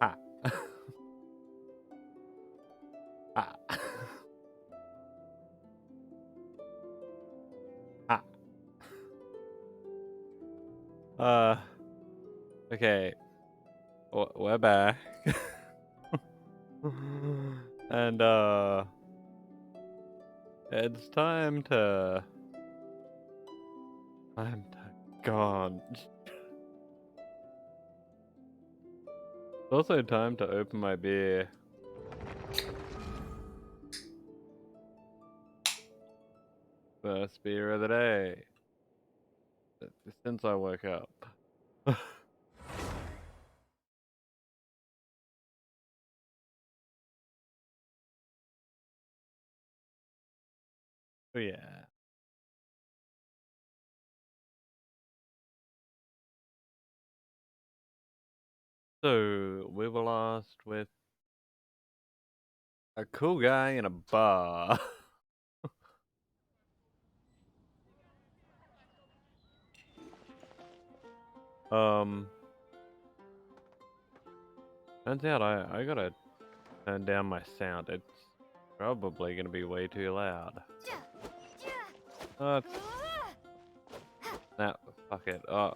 Ah. Ah. Ah. Uh, okay. We're back. And, it's God. It's also time to open my beer. First beer of the day. Since I woke up. Oh yeah. So, we were last with a cool guy in a bar. um, Turns out I gotta turn down my sound. It's probably gonna be way too loud. It's, nah, fuck it. I'll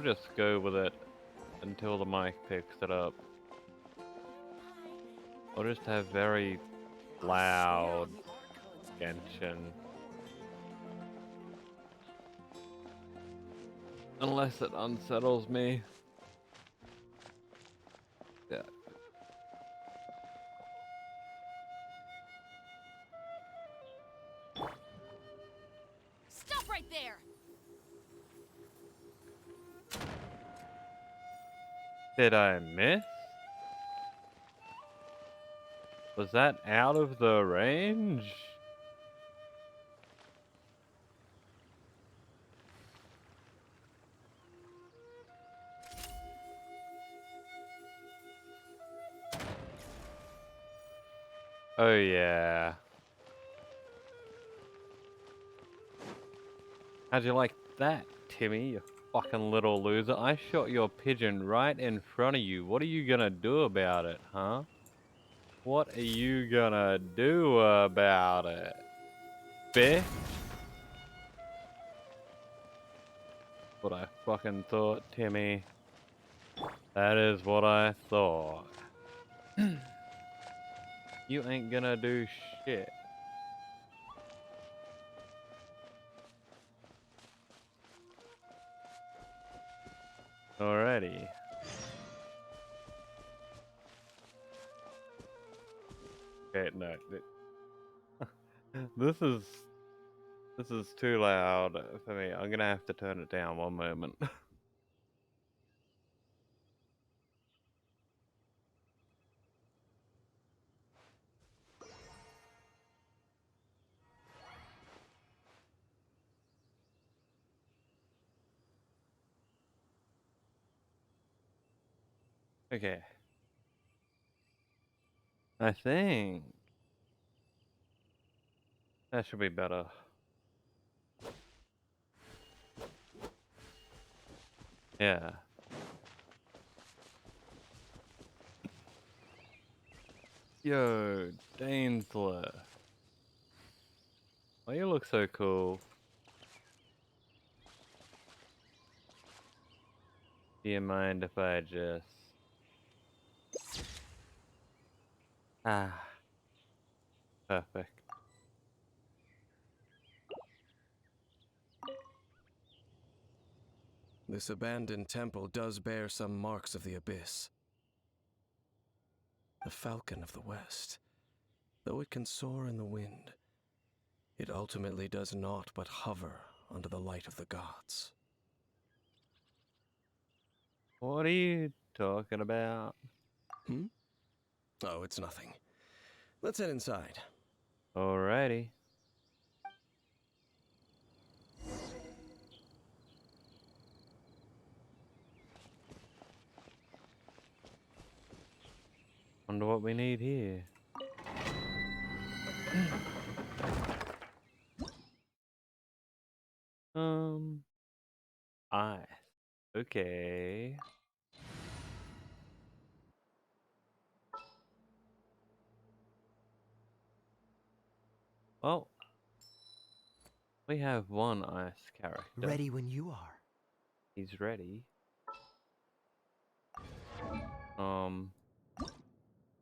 just go with it until the mic picks it up. I'll just have very loud Genshin. Unless it unsettles me. Yeah. Stop right there! Did I miss? Was that out of the range? Oh yeah. How'd you like that, Timmy, you fucking little loser? I shot your pigeon right in front of you. What are you gonna do about it, huh? What are you gonna do about it, bitch? What I fucking thought, Timmy. That is what I thought. You ain't gonna do shit. Alrighty. Okay, no. This is this is too loud for me. I'm gonna have to turn it down one moment. Okay. I think that should be better. Yeah. Yo, Dainsler. Why you look so cool? Do you mind if I just... Ah, perfect. This abandoned temple does bear some marks of the abyss. The falcon of the west, though it can soar in the wind, it ultimately does naught but hover under the light of the gods. What are you talking about? Hmm? Oh, it's nothing. Let's head inside. Alrighty. Wonder what we need here. Ice. Okay. Well, we have one ice character. Ready when you are. He's ready.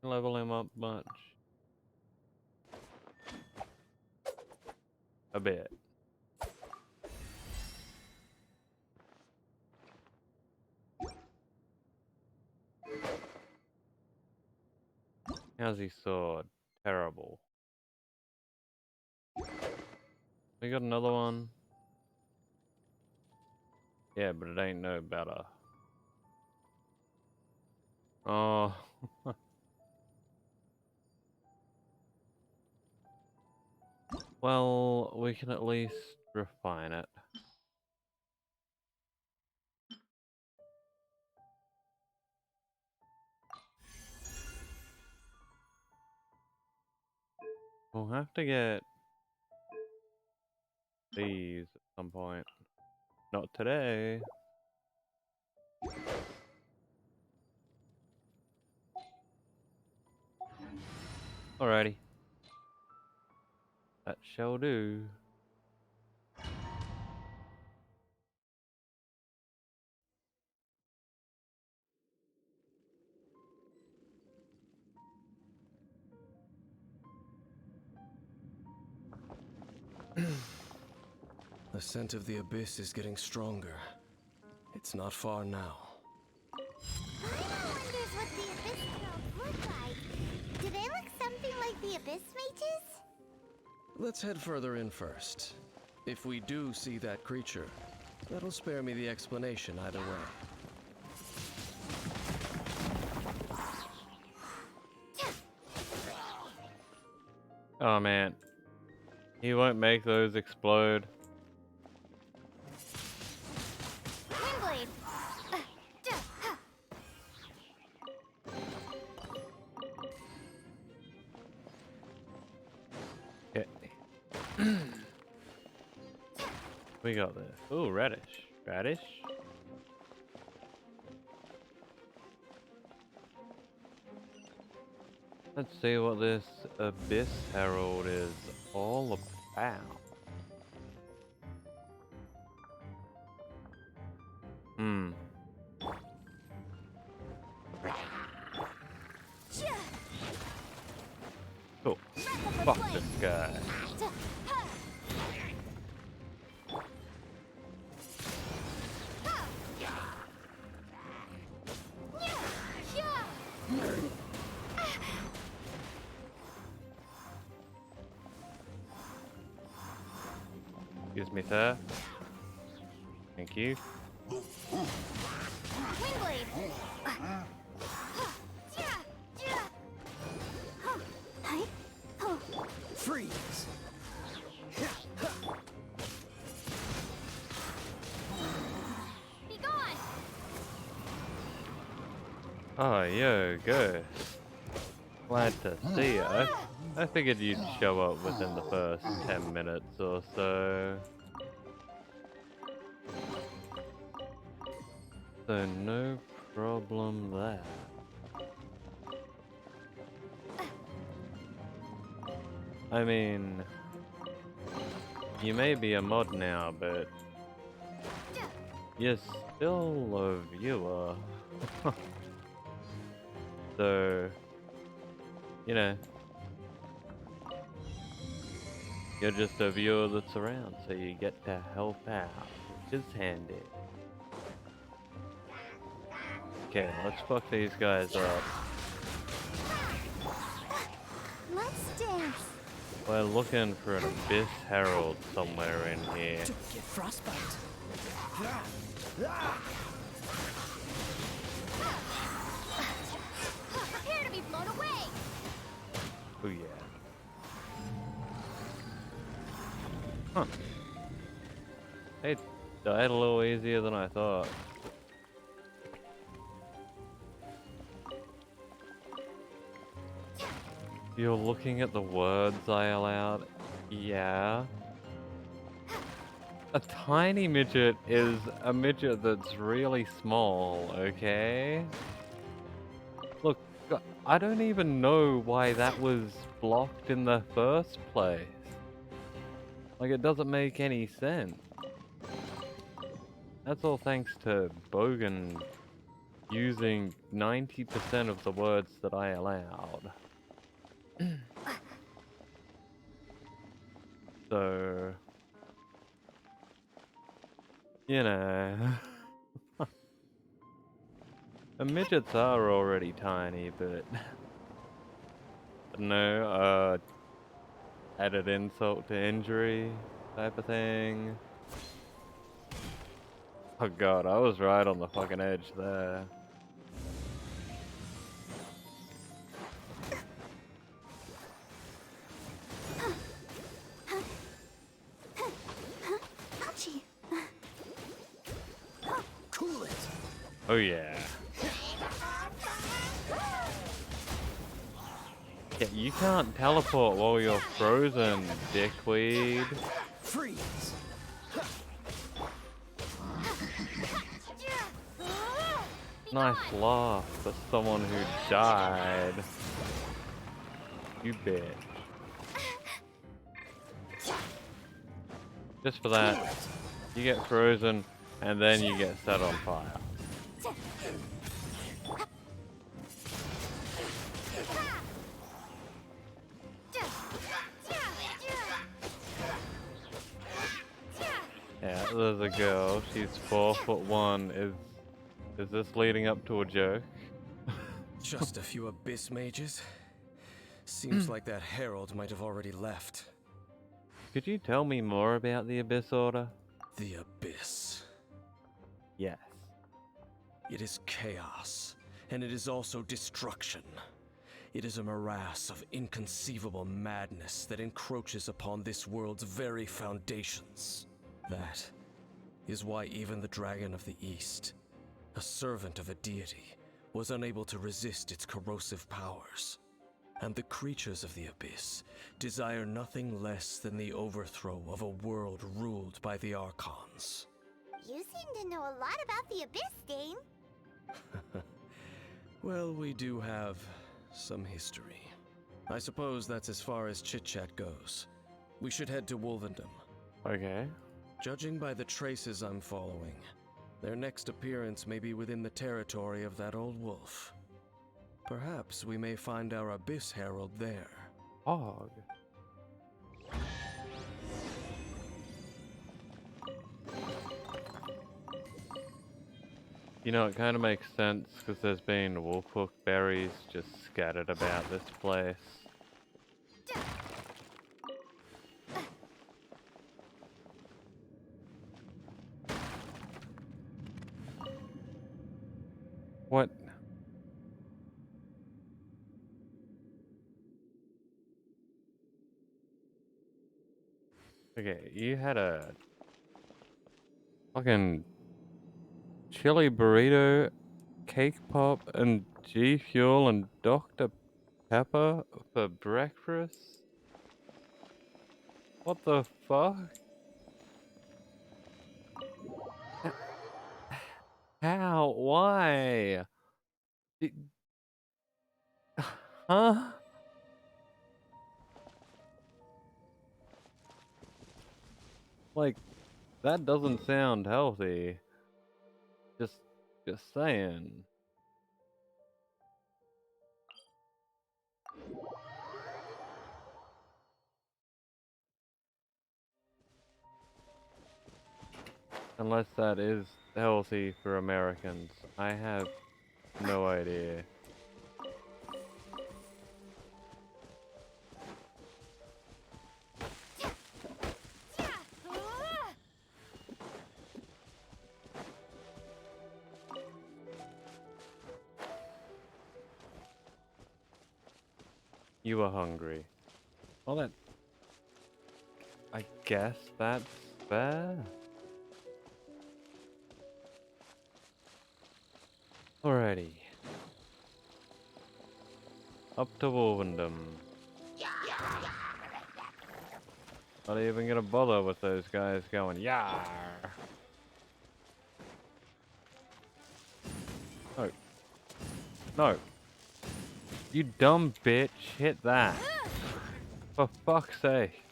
Level him up much. A bit. How's his sword? Terrible. We got another one. Yeah, but it ain't no better. Oh. Well, we can at least refine it. We'll have to get these at some point. Not today. Alrighty. That shall do. The scent of the abyss is getting stronger. It's not far now. Paimon wonders what the Abyss World look like. Do they look something like the Abyss Mages? Let's head further in first. If we do see that creature, that'll spare me the explanation either way. Oh man. He won't make those explode. Windblade. Okay. We got this. Ooh, radish. Radish? Let's see what this Abyss Herald is all about. Cool. Fuck this guy. Excuse me, sir. Thank you. Windblade. Freeze! Be gone. Oh, yo, go. Glad to see you. I figured you'd show up within the first 10 minutes or so. So no problem there. I mean, you may be a mod now, but you're still a viewer. So, you know, you're just a viewer that's around, so you get to help out, which is handy. Okay, let's fuck these guys up. Let's dance. We're looking for an Abyss Herald somewhere in here. Don't get frostbite. Prepare to be blown away. Oh yeah. Huh. They died a little easier than I thought. You're looking at the words I allowed? Yeah. A tiny midget is a midget that's really small, okay? Look, I don't even know why that was blocked in the first place. Like, it doesn't make any sense. That's all thanks to Bogan using 90% of the words that I allowed. So, you know, the midgets are already tiny, but no, added insult to injury type of thing. Oh god, I was right on the fucking edge there. Ouchie. Cool it. Oh yeah. Yeah, you can't teleport while you're frozen, dickweed. Freeze. Nice laugh for someone who died. You bitch. Just for that, you get frozen and then you get set on fire. Yeah, there's a girl. She's 4'1". Is this leading up to a joke? Just a few abyss mages? Seems like that herald might have already left. Could you tell me more about the Abyss Order? The abyss. Yes. It is chaos, and it is also destruction. It is a morass of inconceivable madness that encroaches upon this world's very foundations. That is why even the Dragon of the East, a servant of a deity, was unable to resist its corrosive powers. And the creatures of the Abyss desire nothing less than the overthrow of a world ruled by the Archons. You seem to know a lot about the Abyss, Dame. Well, we do have some history. I suppose that's as far as chit-chat goes. We should head to Wolvendom. Okay. Judging by the traces I'm following, their next appearance may be within the territory of that old wolf. Perhaps we may find our Abyss Herald there. POG. You know, it kind of makes sense because there's been wolfhook berries just scattered about this place. What? Okay, you had a fucking chili burrito, cake pop, and G Fuel and Dr. Pepper for breakfast? What the fuck? How? Why? D- Huh? Like, that doesn't sound healthy. Just, just saying. Unless that is healthy for Americans. I have no idea. You were hungry. Well, that... I guess that's fair. Alrighty. Up to Wolvendom. Not even gonna bother with those guys going, yar. No. No. You dumb bitch, hit that. For fuck's sake.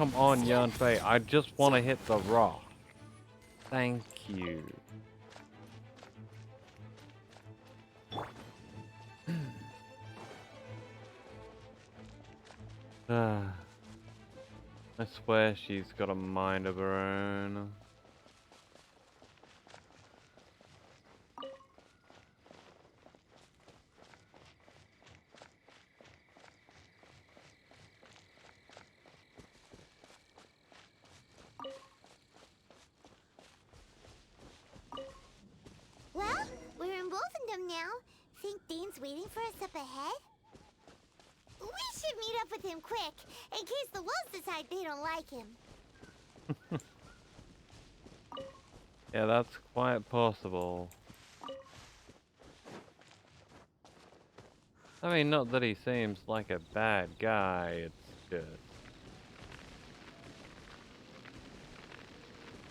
come on, Yanfei. I just want to hit the rock. Thank you. I swear she's got a mind of her own. Well, we're in Wolfendom now. Think Dane's waiting for us up ahead? We should meet up with him quick, in case the wolves decide they don't like him. Yeah, that's quite possible. I mean, not that he seems like a bad guy, it's just...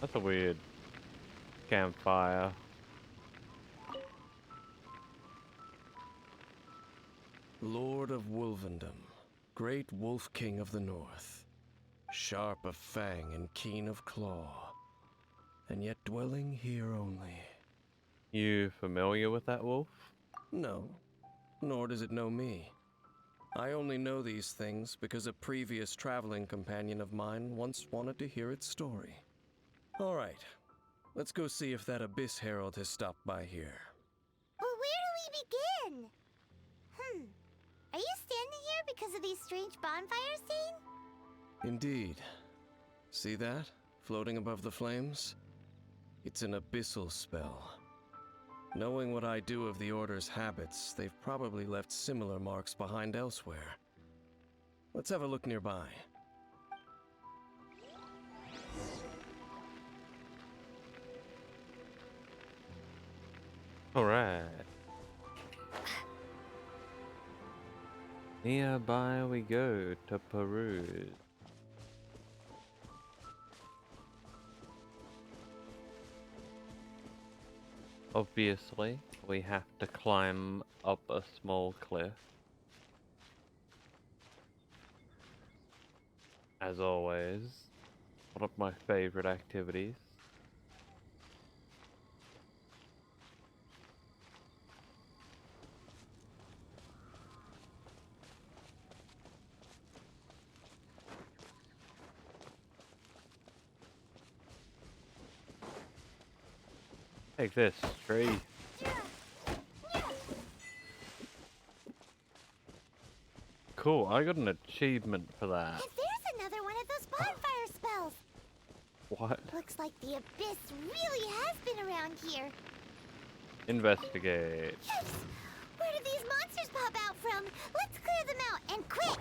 That's a weird campfire. Lord of Wolvendom, great Wolf King of the North, sharp of fang and keen of claw, and yet dwelling here only. You familiar with that wolf? No, nor does it know me. I only know these things because a previous traveling companion of mine once wanted to hear its story. All right, let's go see if that Abyss Herald has stopped by here. Well, where do we begin? Are you standing here because of these strange bonfires, Dane? Indeed. See that, floating above the flames? It's an abyssal spell. Knowing what I do of the Order's habits, they've probably left similar marks behind elsewhere. Let's have a look nearby. Alright. Nearby we go to peruse. Obviously, we have to climb up a small cliff. As always, one of my favorite activities. Take this, tree. Cool, I got an achievement for that. And there's another one of those bonfire spells. What? Looks like the Abyss really has been around here. Investigate. Yes! Where did these monsters pop out from? Let's clear them out, and quick!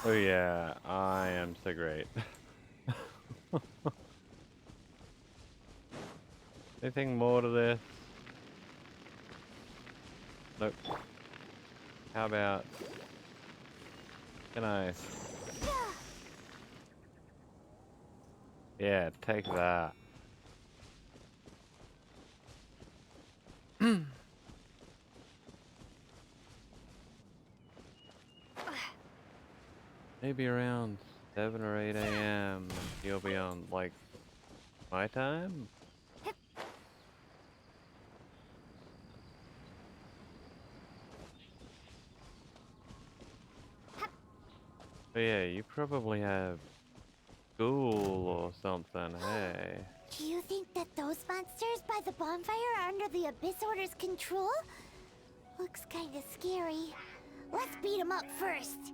Oh yeah, I am so great. Anything more to this? Nope. How about... Can I... Yeah, take that. Maybe around 7 or 8 a.m. You'll be on, like, my time? But yeah, you probably have school or something, hey. Do you think that those monsters by the bonfire are under the Abyss Order's control? Looks kinda scary. Let's beat them up first.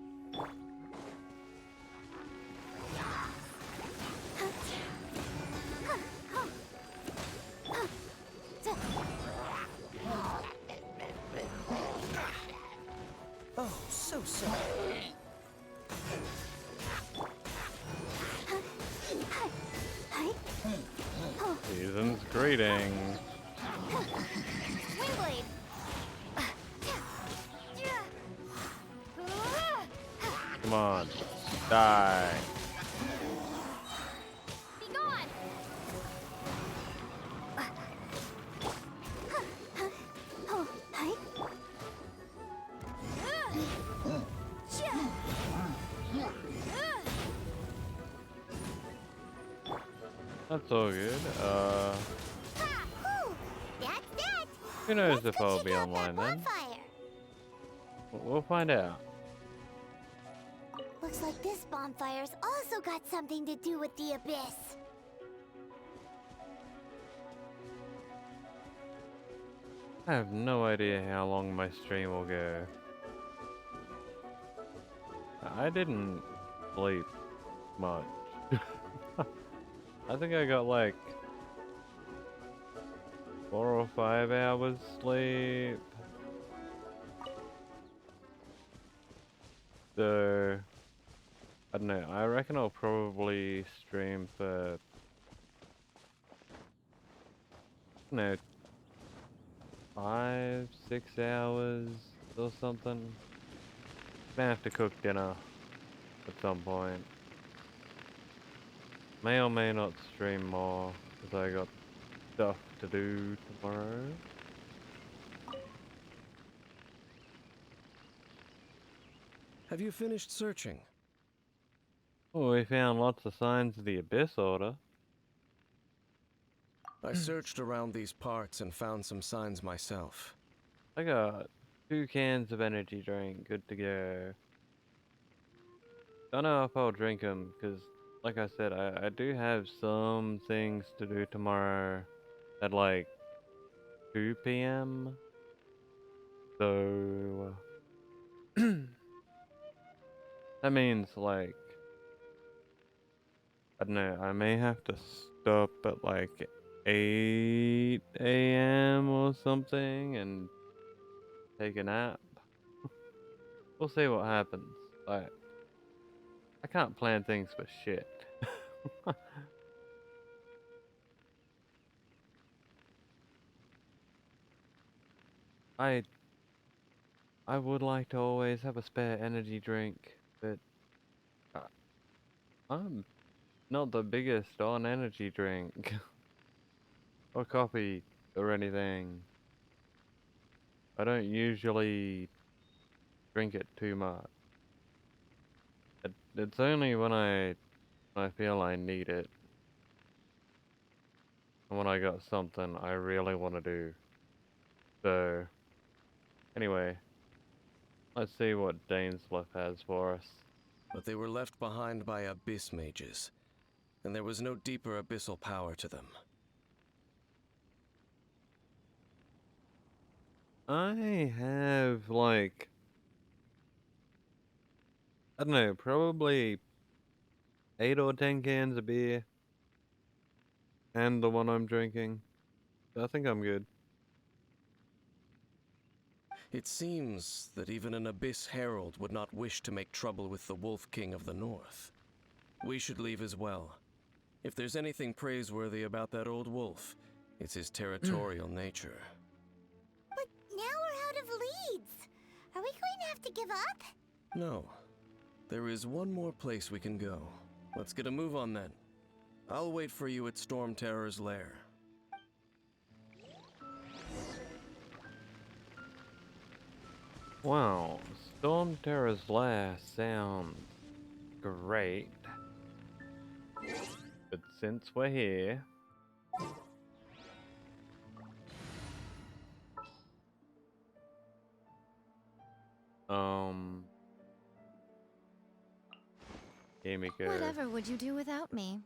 Oh, so sorry. Season's greetings. Windblade. Come on, die. That's all good. Ha! Whew! That's that! Who knows Let's if go I'll check be out online that then? bonfire. We'll find out. Looks like this bonfire's also got something to do with the abyss. I have no idea how long my stream will go. I didn't sleep much. I think I got like 4 or 5 hours sleep. So, I don't know, I reckon I'll probably stream for, I don't know, 5, 6 hours or something. Gonna have to cook dinner at some point. May or may not stream more, because I got stuff to do tomorrow. Have you finished searching? Oh, we found lots of signs of the Abyss Order. I searched around these parts and found some signs myself. I got 2 cans of energy drink, good to go. Don't know if I'll drink them, because like I said, I do have some things to do tomorrow at like 2 p.m. So that means like, I don't know, I may have to stop at like 8 a.m. or something and take a nap. We'll see what happens. Like, I can't plan things for shit. I I would like to always have a spare energy drink, but uh, I'm not the biggest on energy drink or coffee or anything. I don't usually drink it too much. It's only when I feel I need it and when I got something I really want to do. So anyway, let's see what Dainsleif has for us. But they were left behind by abyss mages, and there was no deeper abyssal power to them. I have like, I don't know, probably 8 or 10 cans of beer and the one I'm drinking. I think I'm good. It seems that even an abyss herald would not wish to make trouble with the Wolf King of the North. We should leave as well. If there's anything praiseworthy about that old wolf, it's his territorial nature. But now we're out of leads. Are we going to have to give up? No. There is one more place we can go. Let's get a move on then. I'll wait for you at Storm Terror's lair. Wow, Storm Terror's lair sounds great. But since we're here, here we go. Whatever would you do without me?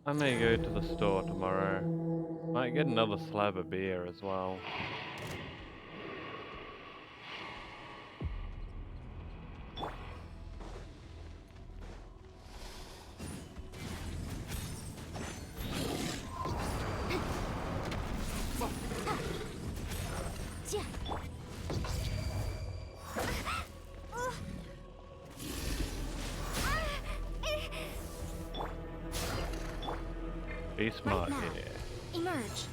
I may go to the store tomorrow. Might get another slab of beer as well. Be smart Right now. here. Emerge.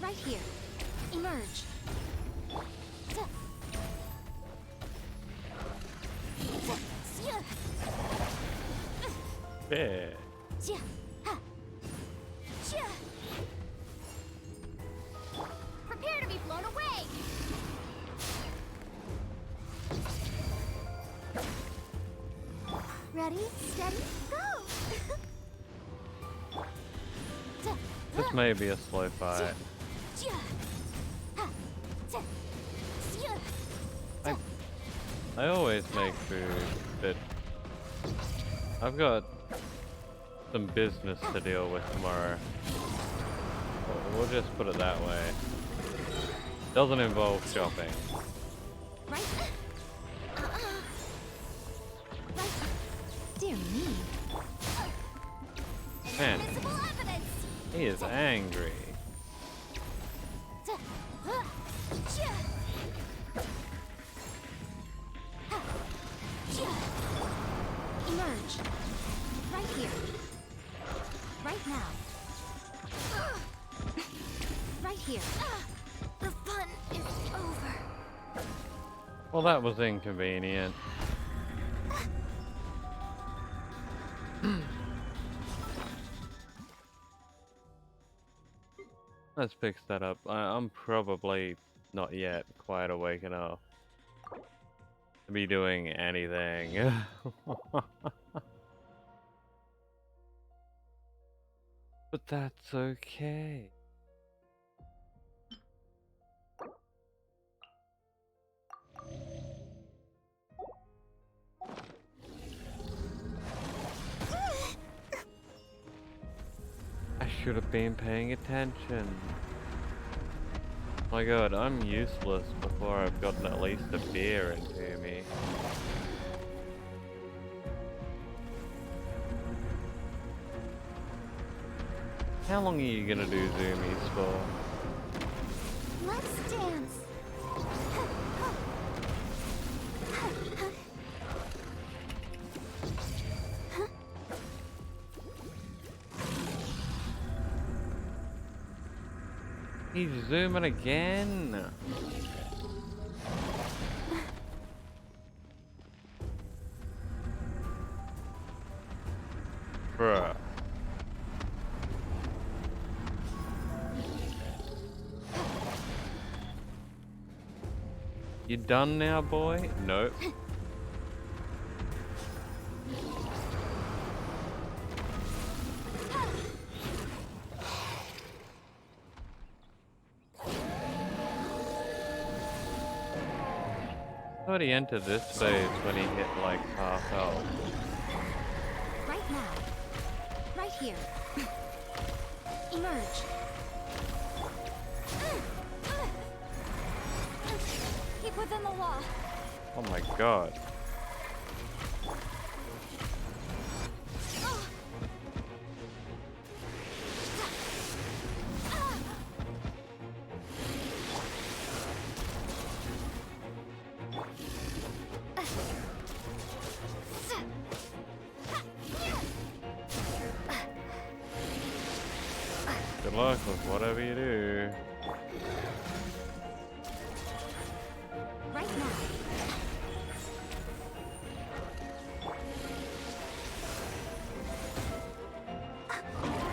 Right here. Yeah. Ja, ha, ja. Prepare to be blown away. Ready, steady, go. This may be a slow fight. Ja, ha, ja, ja. I always make food, but I've got some business to deal with tomorrow. We'll just put it that way. Doesn't involve shopping. Right. Right. Dear me. Man, Visible evidence. he is angry. Ja, ha, ja. Ha, ja. Emerge. Right here. Right now. Right here. The fun is over. Well, that was inconvenient. Let's fix that up. I'm probably not yet quite awake enough to be doing anything. But that's okay. I should have been paying attention. My god, I'm useless before I've gotten at least a beer into me. How long are you gonna do zoomies for? Let's dance. He's zooming again. Bruh. You done now, boy? Nope. I thought he entered this phase when he hit like half health. Right now. Right here. Emerge. Keep within the law. Oh my god. Good luck with whatever you do. Right now.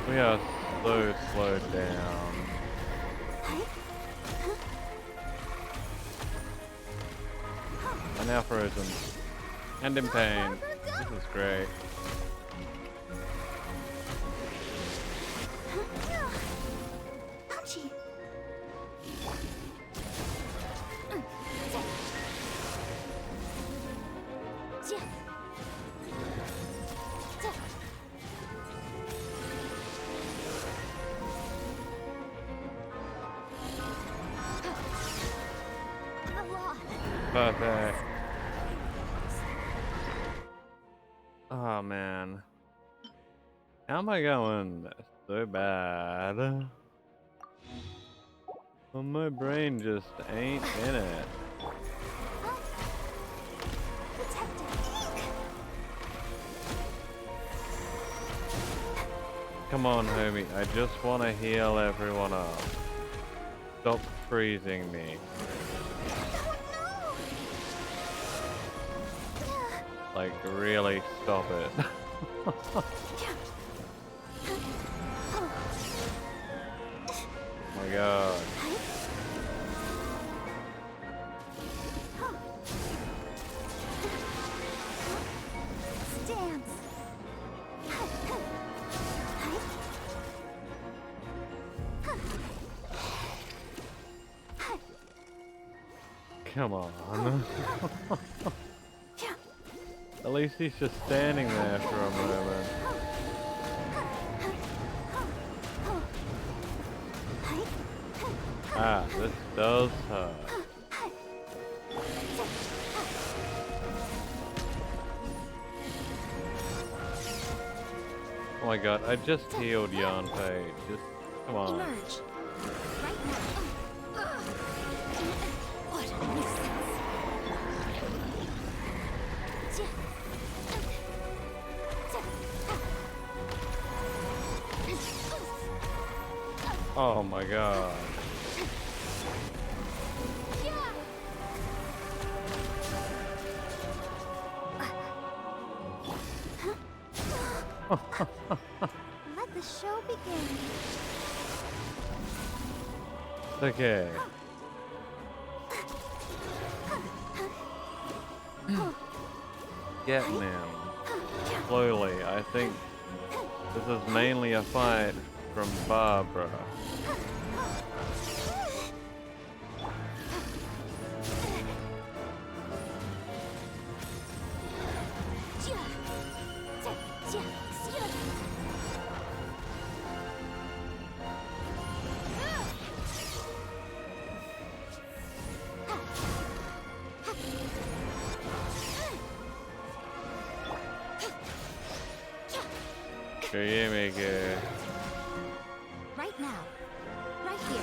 We are so slowed down. I'm now frozen. And in pain. This is great. Ouchie. Perfect. Oh man. How am I going so bad? Well, my brain just ain't in it. Come on, homie. I just want to heal everyone up. Stop freezing me. Like, really stop it. My God. Stance. Come on. At least he's just standing there for a moment. Ah, this does hurt. Oh my God, I just healed Yanfei. Just, come on. Emerge. Right now. What a nuisance. Oh my God. Let the show begin. Okay. Getting him. Slowly, I think this is mainly a fight from Barbara. Right now. Right here.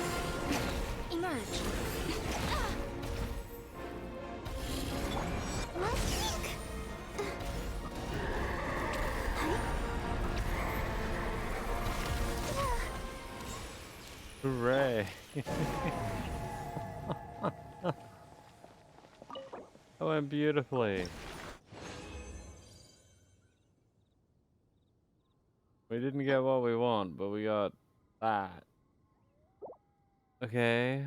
Emerge. Hooray. That went beautifully. We didn't get what we want, but we got that. Okay.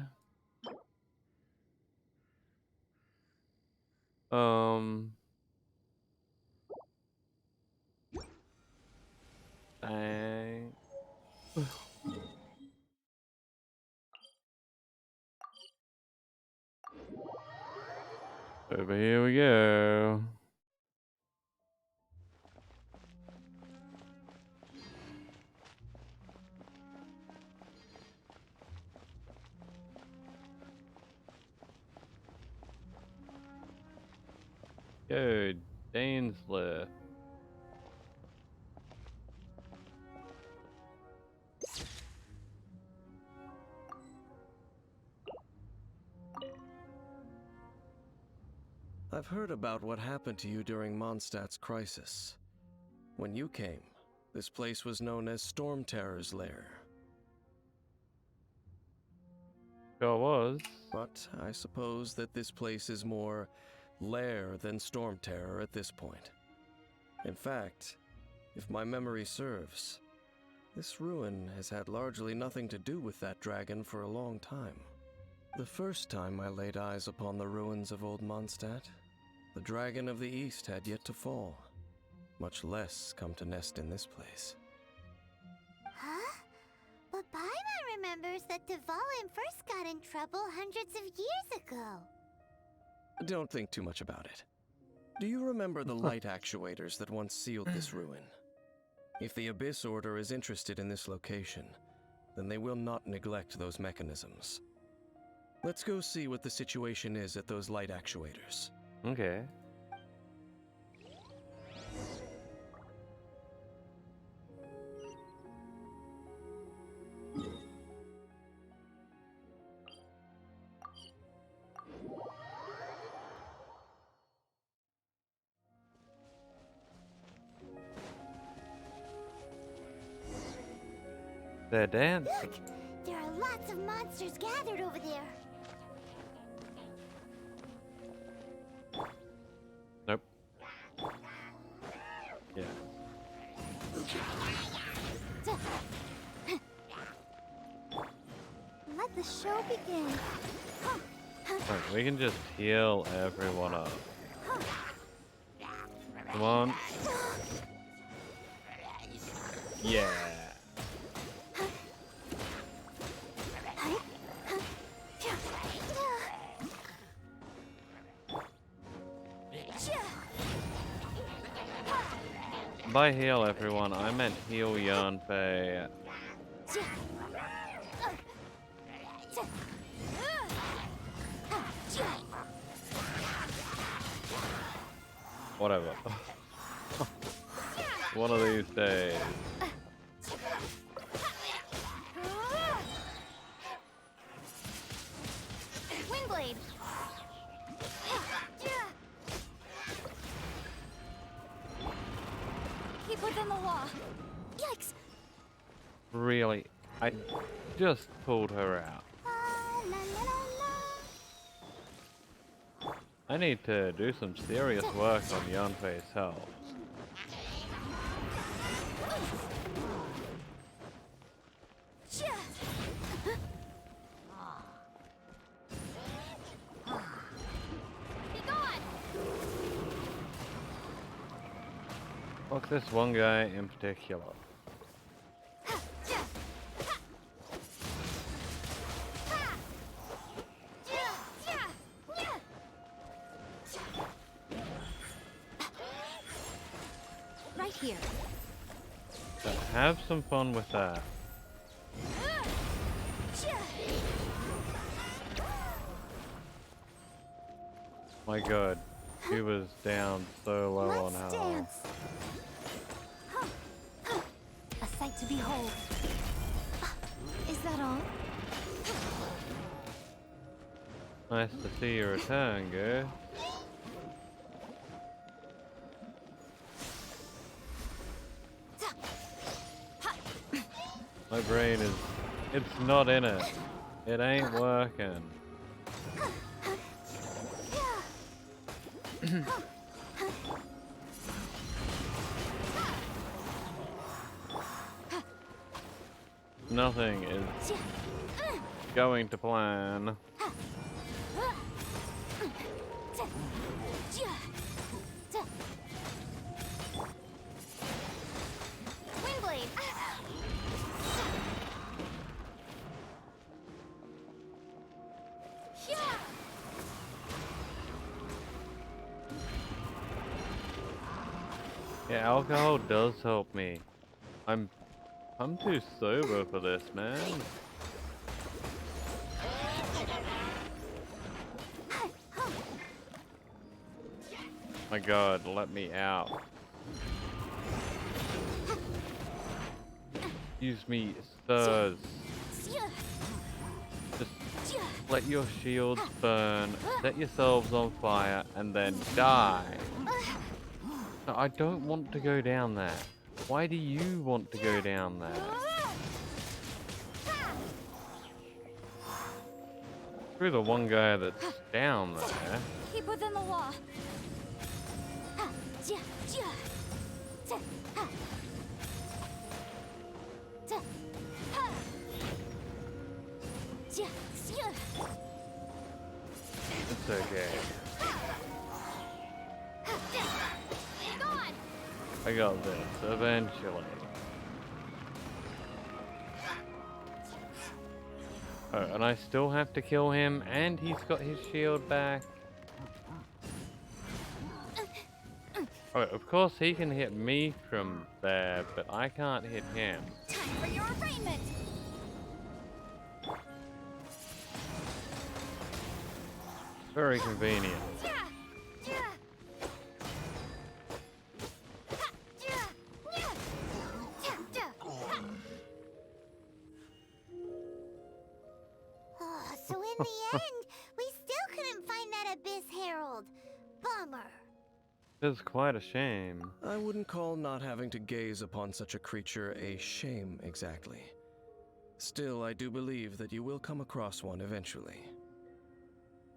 Dang. Over here we go. Yo, Dane's left. I've heard about what happened to you during Mondstadt's crisis. When you came, this place was known as Storm Terror's lair. Sure was. But I suppose that this place is more lair than Storm Terror at this point. In fact, if my memory serves, this ruin has had largely nothing to do with that dragon for a long time. The first time I laid eyes upon the ruins of Old Mondstadt, the Dragon of the East had yet to fall, much less come to nest in this place. Huh? But Paimon remembers that Dvalin first got in trouble hundreds of years ago. Don't think too much about it. Do you remember the light actuators that once sealed this ruin? If the Abyss Order is interested in this location, then they will not neglect those mechanisms. Let's go see what the situation is at those light actuators. Okay. They're dancing. Look! There are lots of monsters gathered over there. Nope. Yeah. show begin? Look, we can just heal everyone up. Come on. Yeah. By heal everyone, I meant heal Yanfei. Whatever. One of these days. Windblade. Keep within the law. Yikes! Really, I just pulled her out. La, la, la, la. I need to do some serious work on Yanfei's health. Be gone! Look, this one guy in particular. Right here. So have some fun with that. My god, he was down so low on Let's health. dance. A sight to behold. Is that all? Nice to see you return, girl. My brain is... it's not in it. It ain't working. Nothing is going to plan. Windblade. Yeah, alcohol does help me. I'm too sober for this, man. My god, let me out. Excuse me, sirs. Just let your shields burn, set yourselves on fire, and then die. No, I don't want to go down there. Why do you want to go down there? Screw the one guy that's down there. Keep within the law. It's okay. I got this, eventually. Oh, and I still have to kill him, and he's got his shield back. Oh, of course he can hit me from there, but I can't hit him. Time for your arraignment. Very convenient. Oh, so in the end, we still couldn't find that Abyss Herald. Bummer. It's quite a shame. I wouldn't call not having to gaze upon such a creature a shame exactly. Still, I do believe that you will come across one eventually.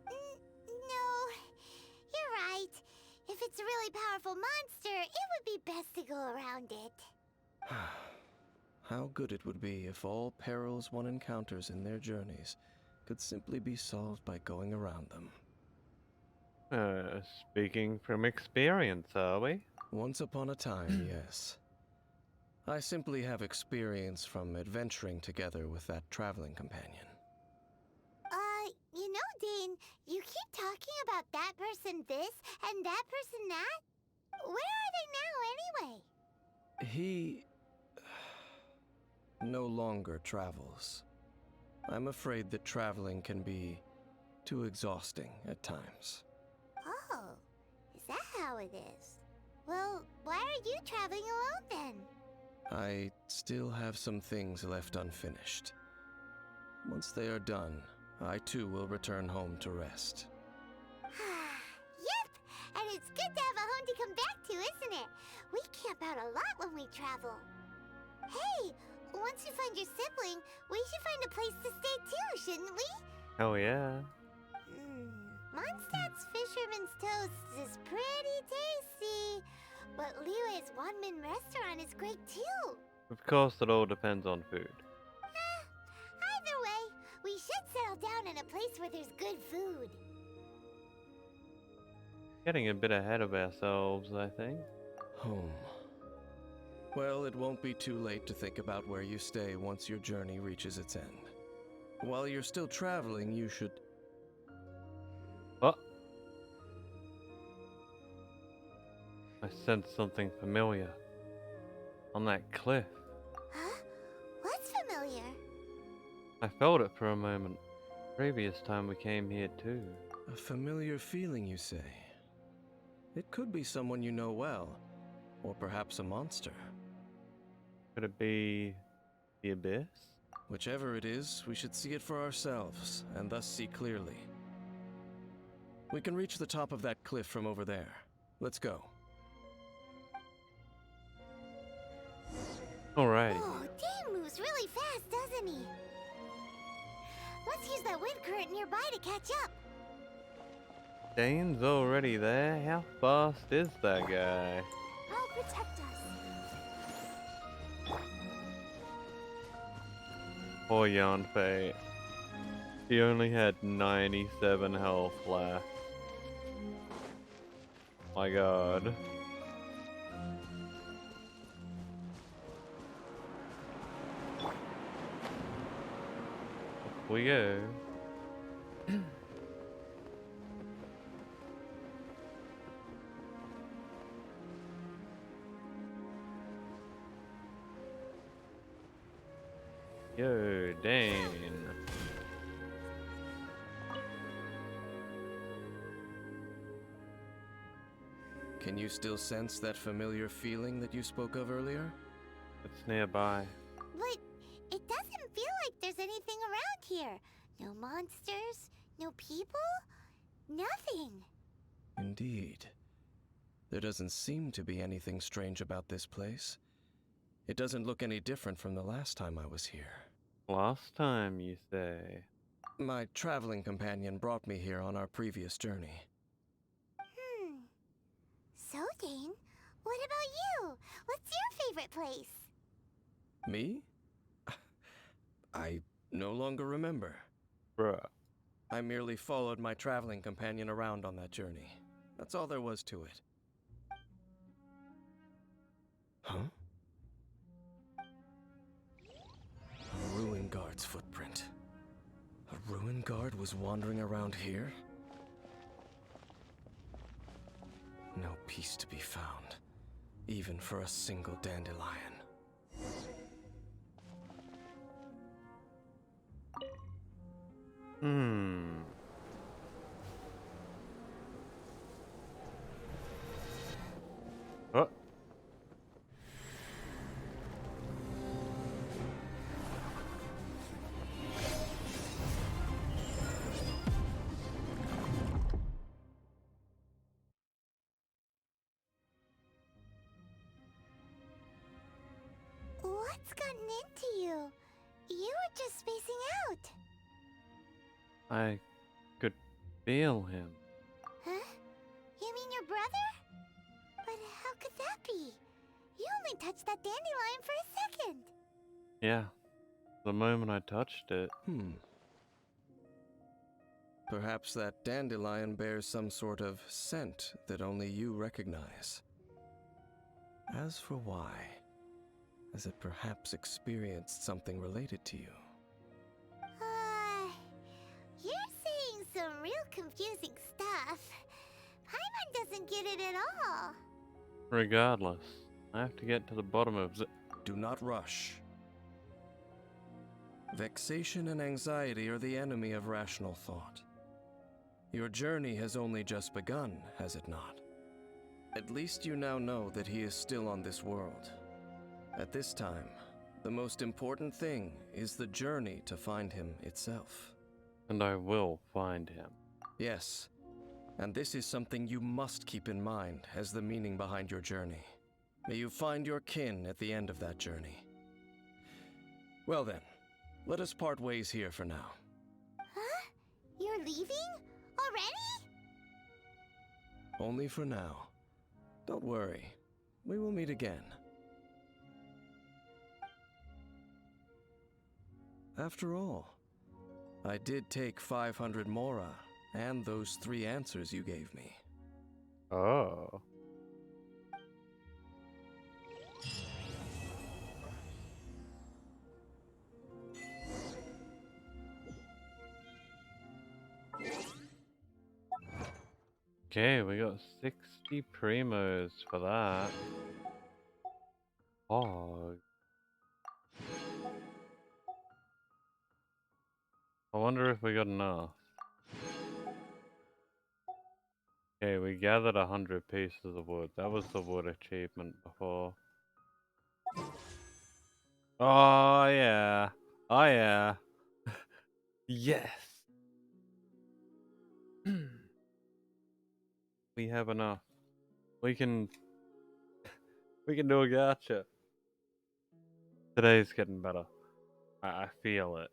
No, you're right. If it's a really powerful monster, it would be best to go around it. How good it would be if all perils one encounters in their journeys could simply be solved by going around them. Speaking from experience, are we? Once upon a time, yes. I simply have experience from adventuring together with that traveling companion. You know, Dane, you keep talking about that person this and that person that. Where are they now, anyway? He no longer travels. I'm afraid that traveling can be too exhausting at times. Oh, is that how it is? Well, why are you traveling alone then? I still have some things left unfinished. Once they are done, I too will return home to rest. Yep, and it's good to have a home to come back to, isn't it? We camp out a lot when we travel. Hey, once you find your sibling, we should find a place to stay too, shouldn't we? Oh yeah. Mondstadt's Fisherman's Toast is pretty tasty, but Liyue's one-man restaurant is great too. Of course, it all depends on food. Either way, we should settle down in a place where there's good food. Getting a bit ahead of ourselves, I think. Home. Well, it won't be too late to think about where you stay once your journey reaches its end. While you're still traveling, you should... Oh! I sensed something familiar. On that cliff. Huh? What's familiar? I felt it for a moment. Previous time we came here too. A familiar feeling, you say? It could be someone you know well, or perhaps a monster. Could it be the abyss? Whichever it is, we should see it for ourselves, and thus see clearly. We can reach the top of that cliff from over there. Let's go. Alrighty. Oh, Dane moves really fast, doesn't he? Let's use that wind current nearby to catch up. Dane's already there? How fast is that guy? I'll protect us. Poor Yanfei. He only had 97 health left. My god. Off we go. Yo, Dane. Can you still sense that familiar feeling that you spoke of earlier? It's nearby. But it doesn't feel like there's anything around here. No monsters, no people, nothing. Indeed. There doesn't seem to be anything strange about this place. It doesn't look any different from the last time I was here. Last time, you say? My traveling companion brought me here on our previous journey. So, Dane, what about you? What's your favorite place? Me? I no longer remember. Bruh. I merely followed my traveling companion around on that journey. That's all there was to it. Huh? A ruin guard's footprint. A ruin guard was wandering around here? No peace to be found, even for a single dandelion. Oh. What's gotten into you? You were just spacing out. I could feel him. Huh? You mean your brother? But how could that be? You only touched that dandelion for a second. Yeah. The moment I touched it. Perhaps that dandelion bears some sort of scent that only you recognize. As for why, has it perhaps experienced something related to you? You're saying some real confusing stuff. Paimon doesn't get it at all. Regardless, I have to get to the bottom of the... Do not rush. Vexation and anxiety are the enemy of rational thought. Your journey has only just begun, has it not? At least you now know that he is still on this world. At this time, the most important thing is the journey to find him itself. And I will find him. Yes, and this is something you must keep in mind as the meaning behind your journey. May you find your kin at the end of that journey. Well then, let us part ways here for now. Huh? You're leaving? Already? Only for now. Don't worry, we will meet again. After all, I did take 500 mora and those 3 answers you gave me. Oh. Okay, we got 60 primos for that. Oh. I wonder if we got enough. Okay, we gathered 100 pieces of wood. That was the wood achievement before. Oh yeah. Oh yeah. Yes. We have enough. We can do a gacha. Today's getting better. I feel it.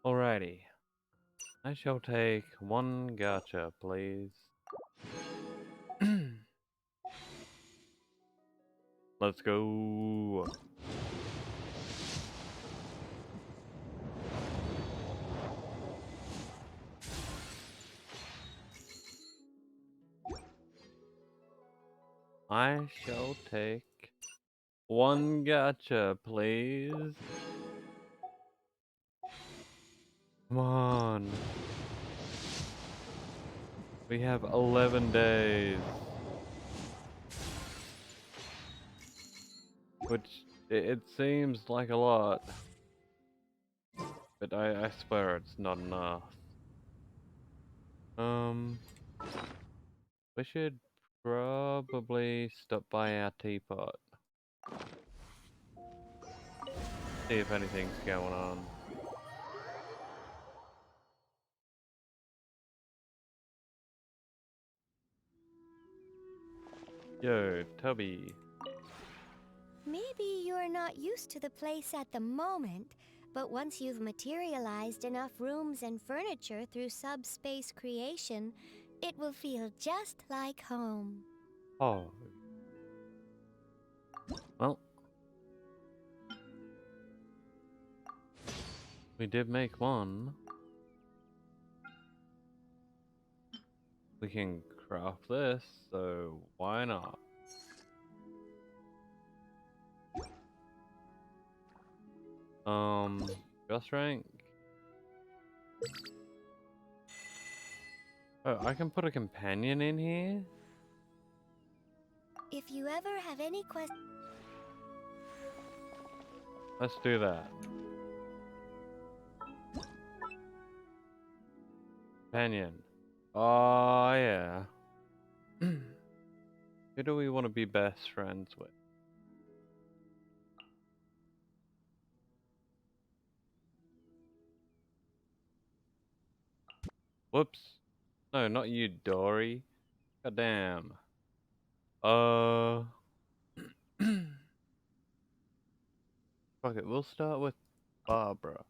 Alrighty. I shall take 1 gacha, please. Let's go. I shall take 1 gacha, please. Come on. We have 11 days. Which, it seems like a lot. But I swear it's not enough. We should probably stop by our teapot. See if anything's going on. Yo, Tubby. Maybe you're not used to the place at the moment, but once you've materialized enough rooms and furniture through subspace creation, it will feel just like home. Oh. Well. We did make 1. We can craft this, so why not? Just rank. Oh, I can put a companion in here? If you ever have any questions... Let's do that. Companion. Oh, yeah. Who do we want to be best friends with? Whoops. No, not you, Dory. Goddamn. Fuck it, we'll start with Barbara.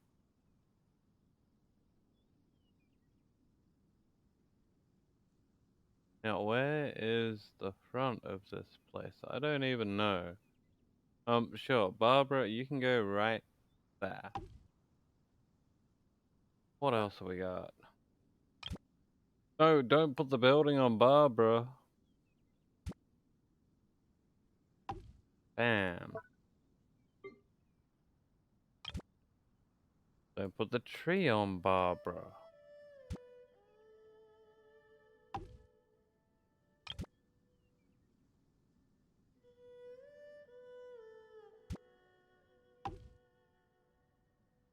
Now, where is the front of this place? I don't even know. Sure, Barbara, you can go right there. What else have we got? No, don't put the building on Barbara. Bam. Don't put the tree on Barbara.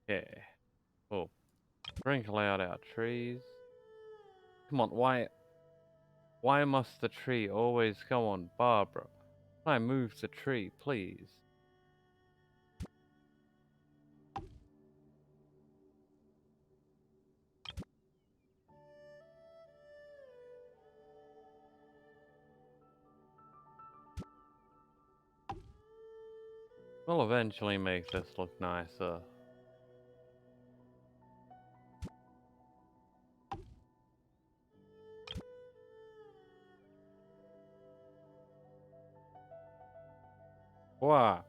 Yeah. Oh, sprinkle out our trees. Come on, why must the tree always go on Barbara? Can I move the tree, please? We'll eventually make this look nicer. Wow.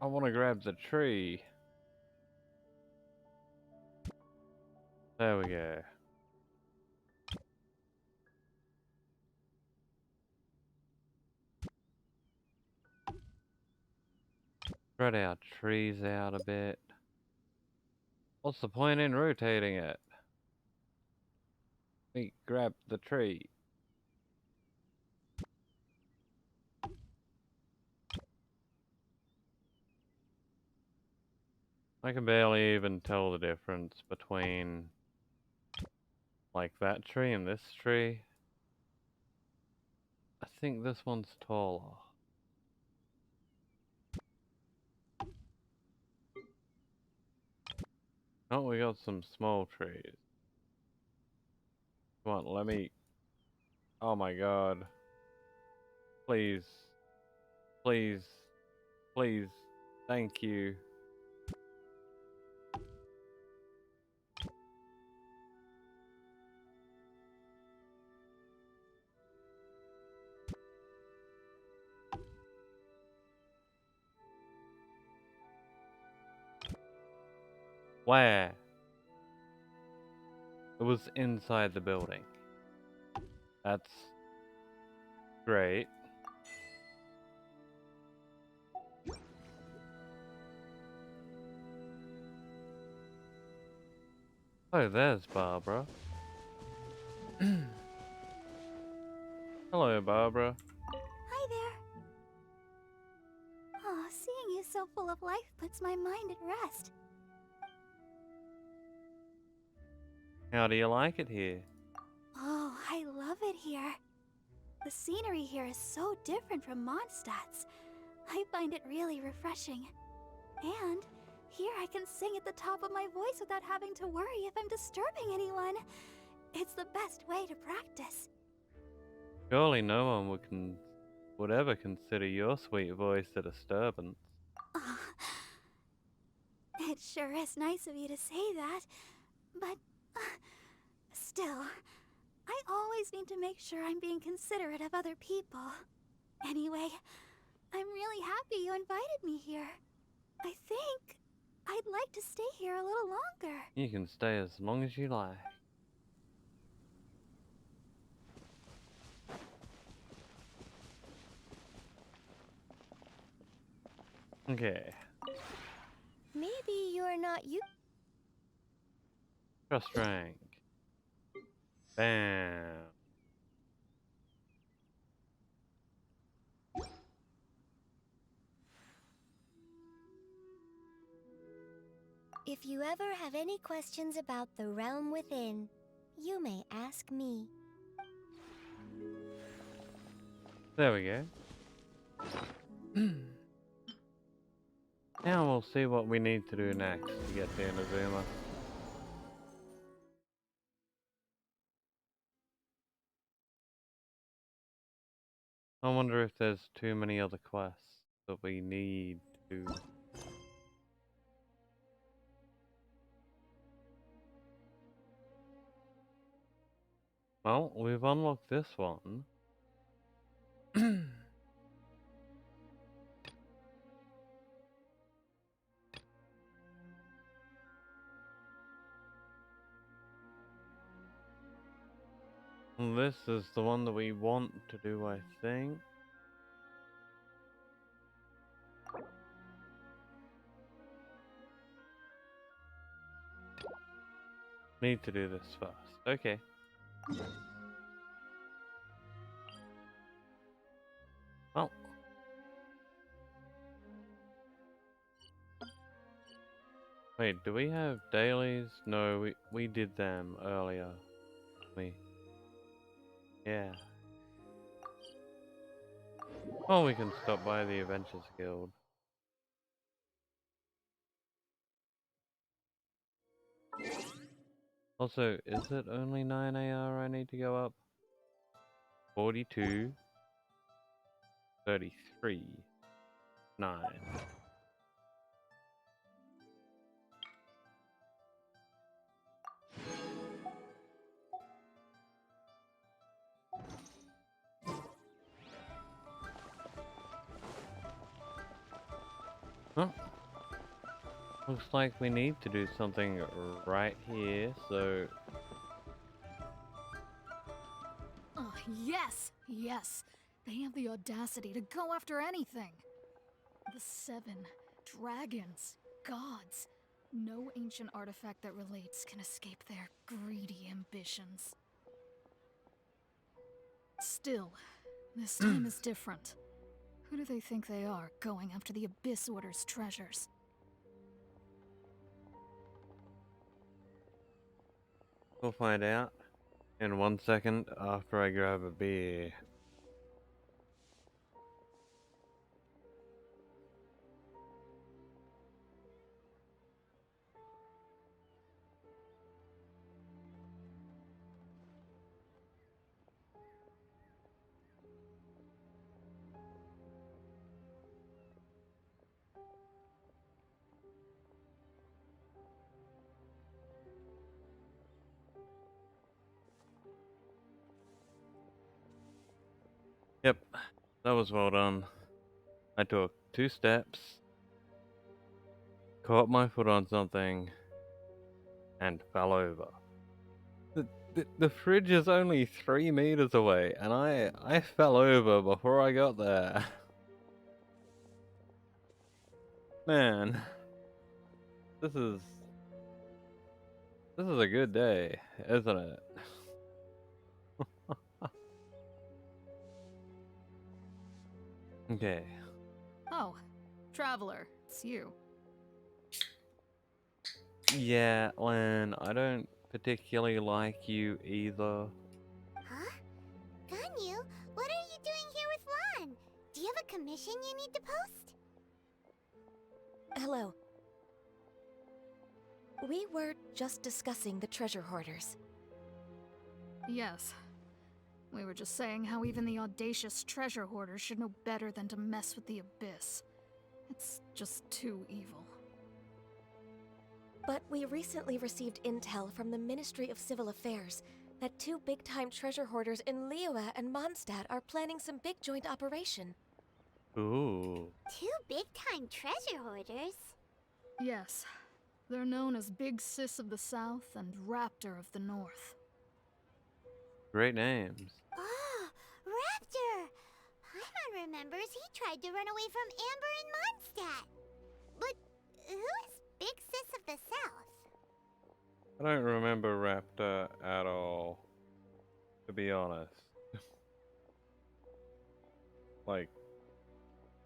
I want to grab the tree. There we go. Spread our trees out a bit. What's the point in rotating it? Me grab the tree. I can barely even tell the difference between like that tree and this tree. I think this one's taller. Oh, we got some small trees. Come on, let me... Oh my god. Please. Please. Please. Thank you. Where? It was inside the building. That's great. Oh, there's Barbara. Hello, Barbara. Hi there. Oh, seeing you so full of life puts my mind at rest. How do you like it here? Oh, I love it here. The scenery here is so different from Mondstadt's. I find it really refreshing. And here I can sing at the top of my voice without having to worry if I'm disturbing anyone. It's the best way to practice. Surely no one would ever consider your sweet voice a disturbance. Oh, it sure is nice of you to say that, but still, I always need to make sure I'm being considerate of other people. Anyway, I'm really happy you invited me here. I think I'd like to stay here a little longer. You can stay as long as you like. Okay. Maybe you're not you. Trust rank. Bam. If you ever have any questions about the realm within, you may ask me. There we go. Now we'll see what we need to do next to get to Inazuma. I wonder if there's too many other quests that we need to... Well, we've unlocked this one. This is the one that we want to do, I think. Need to do this first. Okay. Oh. Wait, do we have dailies? No, we did them earlier. Yeah. Oh, we can stop by the Adventures Guild. Also, is it only 9 AR I need to go up? 42, 33, 9. Huh? Looks like we need to do something right here, so... Oh, yes! Yes! They have the audacity to go after anything! The 7 dragons, gods. No ancient artifact that relates can escape their greedy ambitions. Still, this time is different. Who do they think they are, going after the Abyss Order's treasures? We'll find out in 1 second after I grab a beer. Yep, that was well done. I took 2 steps, caught my foot on something, and fell over. The fridge is only 3 meters away, and I fell over before I got there. Man, this is a good day, isn't it? Okay. Oh, Traveler, it's you. Yeah, Len, I don't particularly like you either. Huh? Ganyu, what are you doing here with Lon? Do you have a commission you need to post? Hello. We were just discussing the treasure hoarders. Yes. We were just saying how even the audacious treasure hoarders should know better than to mess with the Abyss. It's just too evil. But we recently received intel from the Ministry of Civil Affairs that 2 big-time treasure hoarders in Liyue and Mondstadt are planning some big joint operation. Ooh. 2 big-time treasure hoarders? Yes. They're known as Big Sis of the South and Raptor of the North. Great names. Oh, Raptor! Paimon remembers he tried to run away from Amber and Mondstadt. But who is Big Sis of the South? I don't remember Raptor at all, to be honest. Like,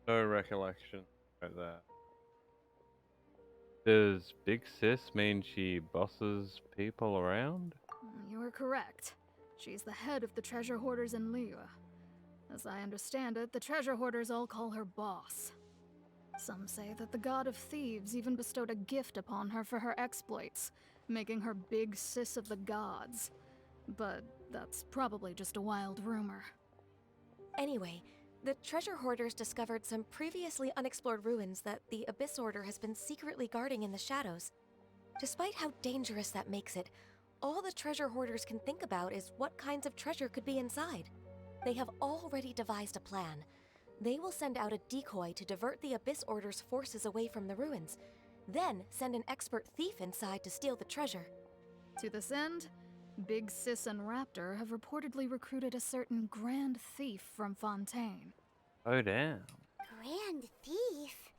no recollection like that. Does Big Sis mean she bosses people around? You are correct. She's the head of the treasure hoarders in Liyue. As I understand it, the treasure hoarders all call her boss. Some say that the god of thieves even bestowed a gift upon her for her exploits, making her Big Sis of the gods. But that's probably just a wild rumor. Anyway, the treasure hoarders discovered some previously unexplored ruins that the Abyss Order has been secretly guarding in the shadows. Despite how dangerous that makes it, all the treasure hoarders can think about is what kinds of treasure could be inside. They have already devised a plan. They will send out a decoy to divert the Abyss Order's forces away from the ruins, then send an expert thief inside to steal the treasure. To this end, Big Sis and Raptor have reportedly recruited a certain Grand Thief from Fontaine. Oh, damn. Grand Thief?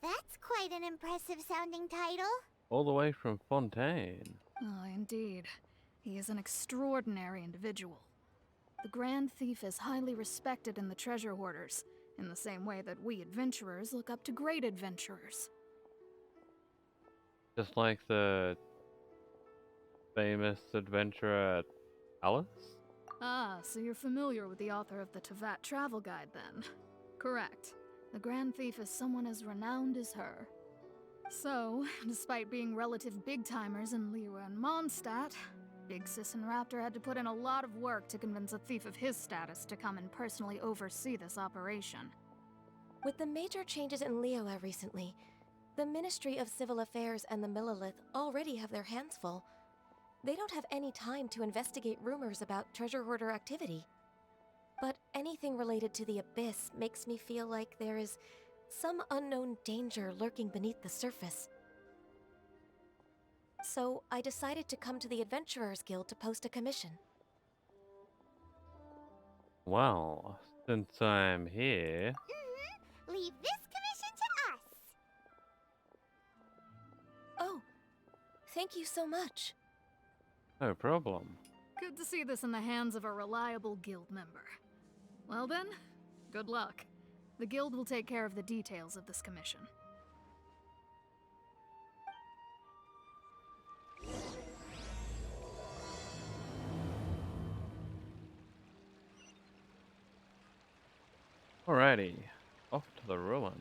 That's quite an impressive sounding title. All the way from Fontaine. Oh, indeed. He is an extraordinary individual. The Grand Thief is highly respected in the treasure hoarders, in the same way that we adventurers look up to great adventurers. Just like the famous adventurer Alice? Ah, so you're familiar with the author of the Tevat Travel Guide, then? Correct. The Grand Thief is someone as renowned as her. So, despite being relative big-timers in Liyue and Mondstadt, Big Sis and Raptor had to put in a lot of work to convince a thief of his status to come and personally oversee this operation. With the major changes in Liyue recently, the Ministry of Civil Affairs and the Millelith already have their hands full. They don't have any time to investigate rumors about treasure hoarder activity. But anything related to the Abyss makes me feel like there is some unknown danger lurking beneath the surface. So I decided to come to the Adventurers Guild to post a commission. Well, since I'm here... Leave this commission to us. Oh, thank you so much. No problem. Good to see this in the hands of a reliable guild member. Well then, good luck. The guild will take care of the details of this commission. Alrighty, off to the ruin.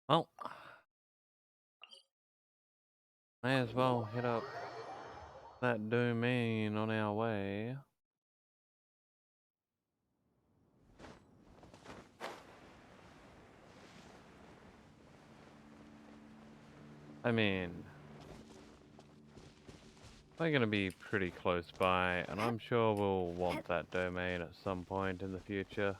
Well, may as well hit up that domain on our way. I mean, we're gonna be pretty close by, and I'm sure we'll want that domain at some point in the future.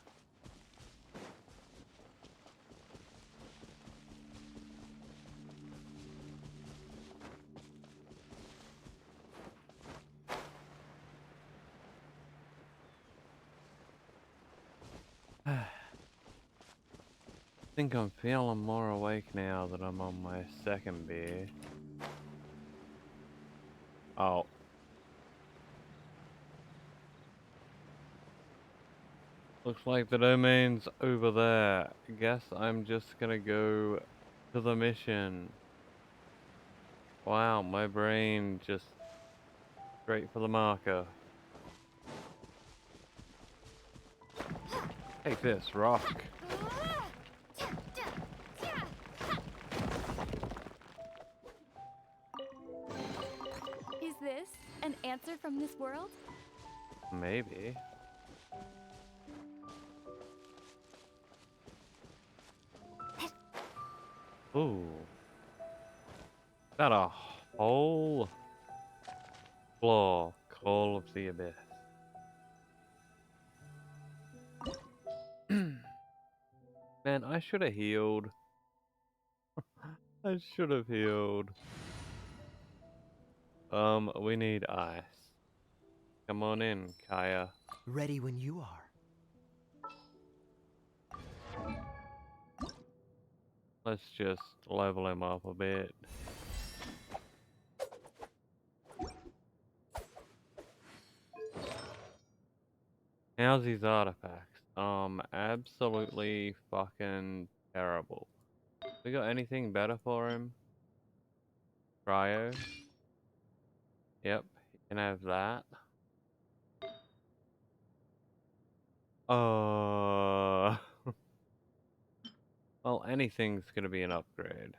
I think I'm feeling more awake now that I'm on my second beer. Oh. Looks like the domain's over there. Guess I'm just gonna go to the mission. Wow, my brain just straight for the marker. Take this, rock. Is this an answer from this world? Maybe. Ooh. Got a whole floor, Call of the Abyss. Man, I should have healed. I should have healed. We need ice. Come on in, Kaya. Ready when you are. Let's just level him up a bit. How's these artifacts? Absolutely fucking terrible. We got anything better for him? Cryo? Yep, he can have that. Well, anything's gonna be an upgrade.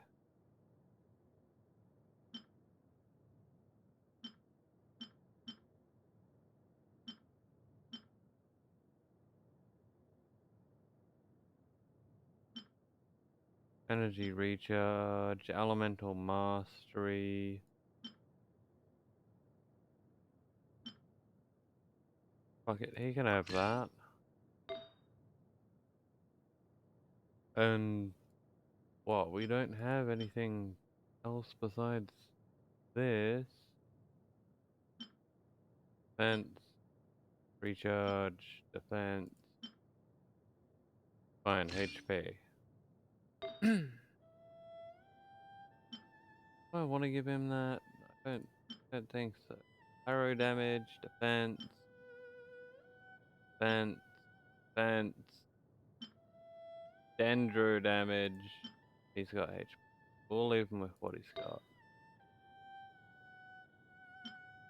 Energy recharge, elemental mastery. Fuck it, he can have that. And what? We don't have anything else besides this. Defense, recharge, defense. Fine, HP. I want to give him that. I don't think so. Arrow damage, defense, defense, defense, dendro damage. He's got HP. We'll leave him with what he's got.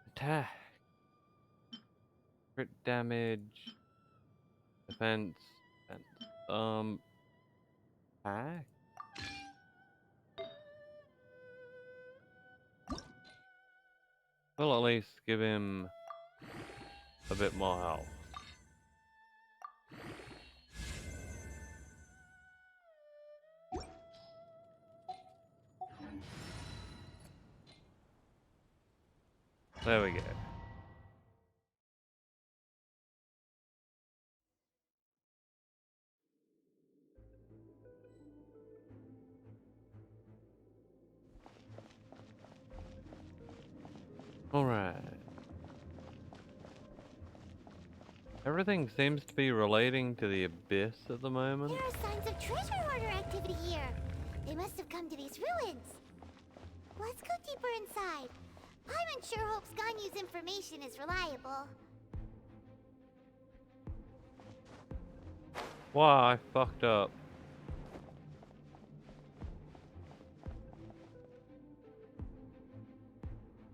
Attack, crit damage, defense, defense. Attack. We'll at least give him a bit more health. There we go. Alright. Everything seems to be relating to the Abyss at the moment. There are signs of treasure hoarder activity here. They must have come to these ruins. Let's go deeper inside. I'm unsure Hope Ganyu's information is reliable. Wow, I fucked up.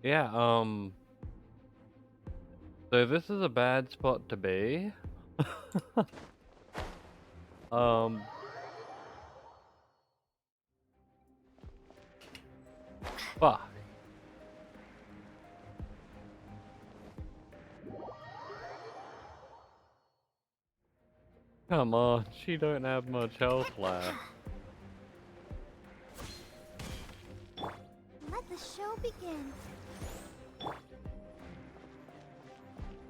Yeah, so this is a bad spot to be. Fuck. Come on, she don't have much health left. Let the show begin.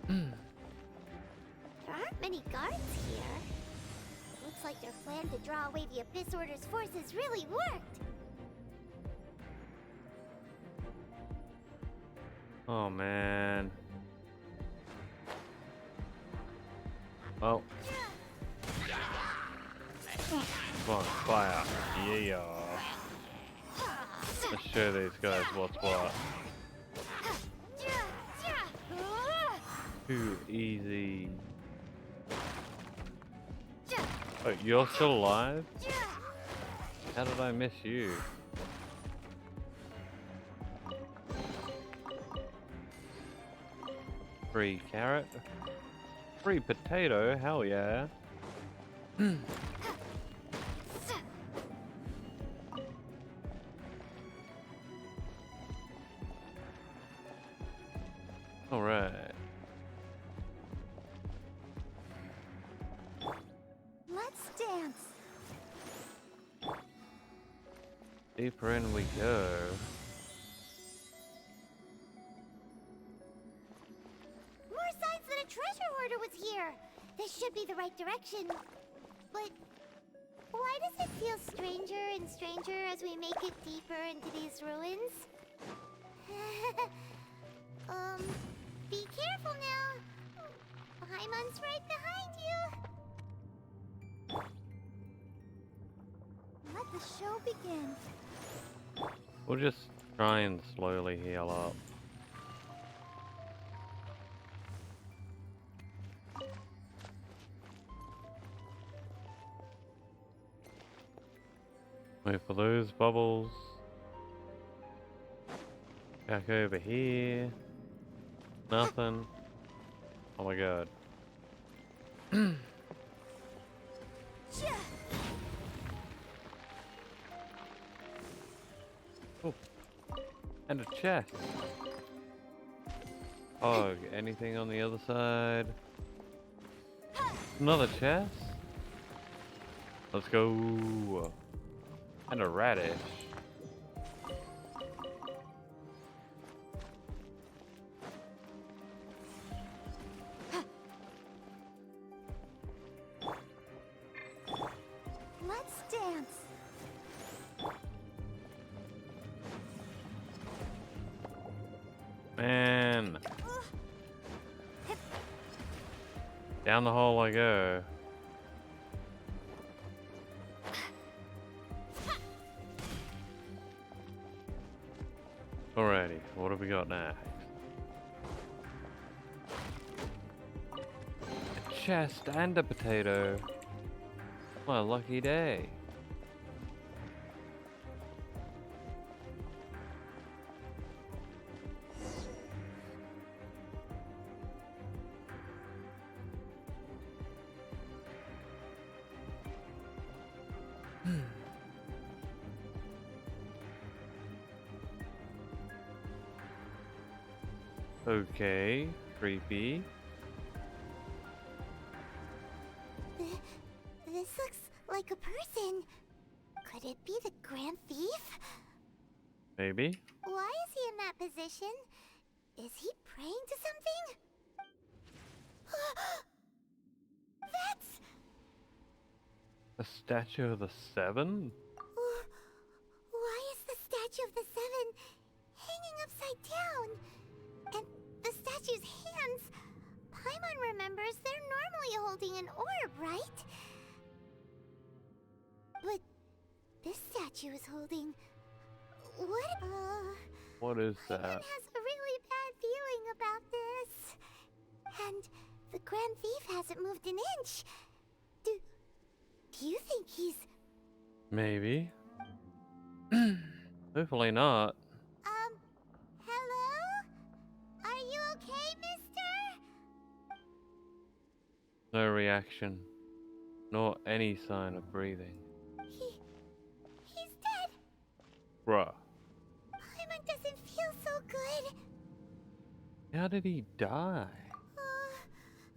There aren't many guards here. Looks like their plan to draw away the Abyss Order's forces really worked. Oh man. Oh. Come on, fire. Yeah. Let's show these guys what's what. Too easy. Oh, you're still alive? How did I miss you? Free carrot. Free potato, hell yeah. Alright. Let's dance. Deeper in we go. More signs that a treasure hoarder was here. This should be the right direction. But why does it feel stranger and stranger as we make it deeper into these ruins? Be careful now. Paimon's right behind you. Let the show begin. We'll just try and slowly heal up. Wait for those bubbles. Back over here. Nothing. Oh my god. Oh. And a chest. Oh, anything on the other side? Another chest? Let's go. And a radish. Let's again. Down the hole I go. Alrighty, what have we got next? A chest and a potato. My lucky day. Okay, creepy. This looks like a person. Could it be the Grand Thief? Maybe. Why is he in that position? Is he praying to something? That's... A statue of the Seven? Why is the statue of the Seven hanging upside down? And the statue's hands... Paimon remembers they're normally holding an orb, right? But this statue is holding... What? What is Paimon that? has a really bad feeling about this. And the Grand Thief hasn't moved an inch. Do you think he's... Maybe. Hopefully not. Hello? Are you okay, mister? No reaction. Nor any sign of breathing. He's dead. Bruh. Paimon doesn't feel so good. How did he die?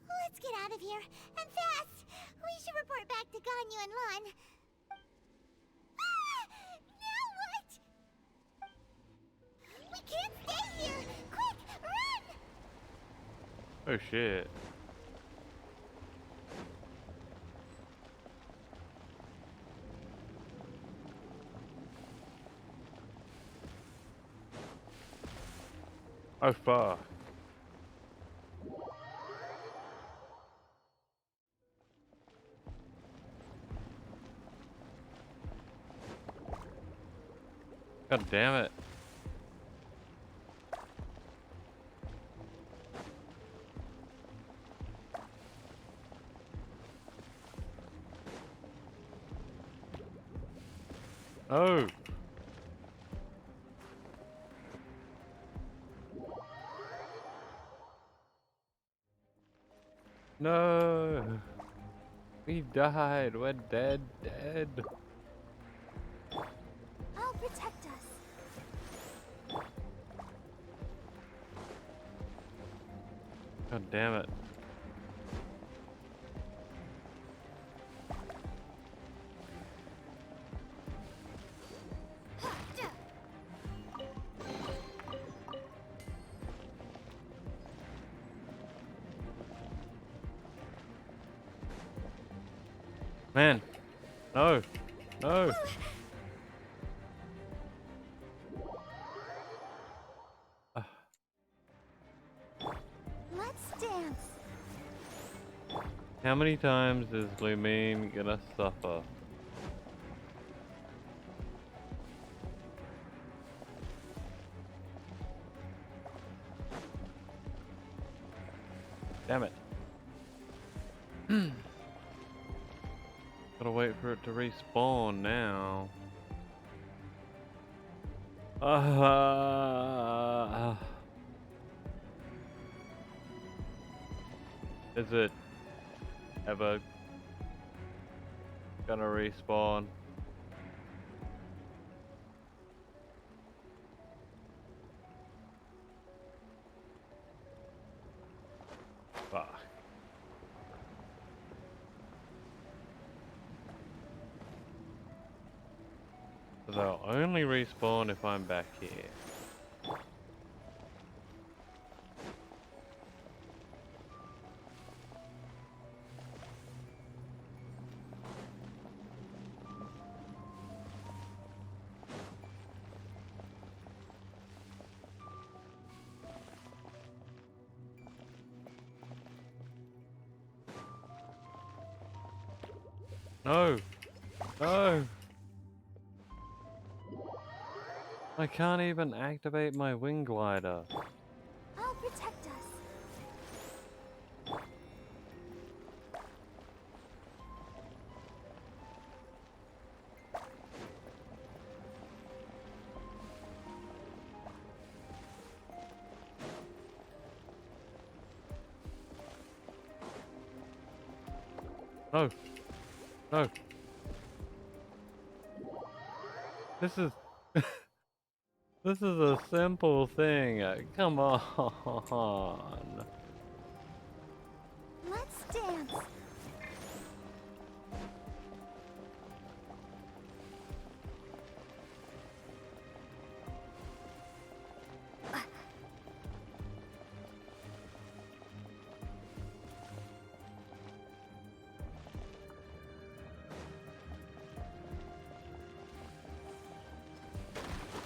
Let's get out of here, and fast! We should report back to Ganyu and Lon. Now what? We can't stay here! Quick, run! Oh shit. Oh fuck. God damn it. Oh. No. We died. We're dead. I'll protect us. God damn it. Man. No. No. Let's dance. How many times is Lumine gonna suffer? Damn it. Gotta wait for it to respawn now. Is it ever gonna respawn? Fuck. They'll only respawn if I'm back here. No! No! I can't even activate my wing glider. I'll protect us. No! No! This is... This is a simple thing. Come on. Let's dance.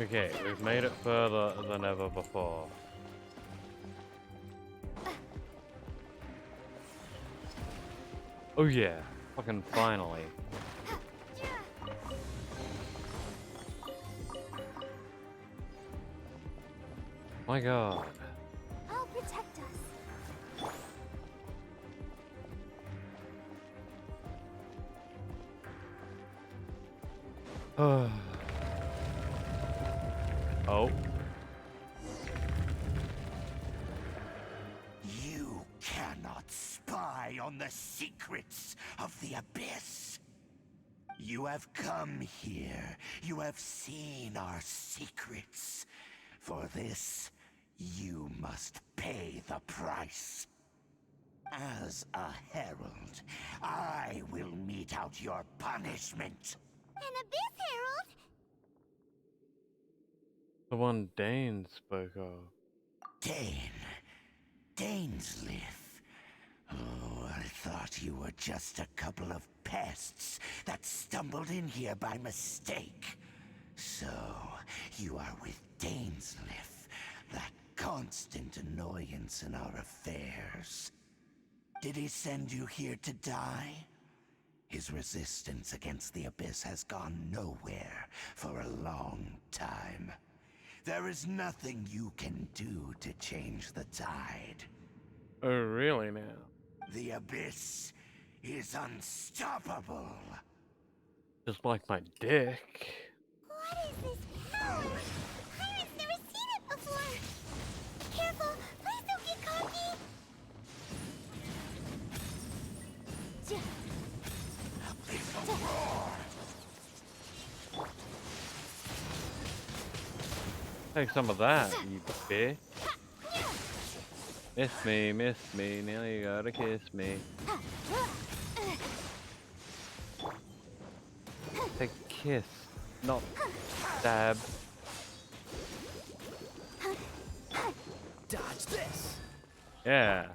Okay, we've made it further than ever before. Oh yeah, fucking finally. My god. I'll protect us. Oh. You cannot spy on the secrets of the Abyss. You have come here. You have seen our secrets. For this, you must pay the price. As a herald, I will mete out your punishment. An Abyss Herald? The one Dane spoke of. Dainsleif. Oh, I thought you were just a couple of pests that stumbled in here by mistake. So, you are with Dainsleif, that constant annoyance in our affairs. Did he send you here to die? His resistance against the Abyss has gone nowhere for a long time. There is nothing you can do to change the tide. Oh really now? The Abyss is unstoppable. Just like my dick. What is this power? Pirate's never seen it before. Careful, please don't get cocky. Take some of that, you bitch. Miss me, now you gotta kiss me. Take a kiss, not stab. Dodge this! Yeah.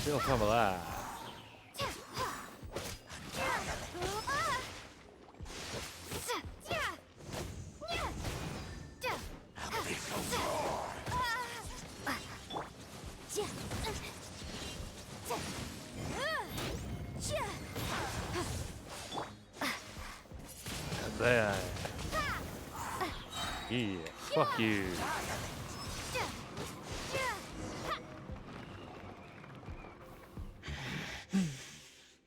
Feel some of that. There. Yeah, fuck you.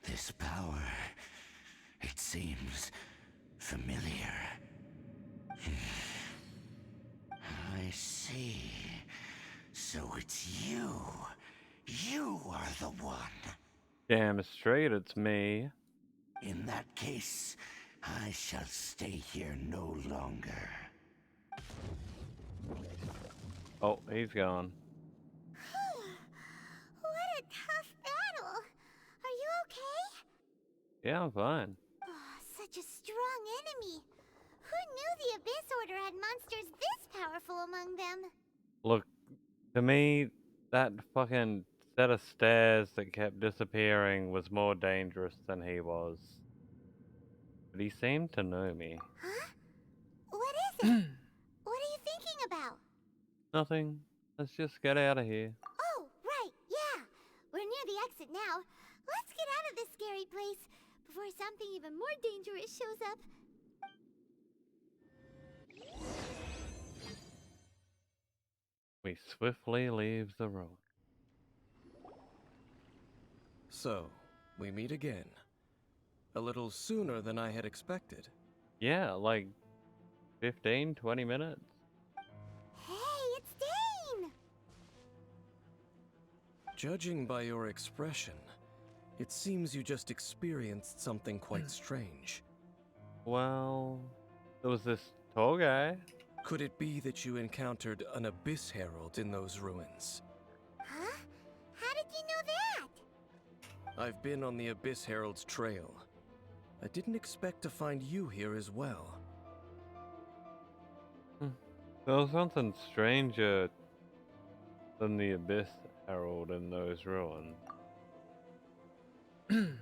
This power, it seems familiar. I see. So it's you. You are the one. Damn straight it's me. In that case, I shall stay here no longer. Oh, he's gone. What a tough battle. Are you okay? Yeah, I'm fine. Oh, such a strong enemy. Who knew the Abyss Order had monsters this powerful among them? Look, to me, that fucking set of stairs that kept disappearing was more dangerous than he was. But he seemed to know me. Huh? What is it? What are you thinking about? Nothing. Let's just get out of here. Oh, right, yeah. We're near the exit now. Let's get out of this scary place before something even more dangerous shows up. We swiftly leave the room. So, we meet again. A little sooner than I had expected. Yeah, like 15, 20 minutes. Hey, it's Dane! Judging by your expression, it seems you just experienced something quite strange. Well, there was this tall guy. Could it be that you encountered an Abyss Herald in those ruins? Huh? How did you know that? I've been on the Abyss Herald's trail. I didn't expect to find you here as well. There was something stranger than the Abyss Herald in those ruins. An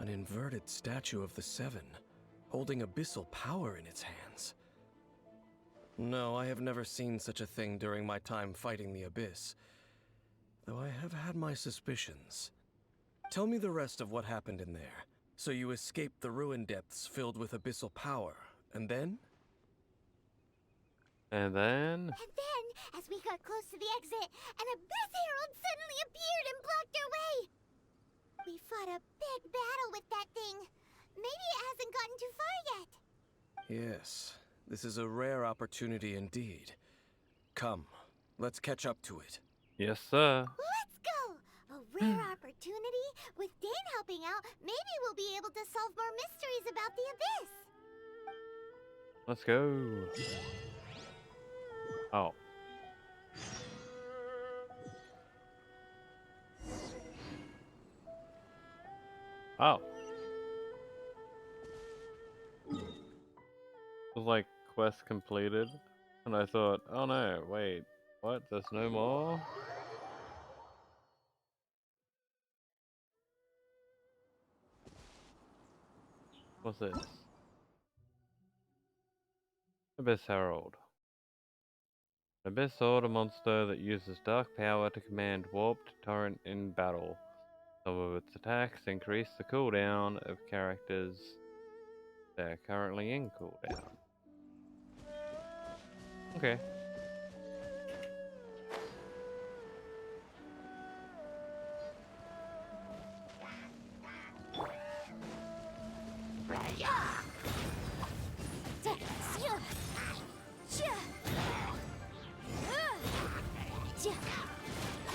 inverted statue of the Seven, holding abyssal power in its hands. No, I have never seen such a thing during my time fighting the Abyss, though I have had my suspicions. Tell me the rest of what happened in there. So you escaped the ruin depths filled with abyssal power, and then? And then? And then, as we got close to the exit, an Abyss Herald suddenly appeared and blocked our way! We fought a big battle with that thing. Maybe it hasn't gotten too far yet. Yes, this is a rare opportunity indeed. Come, let's catch up to it. Yes, sir. Let's go! A rare opportunity? With Dane helping out, maybe we'll be able to solve more mysteries about the Abyss. Let's go. Oh. Oh. It was like quest completed, and I thought, oh no, wait, what? There's no more? What's this? Abyss Herald. Abyss Sword, a monster that uses dark power to command Warped Torrent in battle. Some of its attacks increase the cooldown of characters that are currently in cooldown. Okay.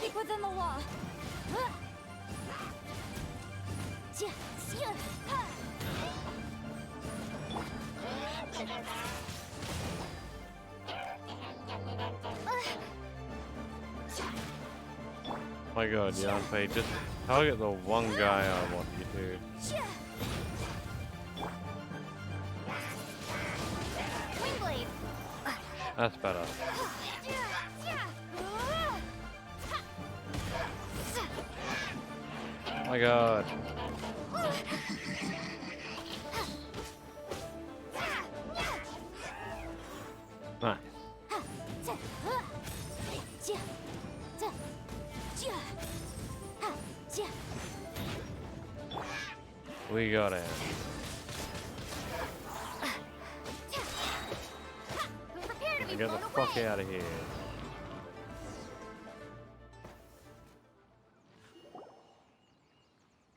Keep within the law. My god, Yanfei, just target the one guy I want you to. Wingblade. That's better. My god. Nice. We got it. Get the fuck out of here.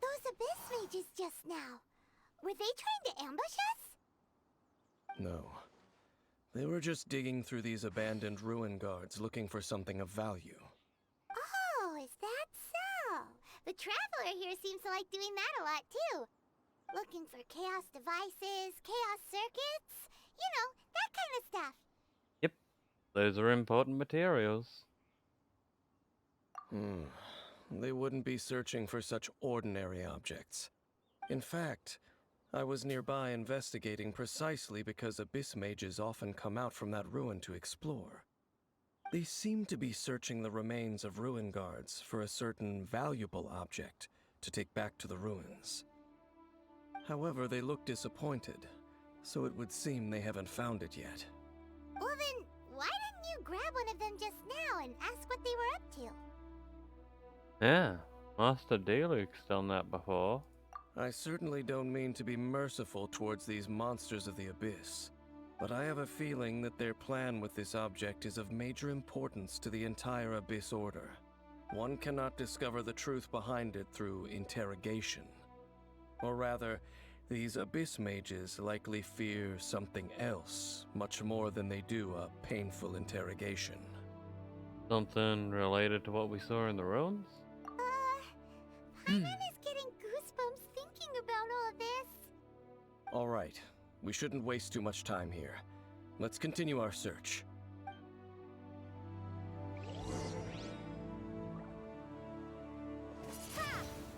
Those Abyss mages just now. Were they trying to ambush us? No. They were just digging through these abandoned ruin guards looking for something of value. Oh, is that so? The Traveler here seems to like doing that a lot too. Looking for chaos devices, chaos circuits, you know, that kind of stuff. Yep. Those are important materials. They wouldn't be searching for such ordinary objects. In fact, I was nearby investigating precisely because Abyss mages often come out from that ruin to explore. They seem to be searching the remains of ruin guards for a certain valuable object to take back to the ruins. However, they look disappointed, so it would seem they haven't found it yet. Well then, why didn't you grab one of them just now and ask what they were up to? Yeah, Master Deluxe done that before. I certainly don't mean to be merciful towards these monsters of the Abyss, but I have a feeling that their plan with this object is of major importance to the entire Abyss Order. One cannot discover the truth behind it through interrogation. Or rather, these Abyss mages likely fear something else, much more than they do a painful interrogation. Something related to what we saw in the ruins? Paimon is getting goosebumps thinking about all this. All right, we shouldn't waste too much time here. Let's continue our search.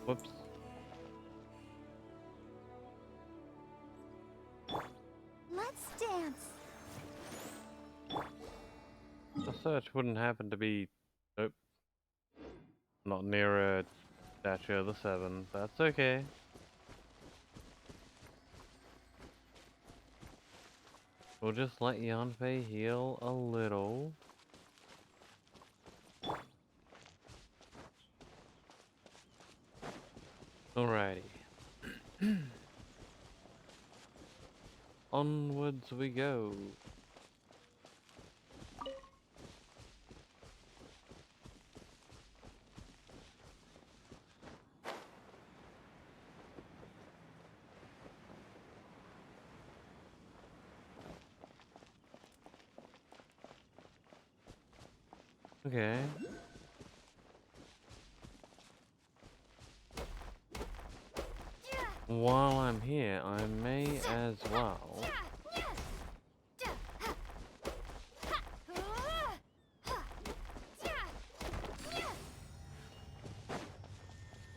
Whoops. Let's dance. The search wouldn't happen to be... Nope. Not near a statue of the Seven. That's okay. We'll just let Yanfei heal a little. Alrighty. Onwards we go. Okay. While I'm here, I may as well...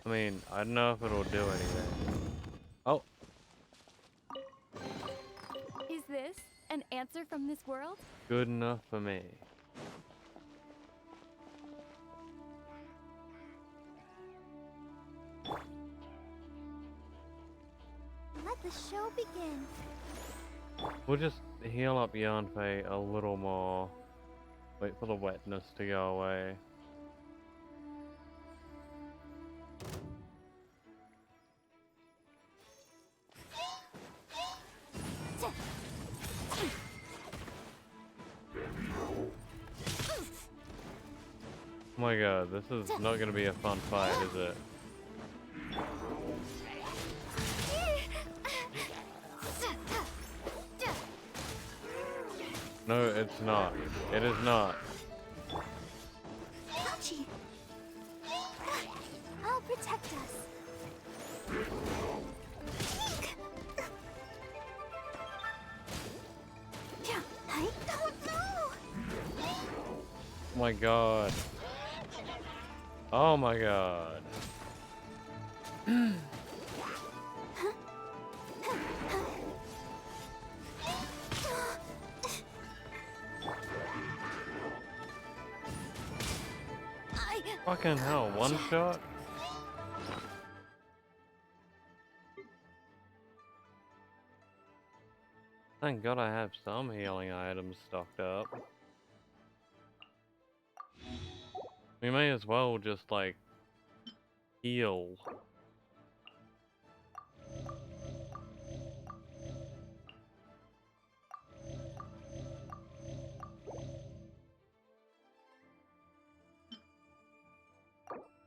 I mean, I don't know if it'll do anything. Oh! Is this an answer from this world? Good enough for me. Let the show begin. We'll just heal up Yanfei a little more. Wait for the wetness to go away. Oh my god, this is not gonna be a fun fight, is it? No, it's not. It is not. Hachi! I'll protect us. I don't know. Oh my god. Oh my god. Fucking hell, one shot? Thank god I have some healing items stocked up. We may as well just, like, heal.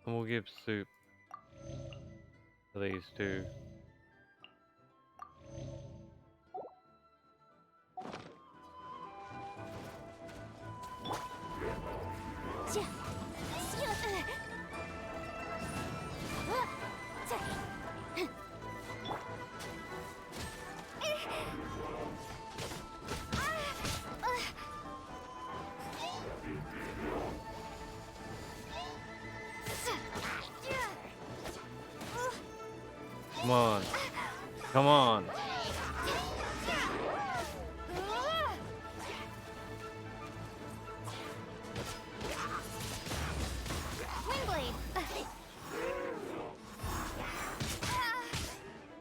And we'll give soup to these two. Come on. Come on.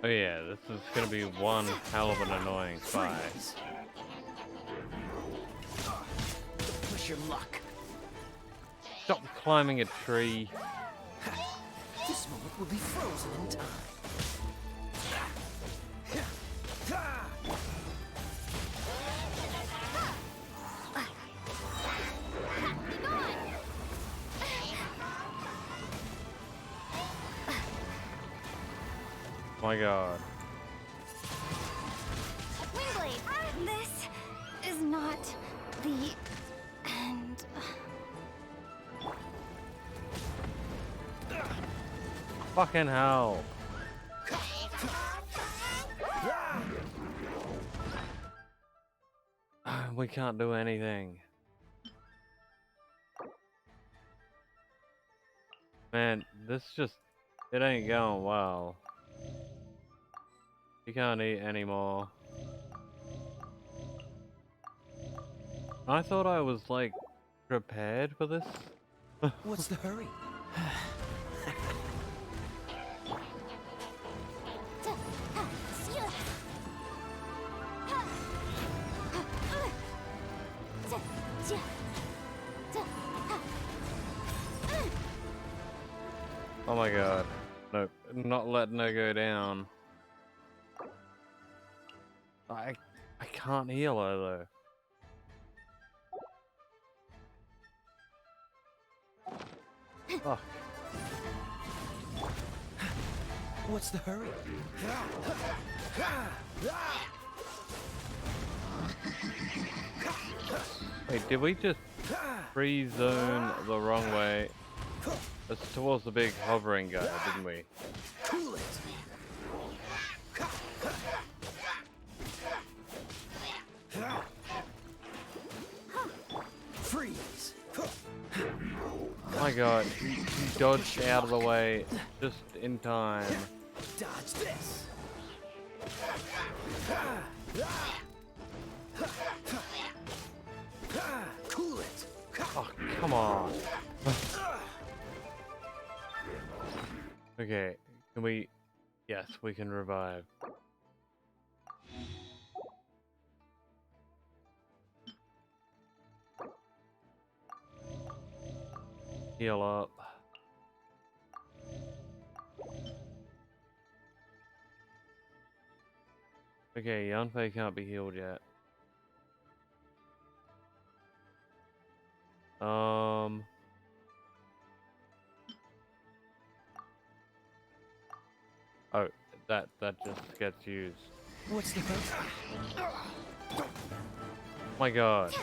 Oh yeah, this is gonna be one hell of an annoying fight. Push your luck. Stop climbing a tree. will be frozen in time. My God. Wingblade! This is not the end. Fucking hell. We can't do anything. Man, this just, it ain't going well. You can't eat anymore. I thought I was like prepared for this. What's the hurry? Oh my God. Nope, not letting her go down. I can't heal her though. Fuck. What's the hurry? Wait, did we just free zone the wrong way? It's towards the big hovering guy, didn't we? Cool it. Freeze. My God, he dodged out of the way just in time. Dodge this. Cool it. Oh, come on. Okay, can we... Yes, we can revive. Heal up. Okay, Yanfei can't be healed yet. Oh, that just gets used. What's the hurry? My God.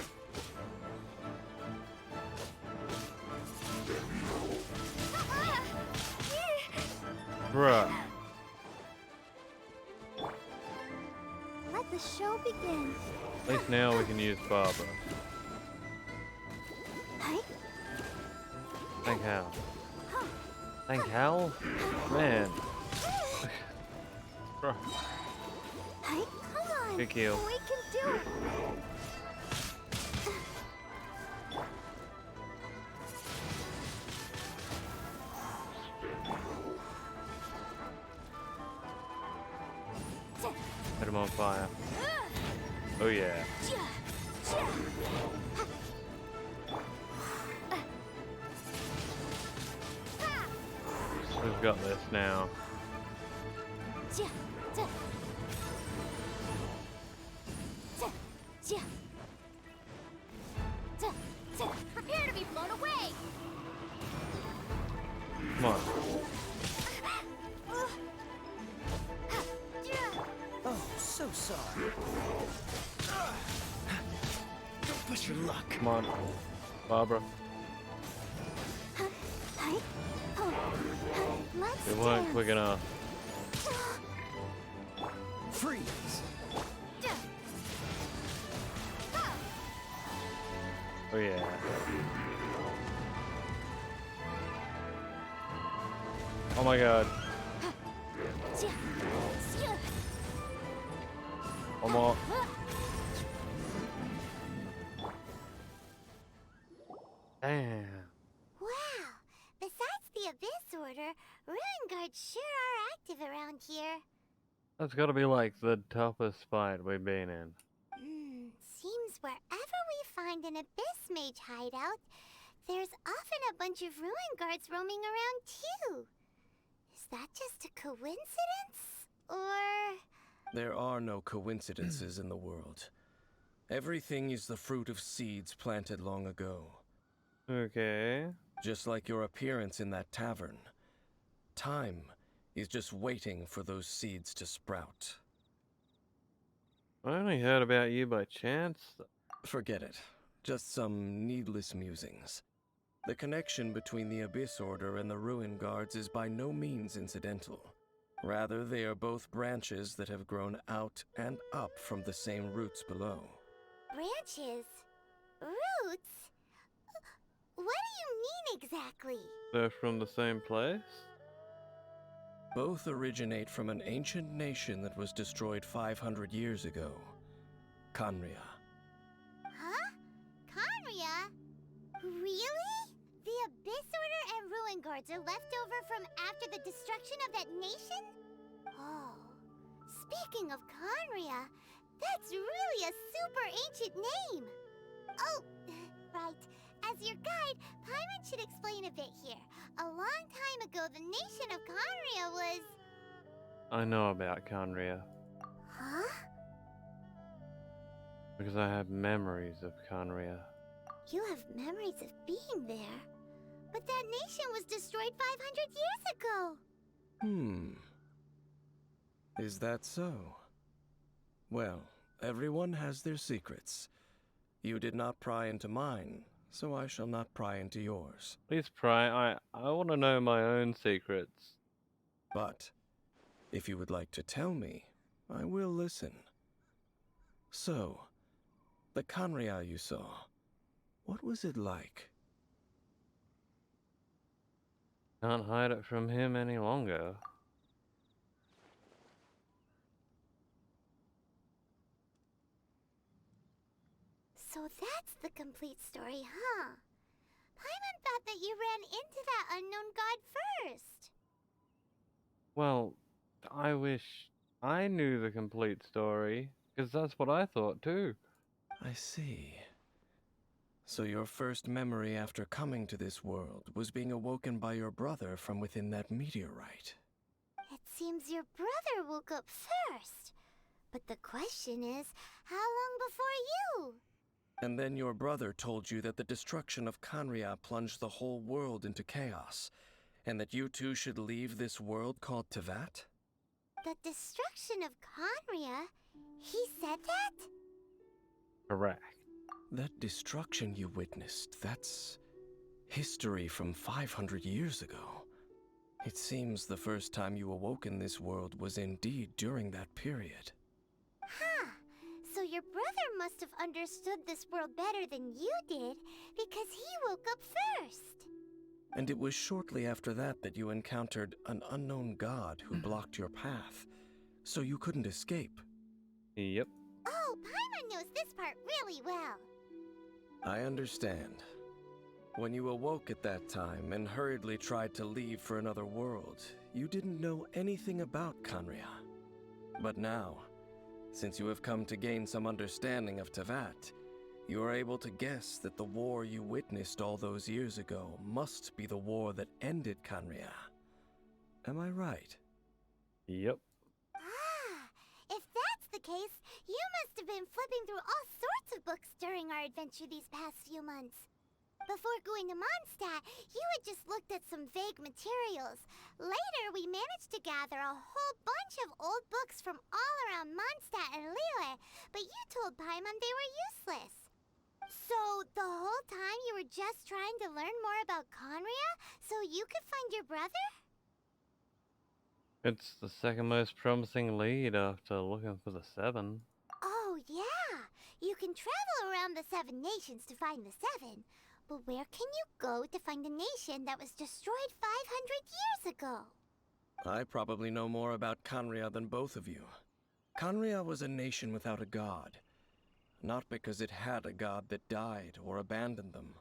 Bruh. Let the show begin. At least now we can use Barbara. Thank Hal. Thank Hal? Man. Bro. Hey, come on. Good kill. We can do it. Set him on fire. Oh yeah. We've got this now. Prepare to be blown away! Come on. Oh, so sorry. Don't push your luck. Come on. Barbara. Let's We weren't dance. quick enough. Freeze. Oh yeah. Oh my God. One more. Damn. Wow! Besides the Abyss Order, Ruin Guards sure are active around here. That's gotta be like the toughest fight we've been in. Seems wherever we find an Abyss Mage hideout, there's often a bunch of Ruin Guards roaming around too. Is that just a coincidence? Or... There are no coincidences in the world. Everything is the fruit of seeds planted long ago. Okay. Just like your appearance in that tavern. Time is just waiting for those seeds to sprout. I only heard about you by chance. Forget it. Just some needless musings. The connection between the Abyss Order and the Ruin Guards is by no means incidental. Rather, they are both branches that have grown out and up from the same roots below. branches? Roots? What do you mean exactly? They're from the same place? Both originate from an ancient nation that was destroyed 500 years ago. Khaenri'ah. Huh? Khaenri'ah? Really? The Abyss Order and Ruin Guards are left over from after the destruction of that nation? Oh, speaking of Khaenri'ah, that's really a super ancient name. Oh, right. As your guide, Paimon should explain a bit here. A long time ago, the nation of Khaenri'ah was... I know about Khaenri'ah Huh? because I have memories of Khaenri'ah. You have memories of being there. But that nation was destroyed 500 years ago. Is that so? Well, everyone has their secrets. You did not pry into mine, so I shall not pry into yours. Please pry. I want to know my own secrets. But, if you would like to tell me, I will listen. So, the Khaenri'ah you saw, what was it like? Can't hide it from him any longer. So that's the complete story, huh? Paimon thought that you ran into that unknown god first. Well, I wish I knew the complete story, because that's what I thought too. I see. So your first memory after coming to this world was being awoken by your brother from within that meteorite. It seems your brother woke up first. But the question is, how long before you? And then your brother told you that the destruction of Khaenri'ah plunged the whole world into chaos, and that you two should leave this world called Tevat? The destruction of Khaenri'ah? He said that? Correct. That destruction you witnessed, that's history from 500 years ago. It seems the first time you awoke in this world was indeed during that period. Huh. So your brother must have understood this world better than you did, because he woke up first. And it was shortly after that that you encountered an unknown god who blocked your path, so you couldn't escape. Yep. Oh, Paimon knows this part really well. I understand. When you awoke at that time and hurriedly tried to leave for another world, you didn't know anything about Khaenri'ah. But now, since you have come to gain some understanding of Tevat, you are able to guess that the war you witnessed all those years ago must be the war that ended Khaenri'ah. Am I right? Yep. Ah, if that's the case, you must have been flipping through all sorts of books during our adventure these past few months. Before going to Mondstadt, you had just looked at some vague materials. Later, we managed to gather a whole bunch of old books from all around Mondstadt and Liyue, but you told Paimon they were useless. So, the whole time you were just trying to learn more about Khaenri'ah so you could find your brother? It's the second most promising lead after looking for the 7. Oh, yeah. You can travel around the 7 nations to find the 7. But where can you go to find a nation that was destroyed 500 years ago? I probably know more about Khaenri'ah than both of you. Khaenri'ah was a nation without a god. Not because it had a god that died or abandoned them,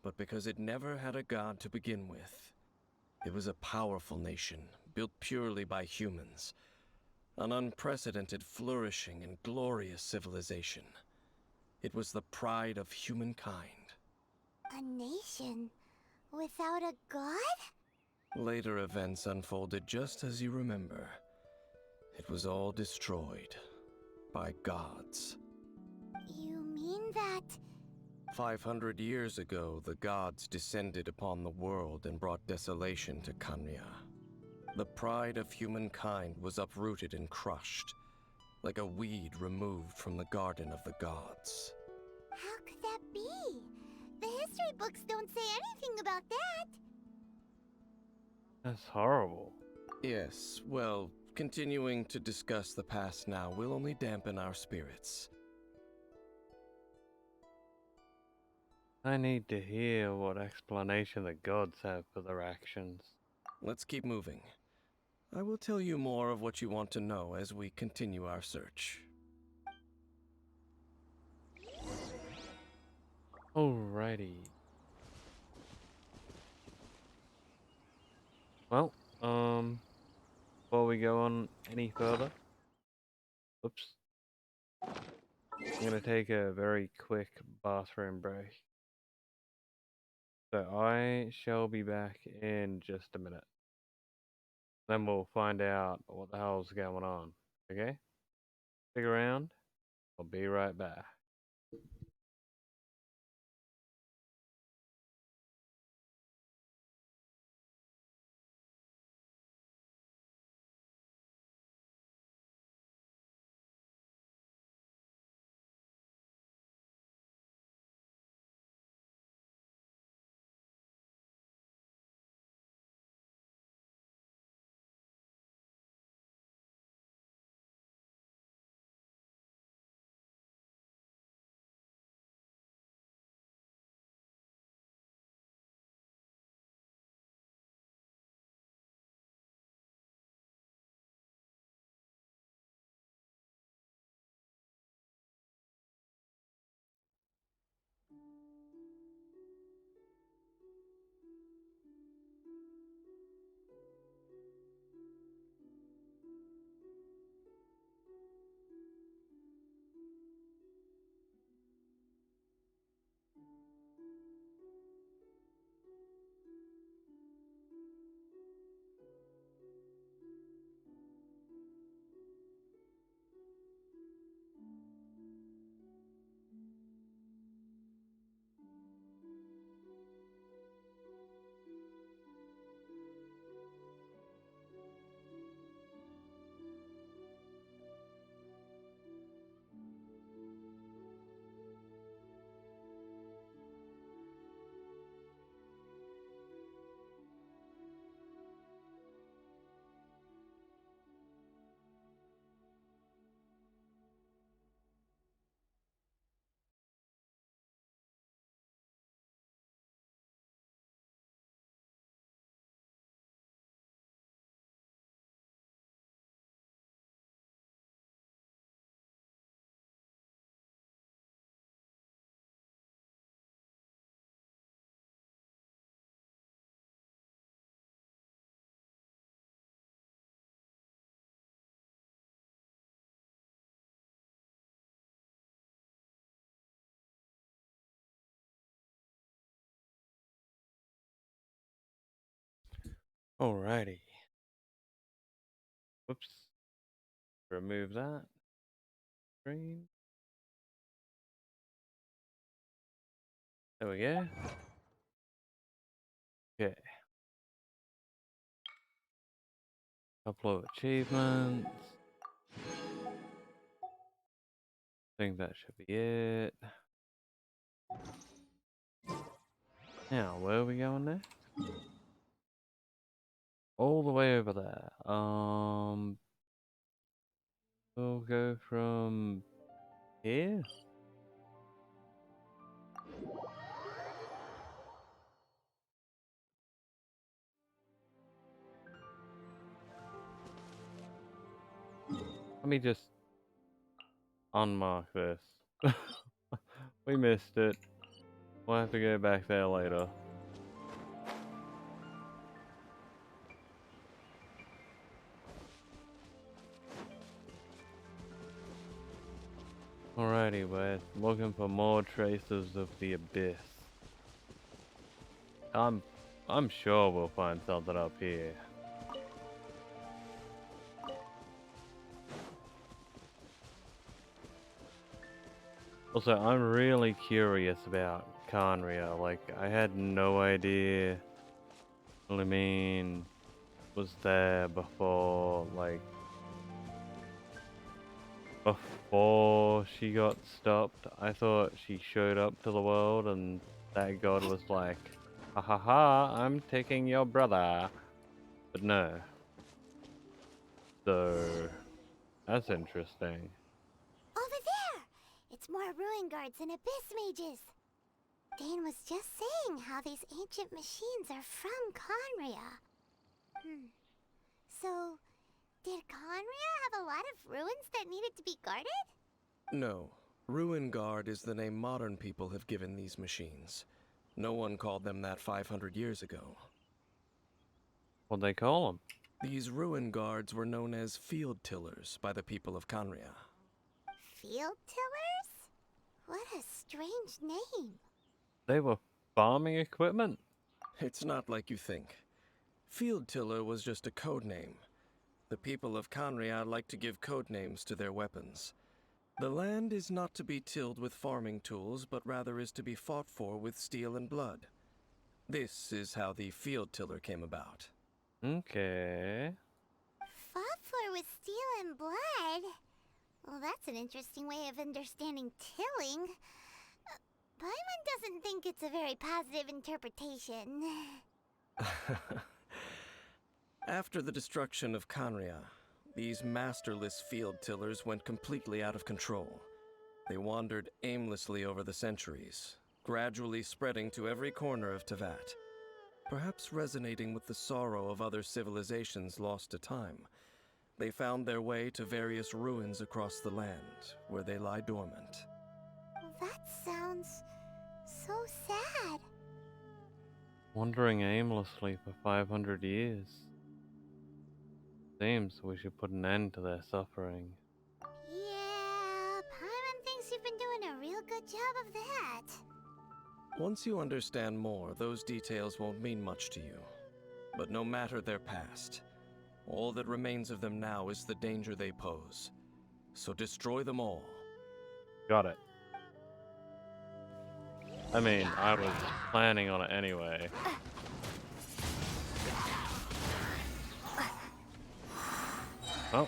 but because it never had a god to begin with. It was a powerful nation, built purely by humans. An unprecedented, flourishing, and glorious civilization. It was the pride of humankind. A nation without a god? Later events unfolded just as you remember. It was all destroyed by gods. You mean that... 500 years ago, the gods descended upon the world and brought desolation to Kanya. The pride of humankind was uprooted and crushed, like a weed removed from the garden of the gods. How could that be? The history books don't say anything about that. That's horrible. Yes, well, continuing to discuss the past now will only dampen our spirits. I need to hear what explanation the gods have for their actions. Let's keep moving. I will tell you more of what you want to know as we continue our search. Alrighty. Well, before we go on any further, oops, I'm gonna take a very quick bathroom break. So I shall be back in just a minute. Then we'll find out what the hell's going on. Okay? Stick around. I'll be right back. Alrighty. Whoops. Remove that. Screen. There we go. Okay. Couple of achievements. Think that should be it. Now, where are we going next? All the way over there. We'll go from here. Let me just unmark this. We missed it. We'll have to go back there later. Alrighty, we're looking for more traces of the abyss. I'm sure we'll find something up here. Also, I'm really curious about Khaenri'ah. Like, I had no idea Limine was there before, like, before she got stopped. I thought she showed up to the world and that god was like, ha ha ha, I'm taking your brother. But no. So, that's interesting. Over there! It's more ruin guards and abyss mages. Dane was just saying how these ancient machines are from Khaenri'ah. So, did Khaenri'ah have a lot of ruins that needed to be guarded? No. Ruin Guard is the name modern people have given these machines. No one called them that 500 years ago. What'd they call them? These Ruin Guards were known as field tillers by the people of Khaenri'ah. Field tillers? What a strange name. They were farming equipment? It's not like you think. Field tiller was just a code name. The people of Khaenri'ah like to give code names to their weapons. The land is not to be tilled with farming tools, but rather is to be fought for with steel and blood. This is how the field tiller came about. Okay. Fought for with steel and blood? Well, that's an interesting way of understanding tilling. Paimon doesn't think it's a very positive interpretation. After the destruction of Khaenri'ah, these masterless field tillers went completely out of control. They wandered aimlessly over the centuries, gradually spreading to every corner of Teyvat. Perhaps resonating with the sorrow of other civilizations lost to time, they found their way to various ruins across the land, where they lie dormant. That sounds so sad. Wandering aimlessly for 500 years. Seems we should put an end to their suffering. Yeah, Paimon thinks you've been doing a real good job of that. Once you understand more, those details won't mean much to you. But no matter their past, all that remains of them now is the danger they pose. So destroy them all. Got it. I mean, I was planning on it anyway. Oh.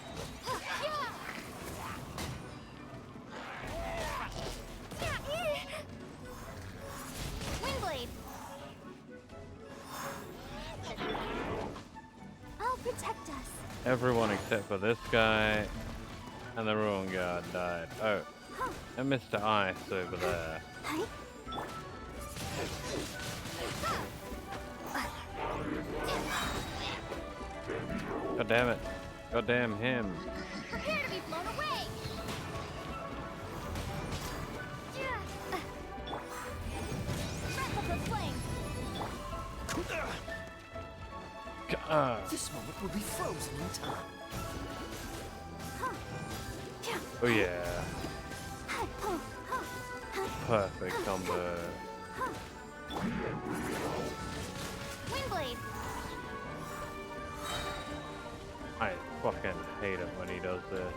Windblade! I'll protect us. Everyone except for this guy and the ruin guard died. Oh. And Mr. Ice over there. Hi. God damn it. God damn him. Prepare to be blown away! Replica flame! This moment will be frozen in time. Oh yeah. Perfect combo. Windblade! I fucking hate it when he does this.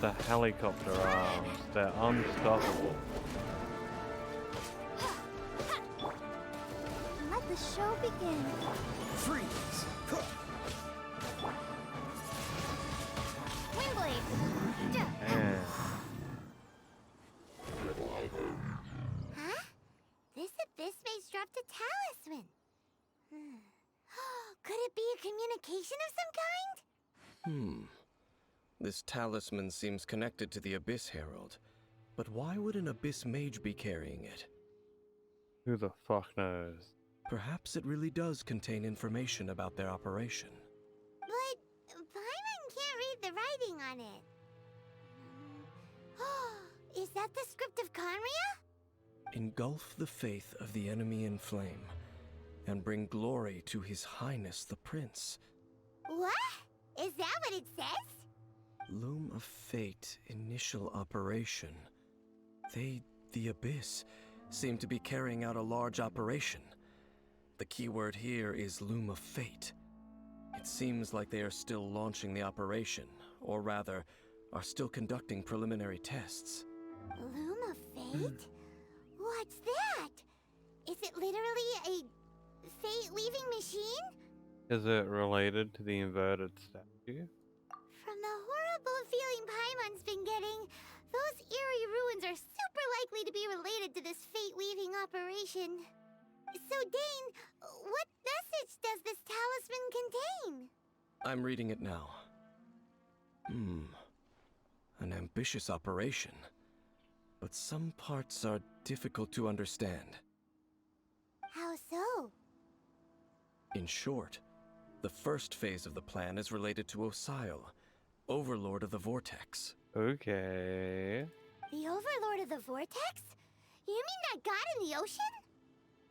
The helicopter arms, they're unstoppable. Let the show begin. Freeze! Windblade! Man. Huh? This abyss mage dropped a talisman. Could it be a communication of some kind? This talisman seems connected to the Abyss Herald. But why would an Abyss Mage be carrying it? Who the fuck knows? Perhaps it really does contain information about their operation. But Paimon can't read the writing on it. Is that the script of Khaenri'ah? Engulf the faith of the enemy in flame, and bring glory to His Highness the Prince. What? Is that what it says? Loom of Fate initial operation. They, the Abyss, seem to be carrying out a large operation. The keyword here is Loom of Fate. It seems like they are still launching the operation, or rather, are still conducting preliminary tests. Loom of Fate? What's that? Is it literally a fate-weaving machine? Is it related to the inverted statue? From the horrible feeling Paimon's been getting, those eerie ruins are super likely to be related to this fate-weaving operation. So, Dane, what message does this talisman contain? I'm reading it now. An ambitious operation. But some parts are difficult to understand. How so? In short, the first phase of the plan is related to Osile, Overlord of the Vortex. Okay. The Overlord of the Vortex? You mean that god in the ocean?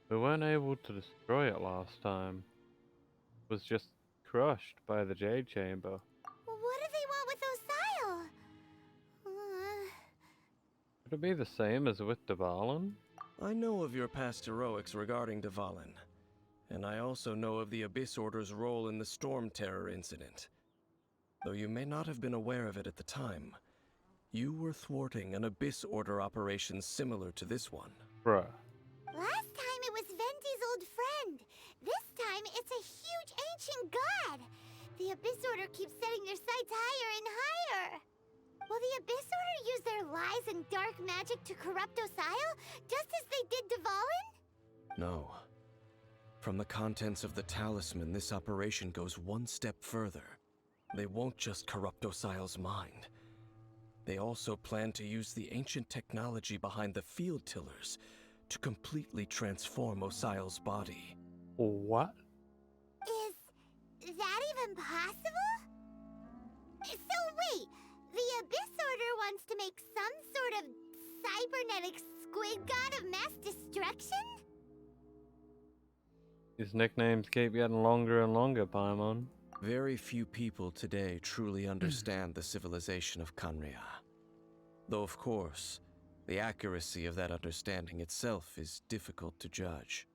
We weren't able to destroy it last time. It was just crushed by the Jade Chamber. What do they want with Osile? Could it be the same as with Dvalin? I know of your past heroics regarding Dvalin, and I also know of the Abyss Order's role in the Storm Terror incident. Though you may not have been aware of it at the time, you were thwarting an Abyss Order operation similar to this one. Bruh. Last time it was Venti's old friend. This time it's a huge ancient god. The Abyss Order keeps setting their sights higher and higher. Will the Abyss Order use their lies and dark magic to corrupt Osile, just as they did Dvalin? No. From the contents of the talisman, this operation goes one step further. They won't just corrupt Osile's mind. They also plan to use the ancient technology behind the field tillers to completely transform Osile's body. What? Is that even possible? So wait, the Abyss Order wants to make some sort of cybernetic squid god of mass destruction? His nicknames keep getting longer and longer, Paimon. Very few people today truly understand the civilization of Khaenri'ah. Though, of course, the accuracy of that understanding itself is difficult to judge.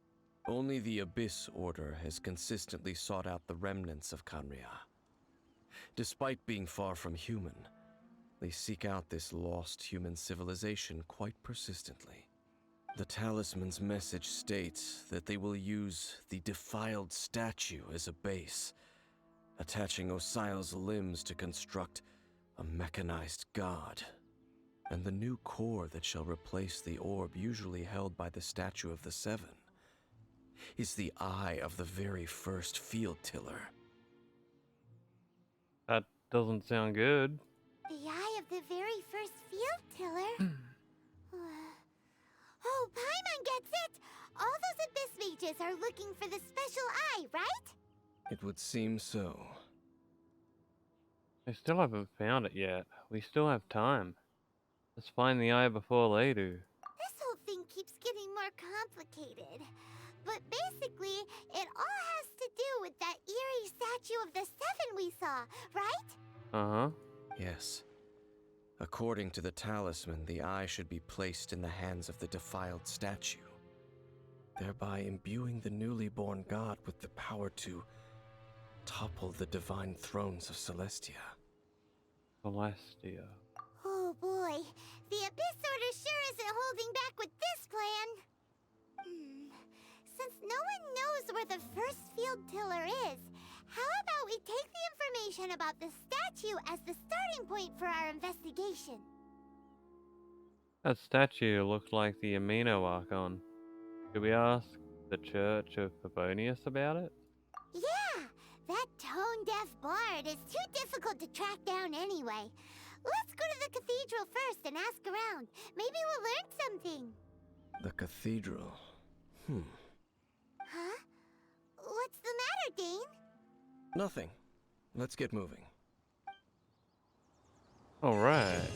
Only the Abyss Order has consistently sought out the remnants of Khaenri'ah. Despite being far from human, they seek out this lost human civilization quite persistently. The talisman's message states that they will use the defiled statue as a base, attaching Osile's limbs to construct a mechanized god. And the new core that shall replace the orb usually held by the Statue of the Seven is the eye of the very first field tiller. That doesn't sound good. The eye of the very first field tiller? Oh, Paimon gets it! All those Abyss mages are looking for the special eye, right? It would seem so. I still haven't found it yet. We still have time. Let's find the eye before they do. This whole thing keeps getting more complicated. But basically, it all has to do with that eerie statue of the Seven we saw, right? Uh-huh. Yes. According to the talisman, the eye should be placed in the hands of the defiled statue, thereby imbuing the newly born god with the power to topple the divine thrones of Celestia. Celestia. Oh boy, the Abyss Order sure isn't holding back with this plan. Since no one knows where the first field tiller is, how about we take the information about the statue as the starting point for our investigation? That statue looks like the Amino Archon. Should we ask the Church of Favonius about it? Yeah, that tone-deaf bard is too difficult to track down anyway. Let's go to the cathedral first and ask around. Maybe we'll learn something. The cathedral. Huh? What's the matter, Dane? Nothing. Let's get moving. Alright.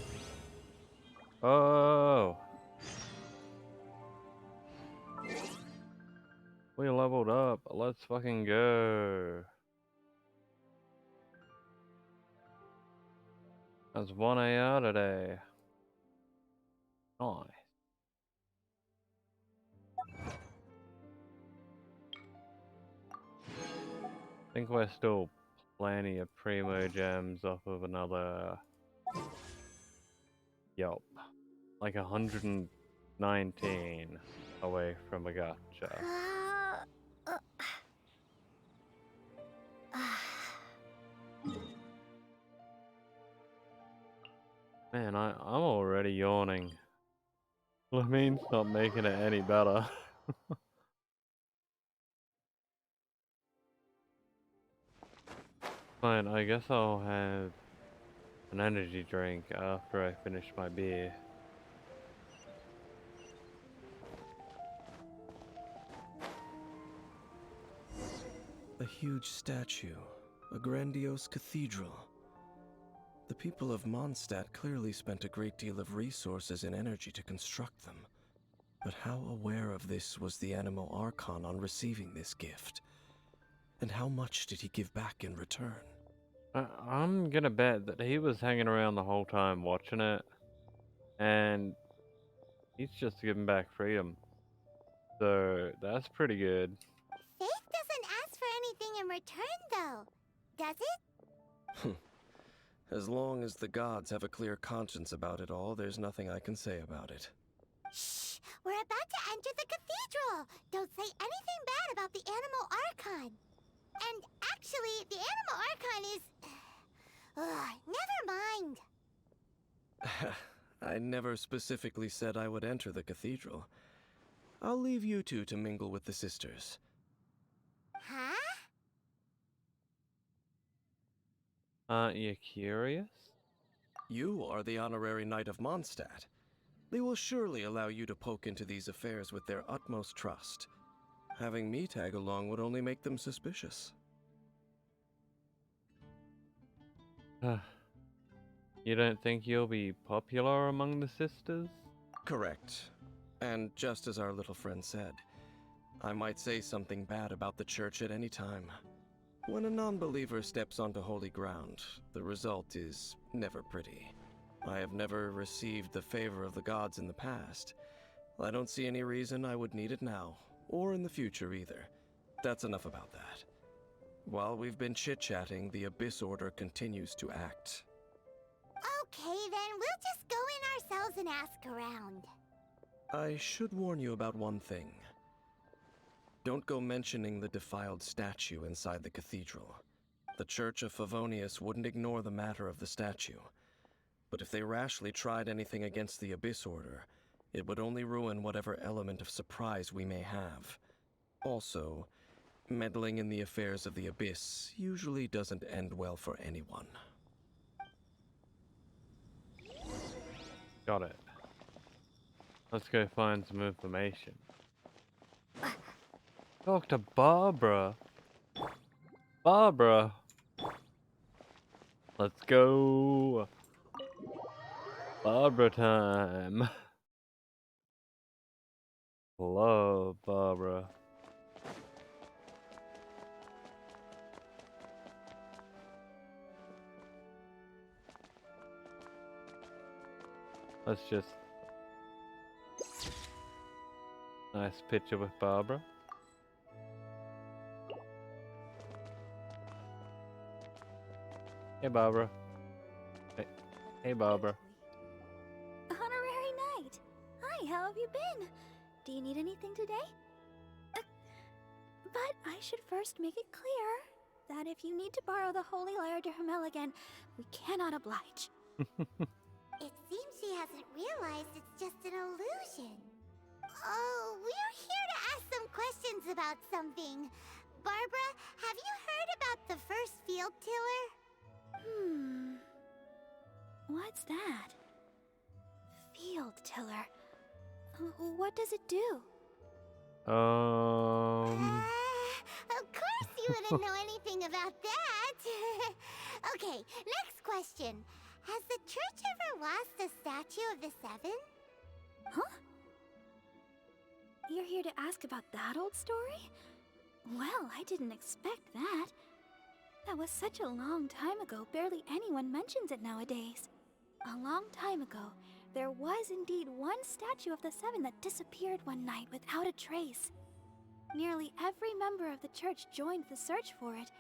Oh! We leveled up. Let's fucking go. That's 1 AR today. Nice. I think we're still plenty of primo gems off of another. Yup. Like 119 away from a gotcha. Man, I'm already yawning. Lamine's not making it any better. Fine, I guess I'll have an energy drink after I finish my beer. A huge statue, a grandiose cathedral. The people of Mondstadt clearly spent a great deal of resources and energy to construct them. But how aware of this was the Anemo Archon on receiving this gift? And how much did he give back in return? I'm gonna bet that he was hanging around the whole time watching it, and he's just giving back freedom. So that's pretty good. Faith doesn't ask for anything in return, though. Does it? As long as the gods have a clear conscience about it all, there's nothing I can say about it. Shh! We're about to enter the cathedral! Don't say anything bad about the Anemo Archon! And actually, the Anemo Archon is... never mind! I never specifically said I would enter the cathedral. I'll leave you two to mingle with the sisters. Huh? Aren't you curious? You are the honorary knight of Mondstadt. They will surely allow you to poke into these affairs with their utmost trust. Having me tag along would only make them suspicious. You don't think you'll be popular among the sisters? Correct. And just as our little friend said, I might say something bad about the church at any time. When a non-believer steps onto holy ground, the result is never pretty. I have never received the favor of the gods in the past. I don't see any reason I would need it now, or in the future either. That's enough about that. While we've been chit-chatting, the Abyss Order continues to act. Okay, then we'll just go in ourselves and ask around. I should warn you about one thing. Don't go mentioning the defiled statue inside the cathedral. The Church of Favonius wouldn't ignore the matter of the statue. But if they rashly tried anything against the Abyss Order, it would only ruin whatever element of surprise we may have. Also, meddling in the affairs of the Abyss usually doesn't end well for anyone. Got it. Let's go find some information. Dr. Barbara. Barbara. Let's go. Barbara time. Love Barbara. Let's just... Nice picture with Barbara. Hey Barbara. Hey Barbara. Honorary Knight! Hi, how have you been? Do you need anything today? But I should first make it clear that if you need to borrow the Holy Lyre de Hermel again, we cannot oblige. It seems she hasn't realized it's just an illusion. Oh, we're here to ask some questions about something. Barbara, have you heard about the first field tiller? What's that? Field tiller. What does it do? Of course you wouldn't know anything about that. Okay, next question. Has the church ever lost a statue of the Seven? Huh? You're here to ask about that old story? Well, I didn't expect that. That was such a long time ago, barely anyone mentions it nowadays. A long time ago, there was indeed one statue of the Seven that disappeared one night without a trace. Nearly every member of the church joined the search for it,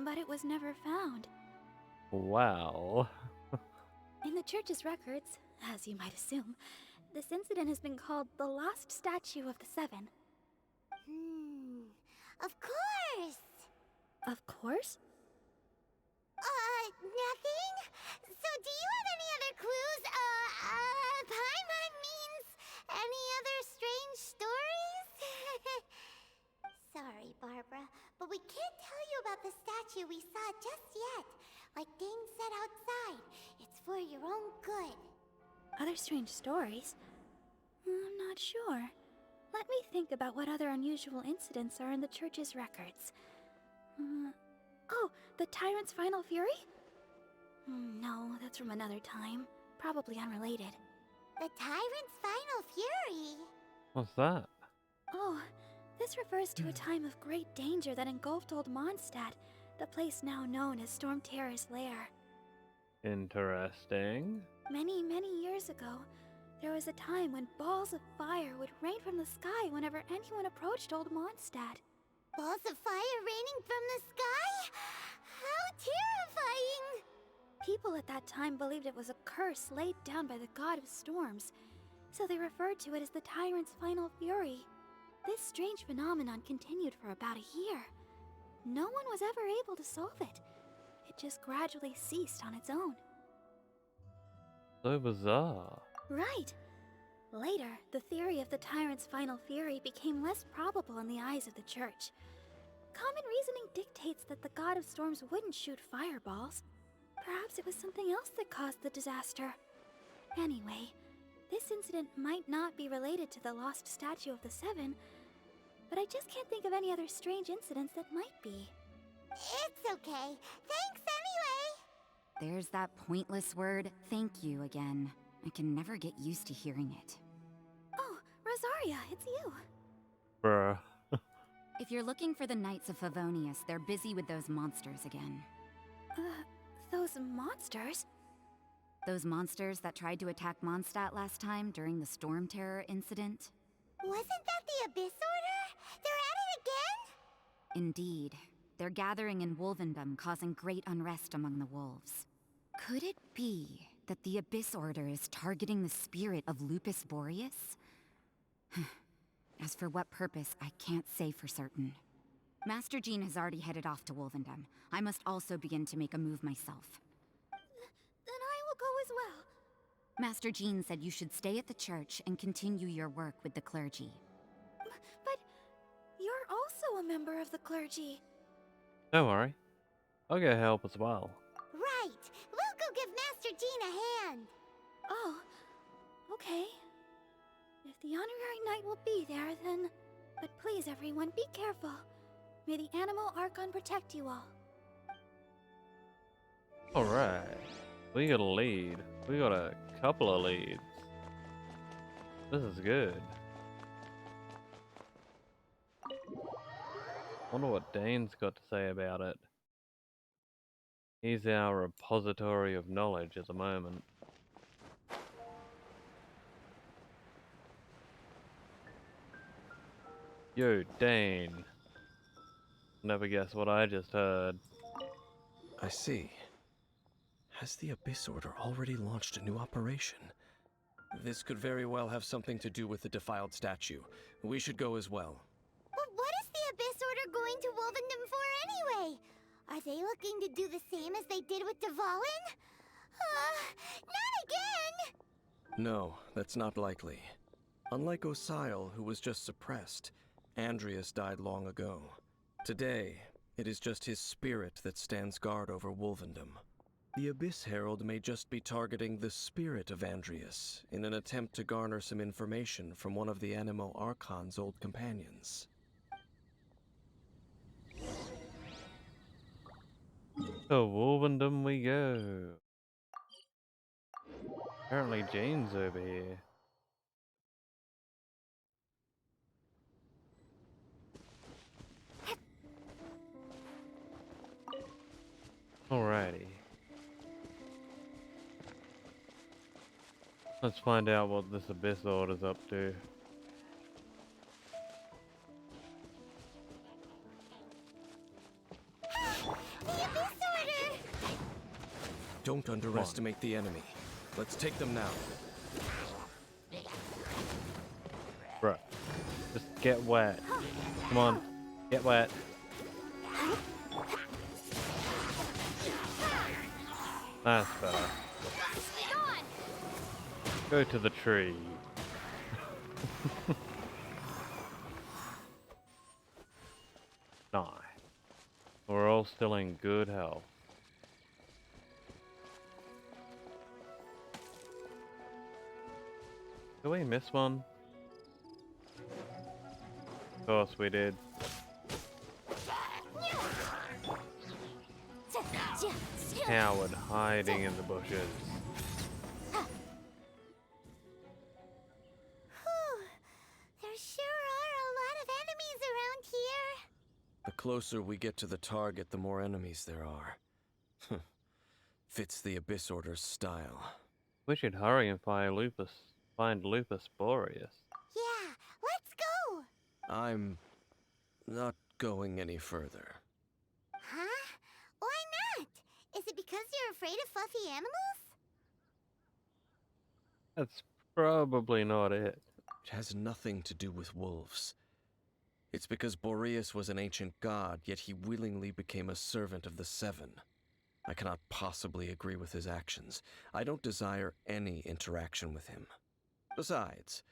but it was never found. Wow. In the church's records, as you might assume, this incident has been called the Lost Statue of the Seven. Of course! Of course? Nothing? So do you have any other clues? Paimon means any other strange stories? Sorry, Barbara, but we can't tell you about the statue we saw just yet. Like Dane said outside, it's for your own good. Other strange stories? I'm not sure. Let me think about what other unusual incidents are in the church's records. Oh, the Tyrant's Final Fury? No, that's from another time. Probably unrelated. The Tyrant's Final Fury? What's that? Oh, this refers to a time of great danger that engulfed Old Mondstadt, the place now known as Storm Terror's lair. Interesting. Many, many years ago, there was a time when balls of fire would rain from the sky whenever anyone approached Old Mondstadt. Balls of fire raining from the sky? How terrifying! People at that time believed it was a curse laid down by the god of storms, so they referred to it as the Tyrant's Final Fury. This strange phenomenon continued for about a year. No one was ever able to solve it. It just gradually ceased on its own. So bizarre. Right. Later, the theory of the Tyrant's Final Fury became less probable in the eyes of the church. Common reasoning dictates that the god of storms wouldn't shoot fireballs. Perhaps it was something else that caused the disaster. Anyway, this incident might not be related to the lost statue of the Seven, but I just can't think of any other strange incidents that might be. It's okay. Thanks anyway! There's that pointless word, thank you, again. I can never get used to hearing it. Oh, Rosaria, it's you. Bruh. If you're looking for the Knights of Favonius, they're busy with those monsters again. Those monsters? Those monsters that tried to attack Mondstadt last time during the Storm Terror incident? Wasn't that the Abyss Order? They're at it again? Indeed. They're gathering in Wolvendom, causing great unrest among the wolves. Could it be that the Abyss Order is targeting the spirit of Lupus Boreas? As for what purpose, I can't say for certain. Master Jean has already headed off to Wolvendom. I must also begin to make a move myself. Then I will go as well. Master Jean said you should stay at the church and continue your work with the clergy. But you're also a member of the clergy. Don't worry. I'll go help as well. Right. We'll go give Master Jean a hand. Oh, okay. If the Honorary Knight will be there, then... But please, everyone, be careful. May the Animal Archon protect you all. Alright. We got a lead. We got a couple of leads. This is good. Wonder what Dane's got to say about it. He's our repository of knowledge at the moment. Yo, Dane. Never guess what I just heard. I see. Has the Abyss Order already launched a new operation? This could very well have something to do with the defiled statue. We should go as well. But what is the Abyss Order going to Wolvendom for anyway? Are they looking to do the same as they did with Dvalin? Not again! No, that's not likely. Unlike Osile, who was just suppressed, Andreas died long ago. Today, it is just his spirit that stands guard over Wolvendom. The Abyss Herald may just be targeting the spirit of Andreas in an attempt to garner some information from one of the Animal Archon's old companions. To Wolvendom we go. Apparently Jane's over here. Alrighty. Let's find out what this Abyss Order's up to. The Abyss Order! Don't underestimate the enemy. Let's take them now. Bruh. Just get wet. Come on. Get wet. That's better. Go to the tree. Nice. We're all still in good health. Did we miss one? Of course we did. Coward hiding in the bushes. Whew. There sure are a lot of enemies around here. The closer we get to the target, the more enemies there are. Fits the Abyss Order's style. We should hurry and find Lupus Boreas. Yeah, let's go! I'm not going any further. Huh? Why not? Is it because you're afraid of fluffy animals? That's probably not it. It has nothing to do with wolves. It's because Boreas was an ancient god, yet he willingly became a servant of the Seven. I cannot possibly agree with his actions. I don't desire any interaction with him. Besides,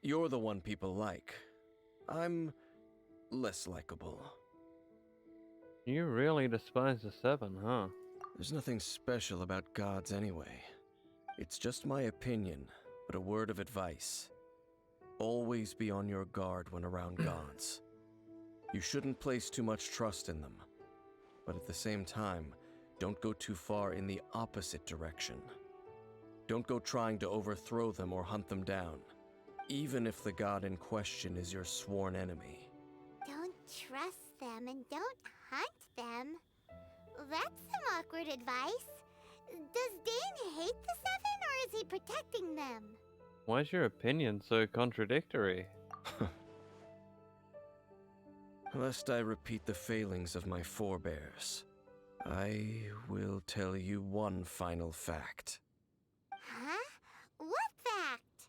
you're the one people like. I'm less likable. You really despise the Seven, huh? There's nothing special about gods anyway. It's just my opinion, but a word of advice. Always be on your guard when around gods. You shouldn't place too much trust in them. But at the same time, don't go too far in the opposite direction. Don't go trying to overthrow them or hunt them down, even if the god in question is your sworn enemy. Don't trust them and don't hunt them. That's some awkward advice. Does Dane hate the Seven, or is he protecting them? Why's your opinion so contradictory? Lest I repeat the failings of my forebears, I will tell you one final fact. Huh? What fact?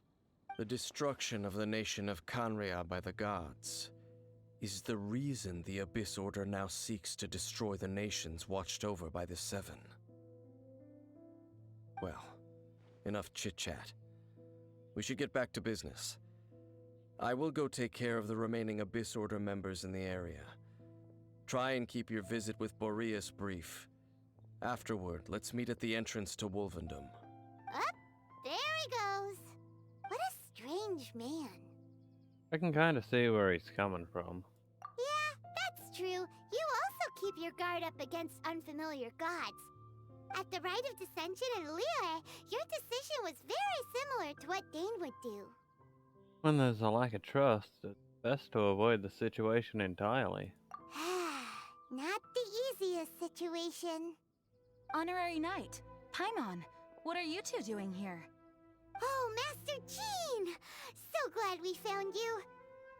The destruction of the nation of Canria by the gods is the reason the Abyss Order now seeks to destroy the nations watched over by the Seven. Well, enough chit-chat. We should get back to business. I will go take care of the remaining Abyss Order members in the area. Try and keep your visit with Boreas brief. Afterward, let's meet at the entrance to Wolvendom. Up, there he goes. What a strange man. I can kind of see where he's coming from. Yeah, that's true. You also keep your guard up against unfamiliar gods. At the Rite of Dissension in Liyue, your decision was very similar to what Dane would do. When there's a lack of trust, it's best to avoid the situation entirely. Not the easiest situation. Honorary Knight, Paimon, what are you two doing here? Oh, Master Jean! So glad we found you.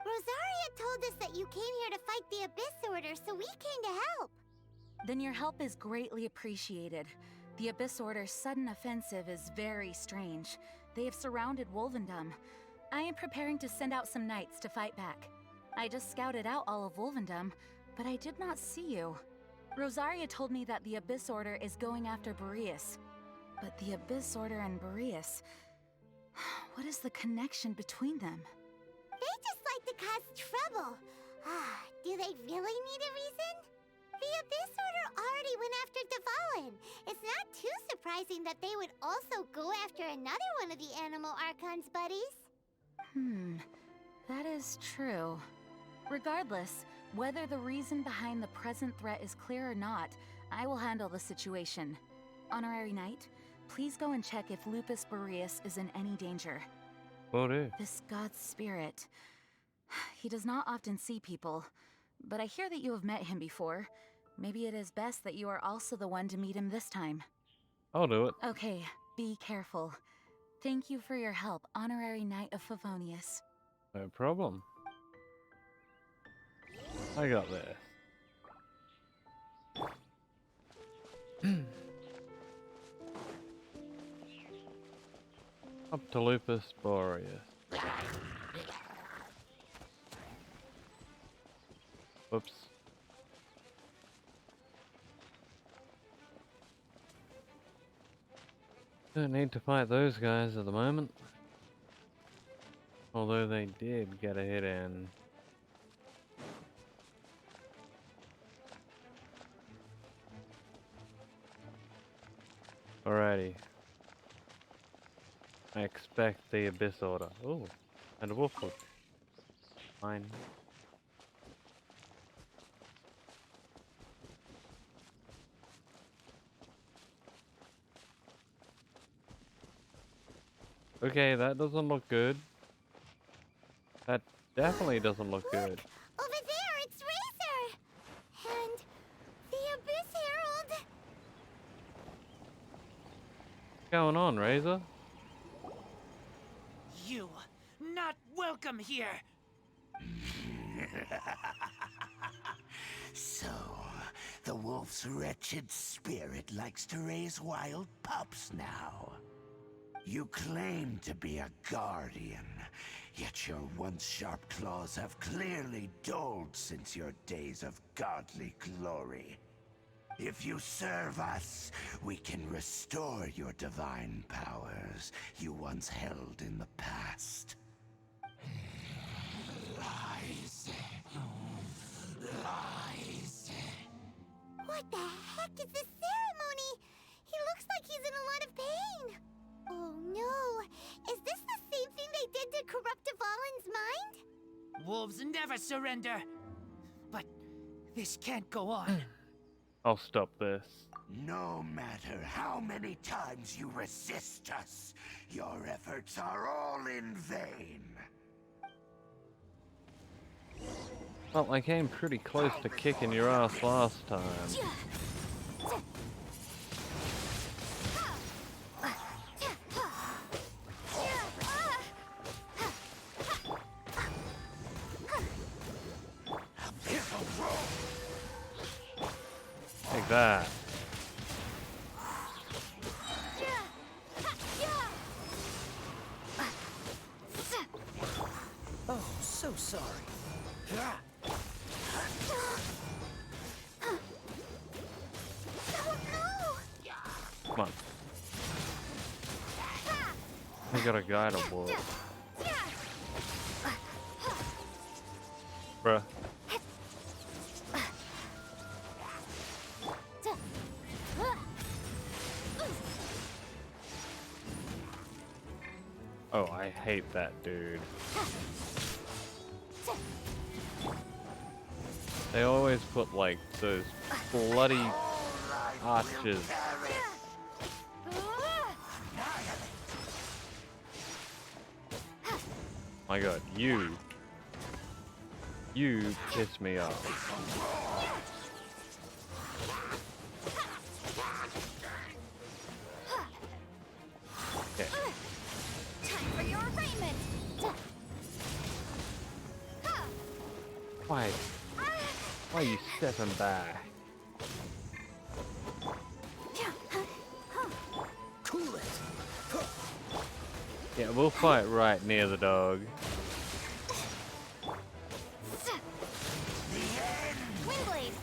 Rosaria told us that you came here to fight the Abyss Order, so we came to help. Then your help is greatly appreciated. The Abyss Order's sudden offensive is very strange. They have surrounded Wolvendom. I am preparing to send out some knights to fight back. I just scouted out all of Wolvendom, but I did not see you. Rosaria told me that the Abyss Order is going after Boreas. But the Abyss Order and Boreas... what is the connection between them? They just like to cause trouble. Do they really need a reason? The Abyss Order already went after Devalin. It's not too surprising that they would also go after another one of the Animal Archon's buddies. That is true. Regardless, whether the reason behind the present threat is clear or not, I will handle the situation. Honorary Knight, please go and check if Lupus Boreas is in any danger. Will do. This god's spirit... he does not often see people, but I hear that you have met him before. Maybe it is best that you are also the one to meet him this time. I'll do it. Okay, be careful. Thank you for your help, Honorary Knight of Favonius. No problem. I got this. Up to Lupus Boreas. Whoops. Don't need to fight those guys at the moment. Although they did get a hit in. Alrighty. I expect the Abyss Order. Oh, and a wolf hook. Fine. Okay, that doesn't look good. That definitely doesn't look good. Over there, it's Razor! And the Abyss Herald! What's going on, Razor? You, not welcome here! So, the wolf's wretched spirit likes to raise wild pups now. You claim to be a guardian, yet your once sharp claws have clearly dulled since your days of godly glory. If you serve us, we can restore your divine powers you once held in the past. Lies. Lies. What the heck is this ceremony? He looks like he's in a lot of pain. Oh no! Is this the same thing they did to corrupt Dvalin's mind? Wolves never surrender! But this can't go on. I'll stop this. No matter how many times you resist us, your efforts are all in vain. Well, I came pretty close to kicking your ass last time. Like that. Oh, so sorry. Come on. I got a guy to wolf. Bruh. Oh, I hate that dude. They always put like those bloody arches. My god, you piss me off. Okay. Time for your arraignment! Why are you stepping back? Cool it! Yeah, we'll fight right near the dog. Windblade!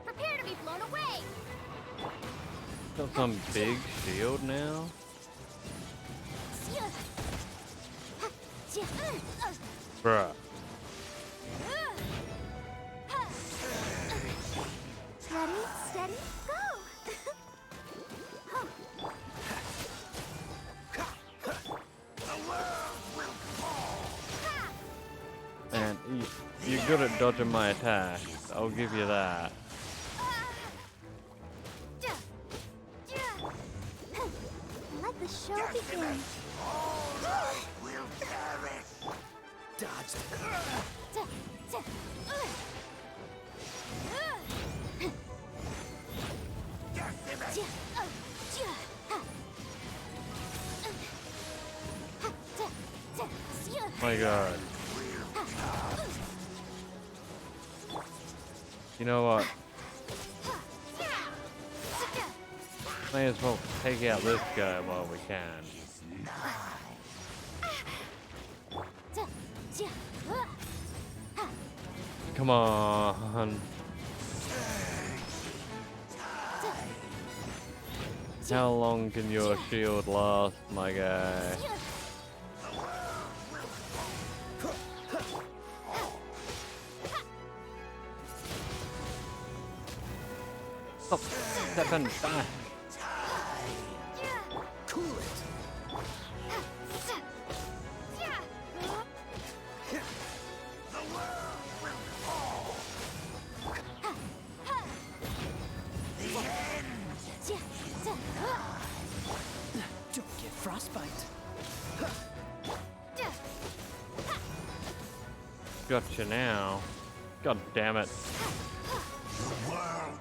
Prepare to be blown away! Got some big shield now. Bruh. Ready, steady, go! Man, you're good at dodging my attacks. I'll give you that. Let the show begin. We'll perish. Dodged. My god. You know what? May as well take out this guy while we can. Come on. How long can your shield last, my guy? Stop stepping back. Cool it. Don't get frostbite. Gotcha now. God damn it. The world.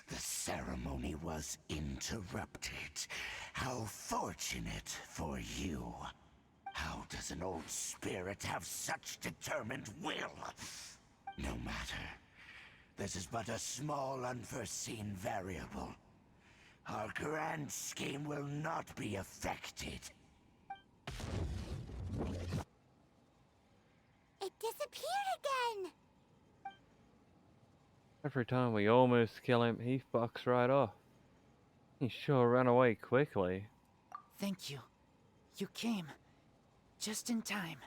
The ceremony was interrupted. How fortunate for you. How does an old spirit have such determined will? No matter. This is but a small unforeseen variable. Our grand scheme will not be affected. It disappeared again! Every time we almost kill him, he fucks right off. He sure ran away quickly. Thank you. You came. Just in time.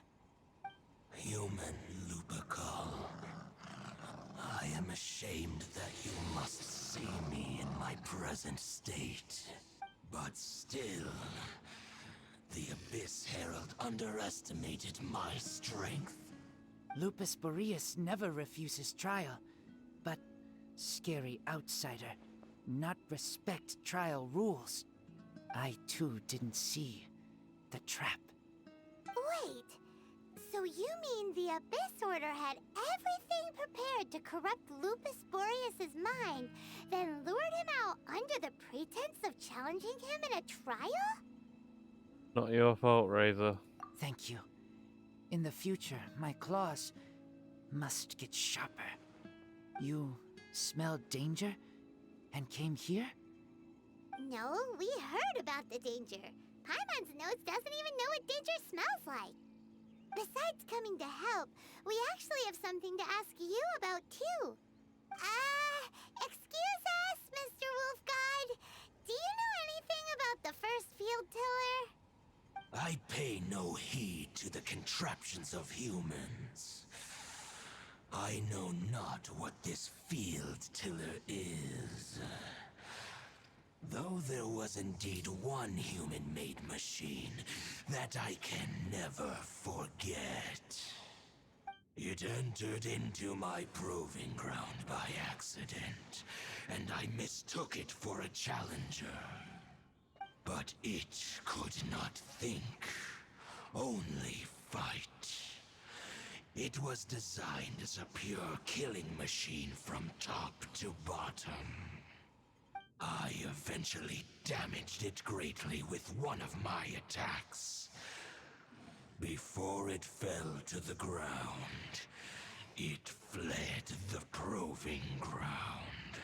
Human Lupercal. I am ashamed that you must see me in my present state. But still, the Abyss Herald underestimated my strength. Lupus Boreas never refuses trial, but scary outsider, not respect trial rules. I too didn't see the trap. Wait, so you mean the Abyss Order had everything prepared to corrupt Lupus Boreas' mind, then lured him out under the pretense of challenging him in a trial? Not your fault, Razor. Thank you. In the future, my claws must get sharper. You smelled danger and came here? No, we heard about the danger. Paimon's nose doesn't even know what danger smells like. Besides coming to help, we actually have something to ask you about too. Excuse us, Mr. Wolf God. Do you know anything about the first field tiller? I pay no heed to the contraptions of humans. I know not what this field tiller is. Though there was indeed one human-made machine that I can never forget. It entered into my proving ground by accident, and I mistook it for a challenger. But it could not think, only fight. It was designed as a pure killing machine from top to bottom. I eventually damaged it greatly with one of my attacks. Before it fell to the ground, it fled the proving ground.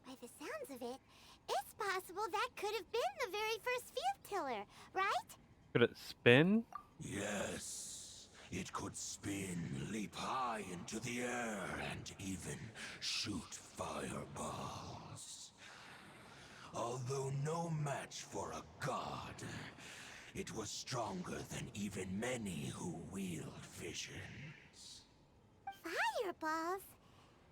By the sounds of it, it's possible that could have been the very first field tiller, right? Could it spin? Yes, it could spin, leap high into the air, and even shoot fireballs. Although no match for a god, it was stronger than even many who wield visions. Fireballs?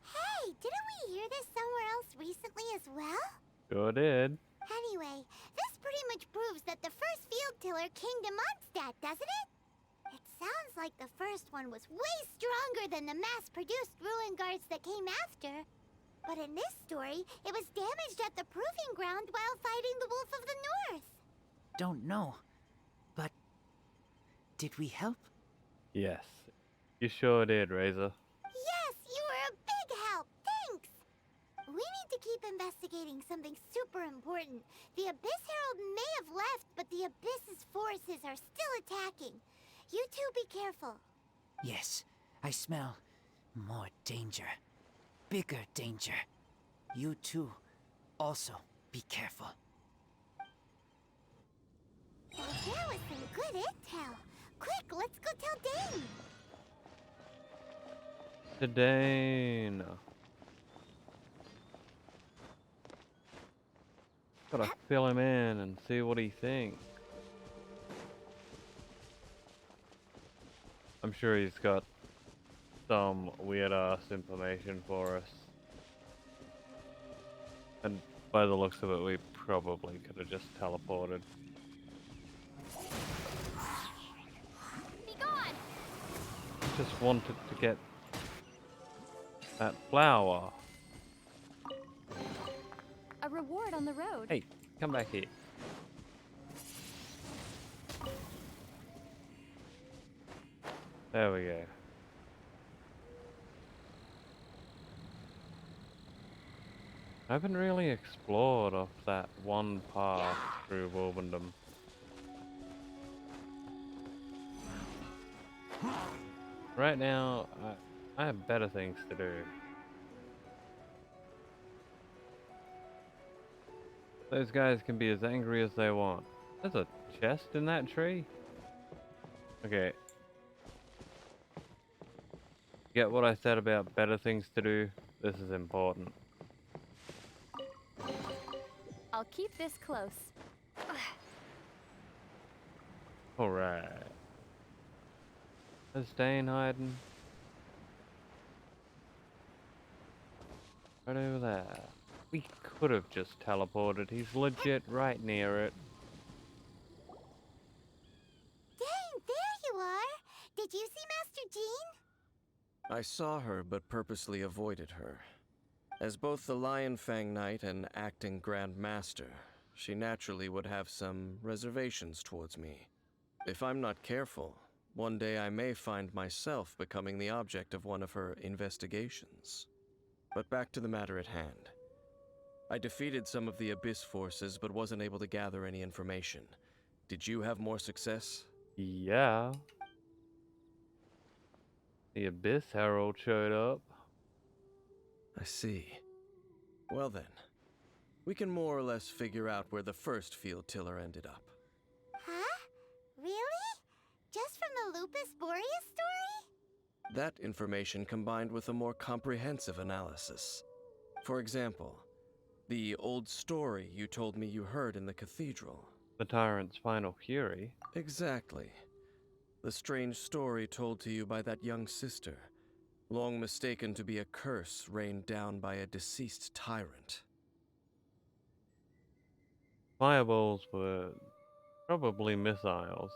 Hey, didn't we hear this somewhere else recently as well? Sure did. Anyway, this pretty much proves that the first field tiller came to Mondstadt, doesn't it? It sounds like the first one was way stronger than the mass-produced ruin guards that came after. But in this story, it was damaged at the proving ground while fighting the Wolf of the North. Don't know. But did we help? Yes. You sure did, Razor. Yes, you were a big help. Thanks. We need to keep investigating something super important. The Abyss Herald may have left, but the Abyss's forces are still attacking. You two be careful. Yes, I smell more danger. Bigger danger. You too, also be careful. Well, there was some good intel. Quick, let's go tell Dane. To Dane. Gotta fill him in and see what he thinks. I'm sure he's got some weird ass information for us. And by the looks of it, we probably could have just teleported. Be gone! Just wanted to get that flower. A reward on the road. Hey, come back here. There we go. I haven't really explored off that one path through Wolvendom. Right now, I have better things to do. Those guys can be as angry as they want. There's a chest in that tree? Okay. Get what I said about better things to do? This is important. I'll keep this close. Alright. Is Dane hiding? Right over there. We could have just teleported. He's legit right near it. Dane, there you are. Did you see Master Jean? I saw her, but purposely avoided her. As both the Lion Fang Knight and acting Grand Master, she naturally would have some reservations towards me. If I'm not careful, one day I may find myself becoming the object of one of her investigations. But back to the matter at hand. I defeated some of the Abyss forces, but wasn't able to gather any information. Did you have more success? Yeah. The Abyss Herald showed up. I see. Well then, we can more or less figure out where the first field tiller ended up. Huh? Really? Just from the Lupus Boreas story? That information combined with a more comprehensive analysis. For example, the old story you told me you heard in the cathedral. The Tyrant's final fury. Exactly. The strange story told to you by that young sister, long mistaken to be a curse rained down by a deceased tyrant. Fireballs were probably missiles.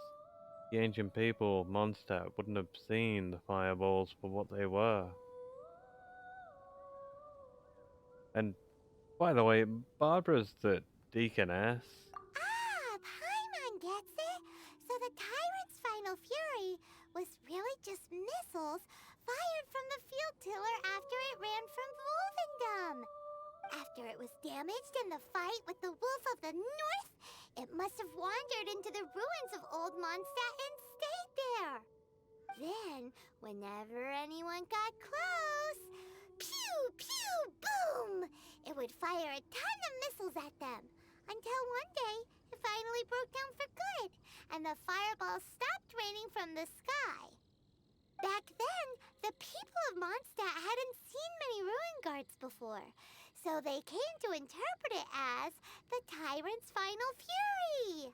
The ancient people of Mondstadt wouldn't have seen the fireballs for what they were. And by the way, Barbara's the deaconess. Ah, Paimon gets it. So the Tyrant's final fury was really just missiles fired from the field tiller after it ran from Wolvendom. After it was damaged in the fight with the Wolf of the North, it must have wandered into the ruins of Old Mondstadt and stayed there. Then, whenever anyone got close, pew, pew, boom! It would fire a ton of missiles at them. Until one day, it finally broke down for good, and the fireballs stopped raining from the sky. Back then, the people of Mondstadt hadn't seen many ruin guards before, so they came to interpret it as the Tyrant's final fury.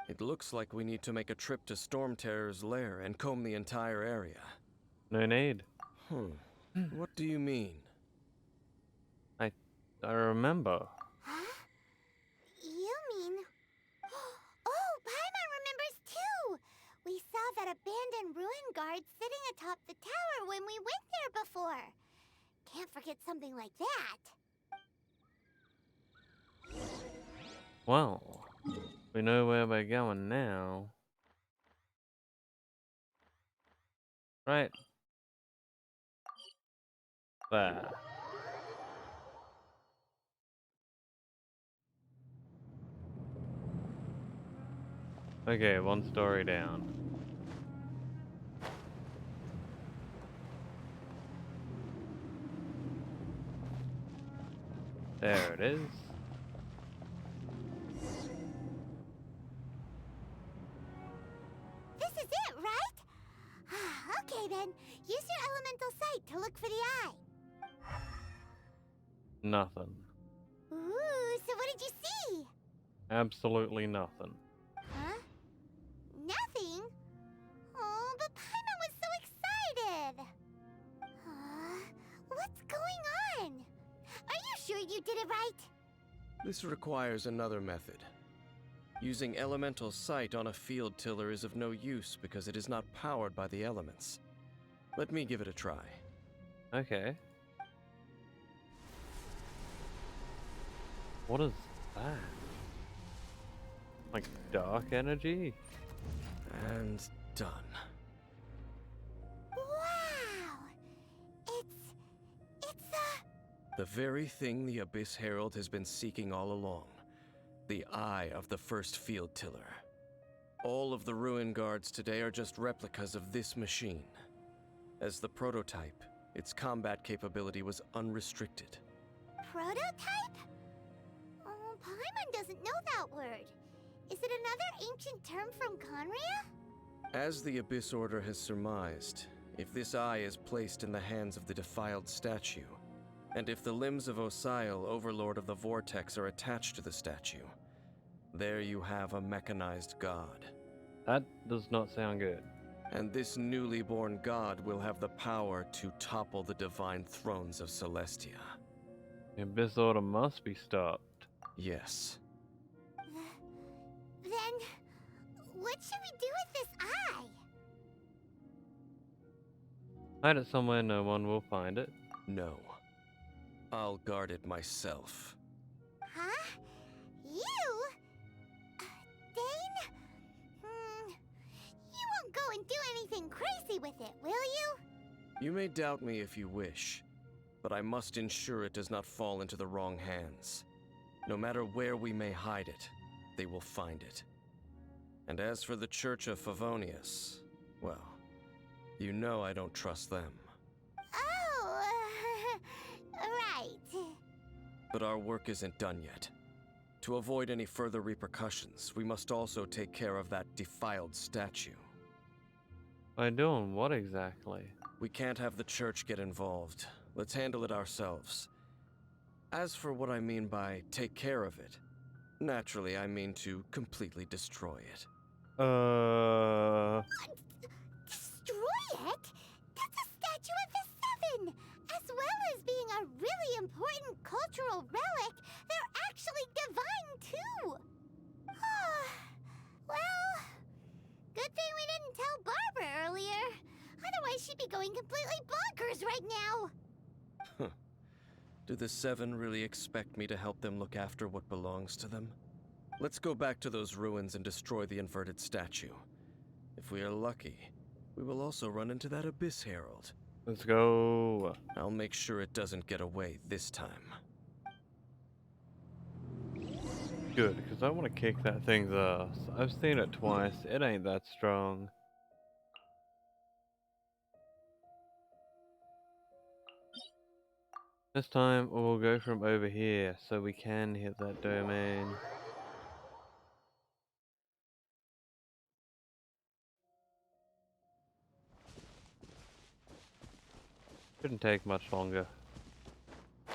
It looks like we need to make a trip to Storm Terror's lair and comb the entire area. No need. What do you mean? I remember. Huh? You mean... Oh, Paimon remembers too! We saw that abandoned ruin guard sitting atop the tower when we went there before. Can't forget something like that. Well, we know where we're going now. Right. There. Okay, one story down. There it is. This is it, right? Okay then, use your elemental sight to look for the eye. Nothing. Ooh, so what did you see? Absolutely nothing. Huh? Nothing? Oh, but Paimon was so excited! What's going on? Are you sure you did it right? This requires another method. Using elemental sight on a field tiller is of no use because it is not powered by the elements. Let me give it a try. Okay. What is that? Like dark energy? And done. Wow! It's a... The very thing the Abyss Herald has been seeking all along. The eye of the first field tiller. All of the ruin guards today are just replicas of this machine. As the prototype, its combat capability was unrestricted. prototype? Oh, Paimon doesn't know that word. Is it another ancient term from Conria? As the Abyss Order has surmised, if this eye is placed in the hands of the defiled statue, and if the limbs of Osial, Overlord of the Vortex, are attached to the statue, there you have a mechanized god. That does not sound good. And this newly born god will have the power to topple the divine thrones of Celestia. The Abyss Order must be stopped. Yes. Then, what should we do with this eye? Hide it somewhere no one will find it. No. I'll guard it myself. Huh? You? Dane? You won't go and do anything crazy with it, will you? You may doubt me if you wish, but I must ensure it does not fall into the wrong hands. No matter where we may hide it, they will find it. And as for the Church of Favonius, well, you know I don't trust them. Oh, right. But our work isn't done yet. To avoid any further repercussions, we must also take care of that defiled statue. By doing what exactly? We can't have the church get involved. Let's handle it ourselves. As for what I mean by take care of it, naturally I mean to completely destroy it. Destroy it? That's a statue of the Seven! As well as being a really important cultural relic, they're actually divine too! Well, good thing we didn't tell Barbara earlier. Otherwise she'd be going completely bonkers right now! Do the Seven really expect me to help them look after what belongs to them? Let's go back to those ruins and destroy the inverted statue. If we are lucky, we will also run into that Abyss Herald. Let's go. I'll make sure it doesn't get away this time. Good, because I want to kick that thing's ass. I've seen it twice. It ain't that strong. This time we'll go from over here so we can hit that domain. Shouldn't take much longer. You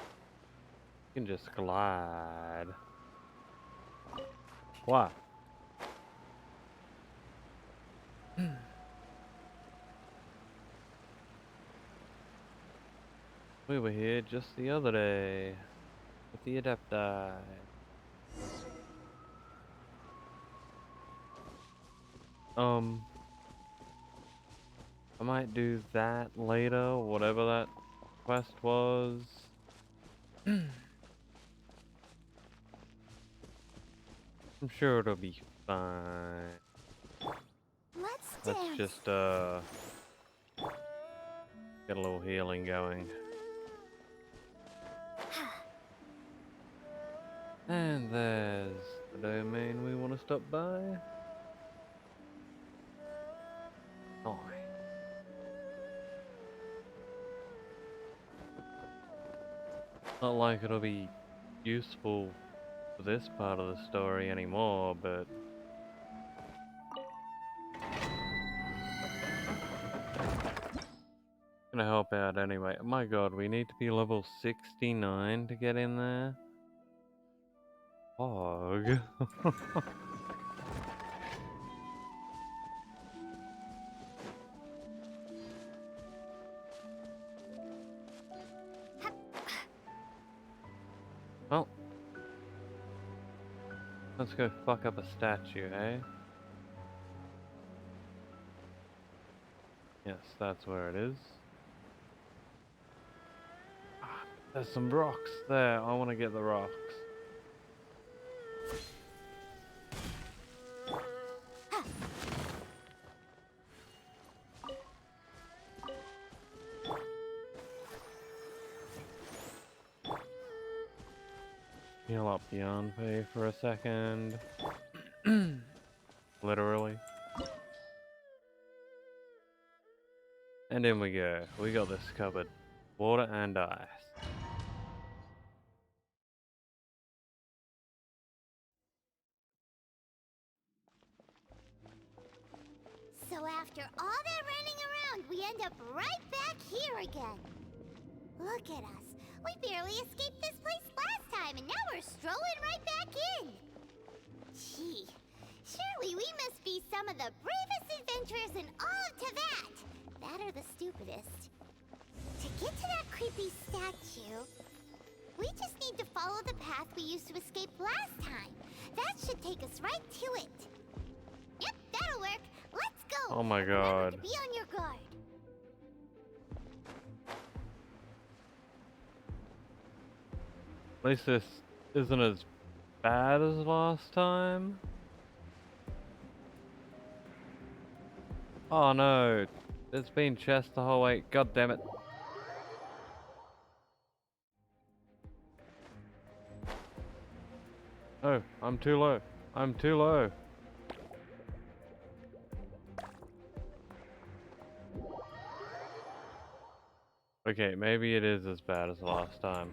can just glide. Why? We were here just the other day with the Adepti. I might do that later, whatever that quest was. I'm sure it'll be fine. Let's Let's dance! just, get a little healing going. And there's the domain we want to stop by. Not like it'll be useful for this part of the story anymore, but gonna help out anyway. My god, we need to be level 69 to get in there. POG. Well, let's go fuck up a statue, eh? Yes, that's where it is. Ah, there's some rocks there. I want to get the rocks. Heal up Yanfei for a second. Literally. And in we go. We got this covered. Water and ice. So after all that running around, we end up right back here again. Look at us. We barely escaped this place last time, and now we're strolling right back in. Gee, surely we must be some of the bravest adventurers in all of Teyvat. That or the stupidest. To get to that creepy statue, we just need to follow the path we used to escape last time. That should take us right to it. Yep, that'll work. Let's go. Oh my Remember god. to be on your guard. At least this isn't as bad as last time. Oh no. It's been chest the whole way. God damn it. Oh, I'm too low. I'm too low. Okay, maybe it is as bad as last time.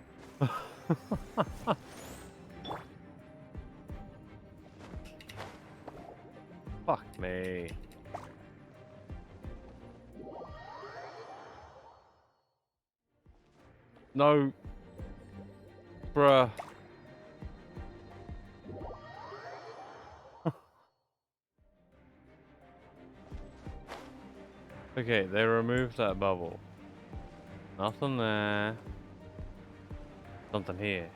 Fuck me. No. Bruh. Okay, they removed that bubble. Nothing there. Something here.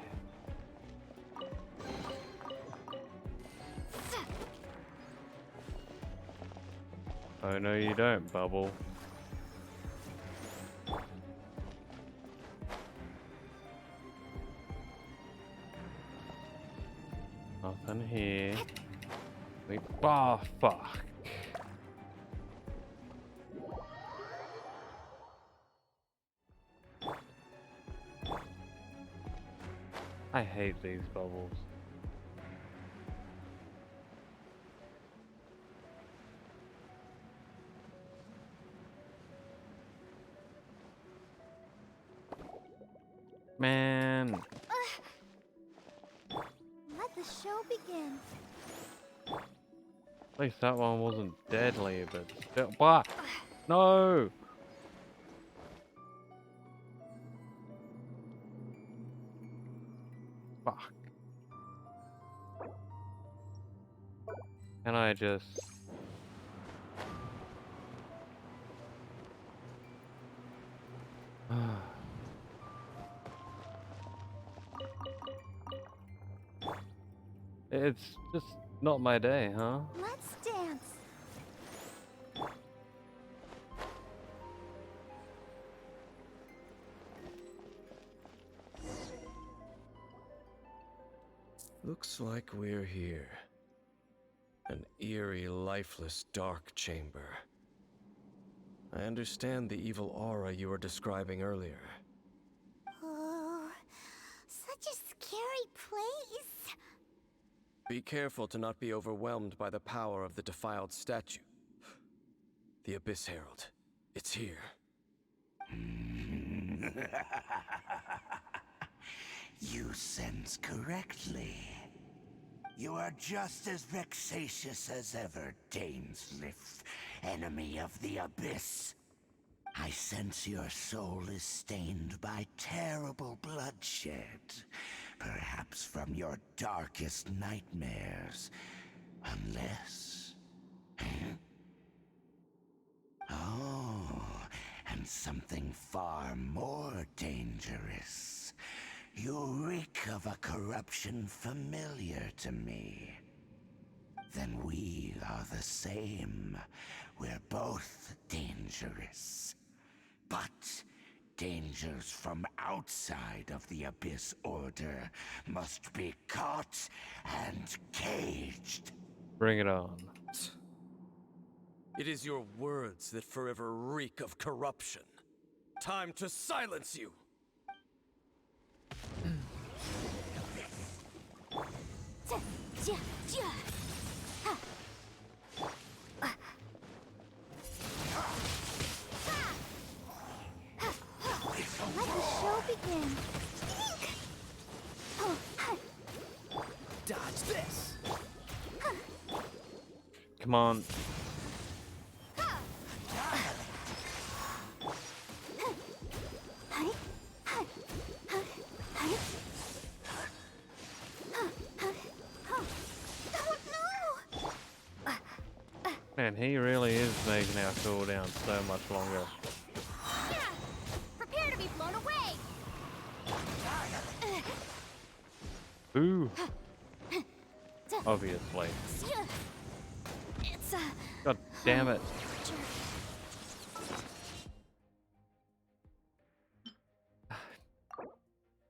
Oh no you don't, bubble. Nothing here. Wait, oh fuck. I hate these bubbles. Man. Let the show begin. At least that one wasn't deadly, but still. Bah! No! Fuck. Can I just... It's just not my day, huh? Let's dance. Looks like we're here. An eerie, lifeless, dark chamber. I understand the evil aura you were describing earlier. Oh, such a scary place. Be careful to not be overwhelmed by the power of the defiled statue. The Abyss Herald. It's here. You sense correctly. You are just as vexatious as ever, Dainsliff, enemy of the Abyss. I sense your soul is stained by terrible bloodshed, perhaps from your darkest nightmares, unless... Huh? Oh, and something far more dangerous. You reek of a corruption familiar to me. Then we are the same. We're both dangerous. But dangers from outside of the Abyss Order must be caught and caged. Bring it on. It is your words that forever reek of corruption. Time to silence you! Let the show begin. Dodge this! Come on. Man, he really is making our cooldown so much longer. Prepare to be blown away! Ooh. Obviously. It's God damn it.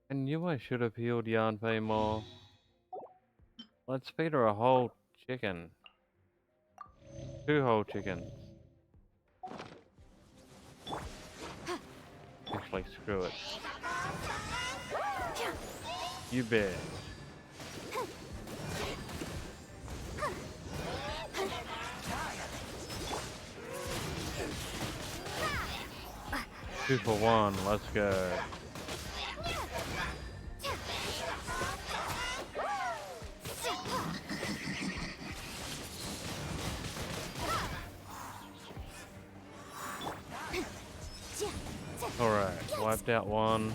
I knew I should have healed Yanfei more. Let's feed her a whole chicken. 2 whole chickens. Actually, screw it. You bet. Two for one, let's go. Alright, wiped out one.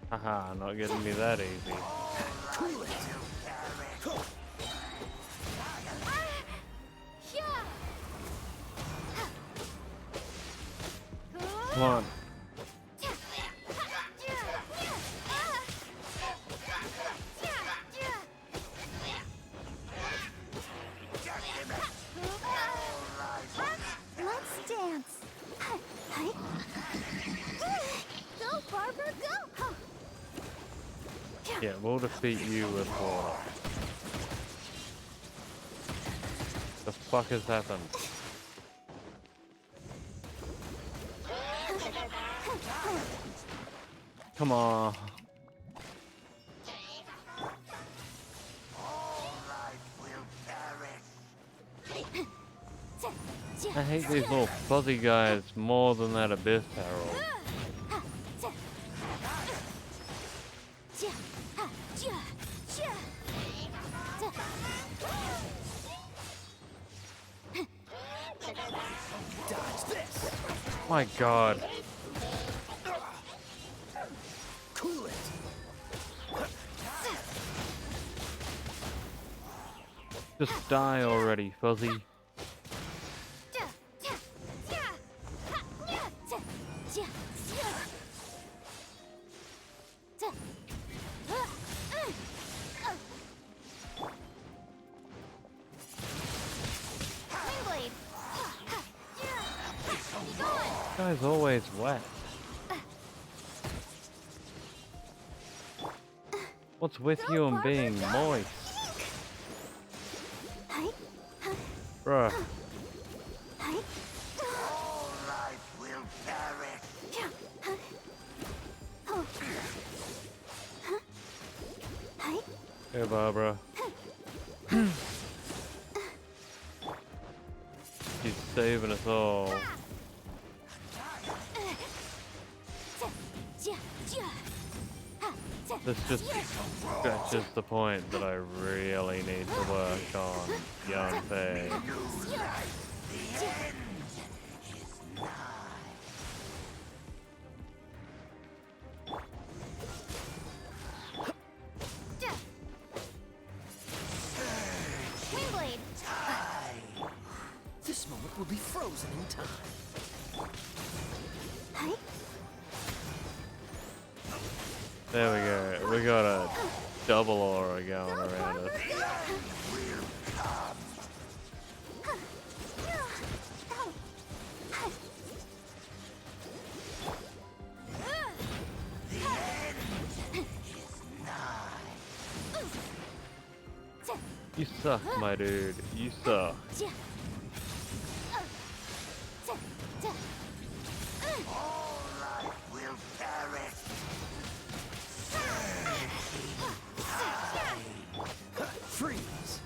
Haha, not getting me that easy. Come on. Let's dance. Go, Barbara, go! Yeah, we'll defeat you with water. The fuck has happened? Come on. I hate these little fuzzy guys more than that Abyss Herald. My god. Cool it! Just die already, fuzzy. This guy's always wet. What's with you and being moist? Bruh. All life will perish. Hey, Barbara. She's saving us all. This just scratches the point that I really need to work on, young Faye. Windblade! This moment will be frozen in time. Hi. There we go. We got a double aura going around us. You suck, my dude. You suck. Freeze!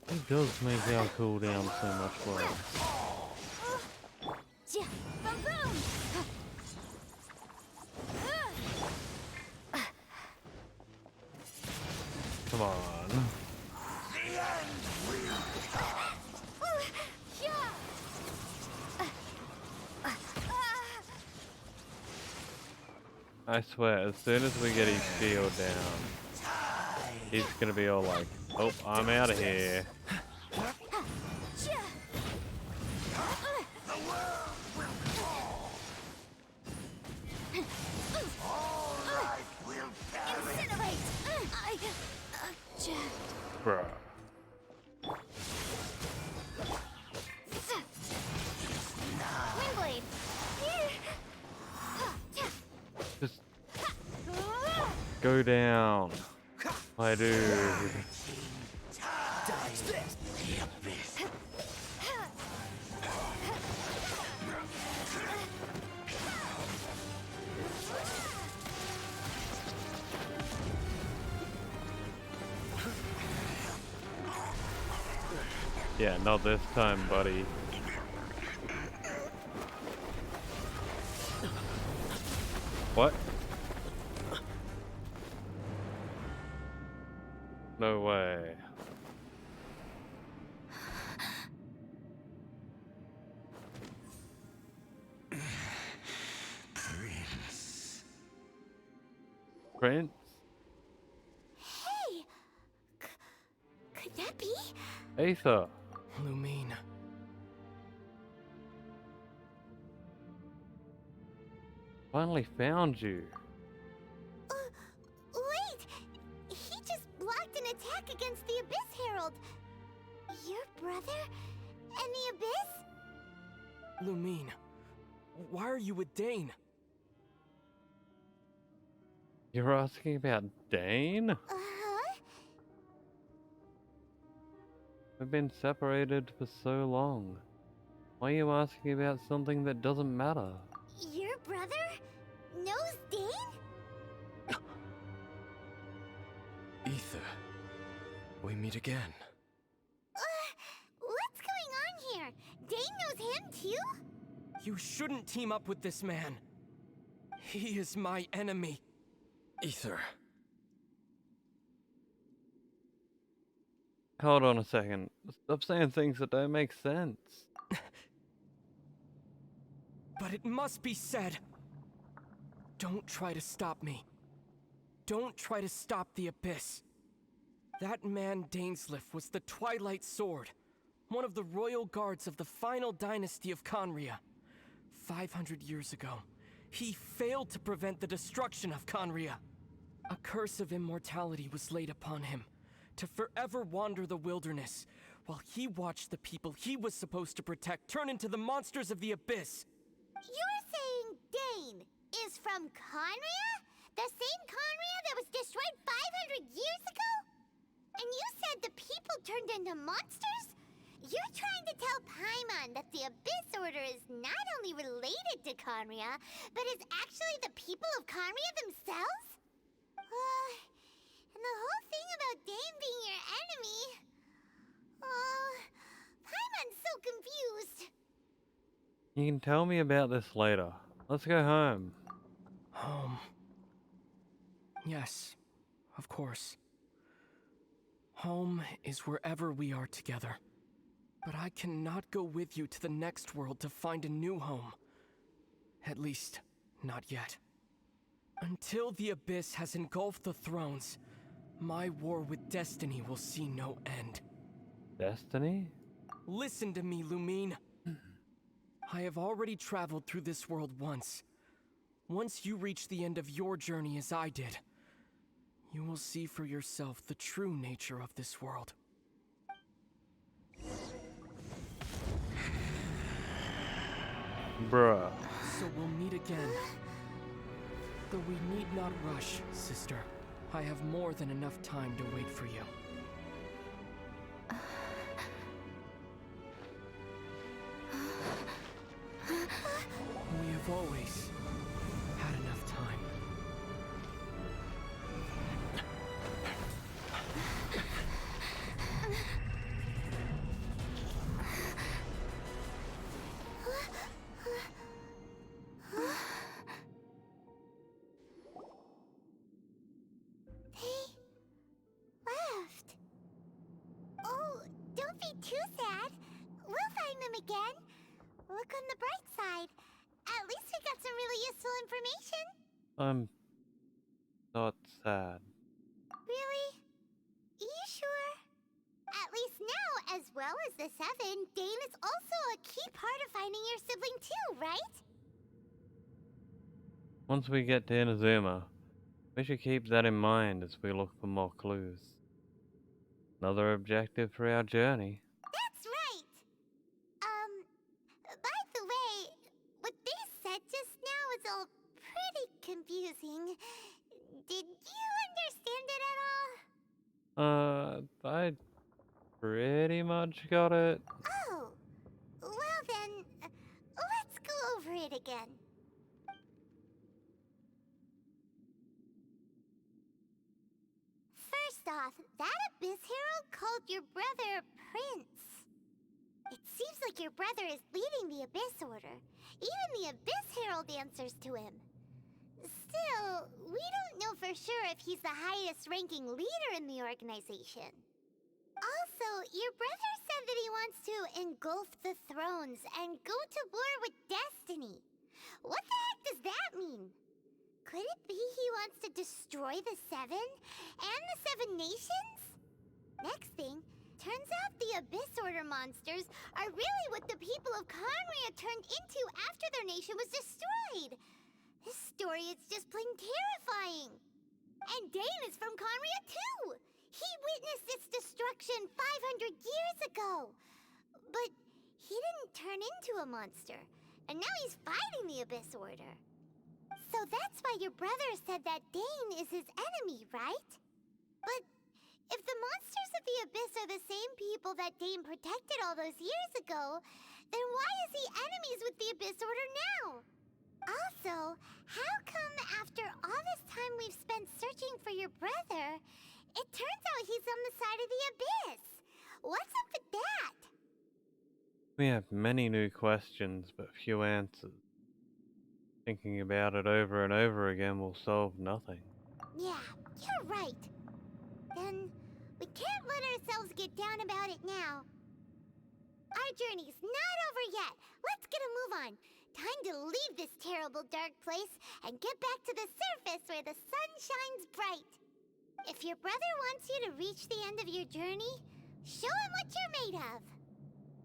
It does make our cooldown so much worse. Come on. I swear, as soon as we get his shield down, he's gonna be all like, oh, I'm out of here. Bruh. Windblade! Just go down, my dude. Yeah, not this time, buddy. What? No way. Prince? Hey! Could that be? Aether. Lumine. Finally found you. Wait! He just blocked an attack against the Abyss Herald. Your brother? And the Abyss? Lumine, why are you with Dane? You're asking about Dane? Uh-huh. We've been separated for so long. Why are you asking about something that doesn't matter? Your brother knows Dane? Ether, we meet again. What's going on here? Dane knows him too? You shouldn't team up with this man. He is my enemy. Ether. Hold on a second. Stop saying things that don't make sense. But it must be said. Don't try to stop me. Don't try to stop the Abyss. That man Dainsleif was the Twilight Sword, one of the royal guards of the final dynasty of Conria. 500 years ago, he failed to prevent the destruction of Conria. A curse of immortality was laid upon him, to forever wander the wilderness, while he watched the people he was supposed to protect turn into the monsters of the Abyss. You're saying Dane is from Conria? The same Conria that was destroyed 500 years ago? And you said the people turned into monsters? You're trying to tell Paimon that the Abyss Order is not only related to Conria, but is actually the people of Conria themselves? And the whole thing about Dane being your enemy... Paimon's so confused. You can tell me about this later. Let's go home. Home. Yes, of course. Home is wherever we are together. But I cannot go with you to the next world to find a new home. At least, not yet. Until the Abyss has engulfed the thrones, my war with destiny will see no end. Destiny? Listen to me, Lumine. I have already traveled through this world once. Once you reach the end of your journey as I did, you will see for yourself the true nature of this world. Bruh. So we'll meet again. Though we need not rush, sister. I have more than enough time to wait for you. We have always had enough time. Left. Oh, don't be too sad. We'll find them again. Look on the bright side. At least we got some really useful information. I'm not sad. Really? You sure? At least now, as well as the Seven, Dane is also a key part of finding your sibling too, right? Once we get to Inazoomer, we should keep that in mind as we look for more clues. Another objective for our journey. That's right. By the way, what they said just now is all pretty confusing. Did you understand it at all? I pretty much got it. Oh, well then, let's go over it again. First off, that Abyss Herald called your brother Prince. It seems like your brother is leading the Abyss Order. Even the Abyss Herald answers to him. Still, we don't know for sure if he's the highest-ranking leader in the organization. Also, your brother said that he wants to engulf the thrones and go to war with destiny. What the heck does that mean? Could it be he wants to destroy the Seven and the Seven Nations? Next thing, turns out the Abyss Order monsters are really what the people of Conria turned into after their nation was destroyed. This story is just plain terrifying. And Dane is from Conria too. He witnessed its destruction 500 years ago. But he didn't turn into a monster. And now he's fighting the Abyss Order. So that's why your brother said that Dane is his enemy, right? But if the monsters of the Abyss are the same people that Dane protected all those years ago, then why is he enemies with the Abyss Order now? Also, how come after all this time we've spent searching for your brother, it turns out he's on the side of the Abyss? What's up with that? We have many new questions, but few answers. Thinking about it over and over again will solve nothing. Yeah, you're right. Then we can't let ourselves get down about it now. Our journey's not over yet. Let's get a move on. Time to leave this terrible dark place and get back to the surface where the sun shines bright. If your brother wants you to reach the end of your journey, show him what you're made of.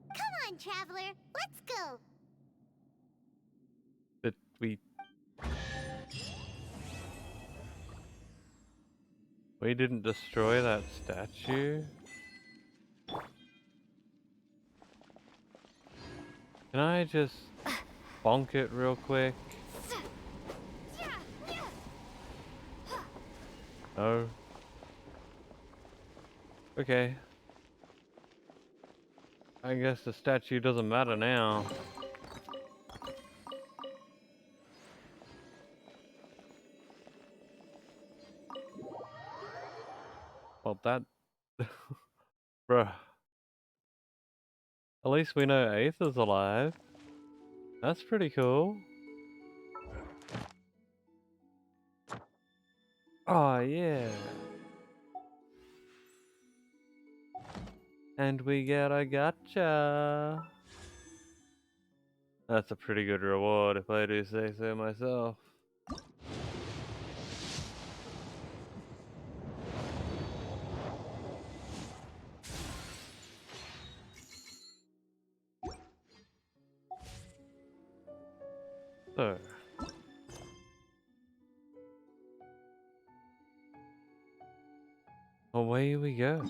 Come on, traveler, let's go. But we didn't destroy that statue? Can I just bonk it real quick? No? Okay. I guess the statue doesn't matter now. Well, that... Bruh. At least we know Aether's alive. That's pretty cool. Oh, yeah. And we get a gotcha. That's a pretty good reward if I do say so myself. So. Away we go.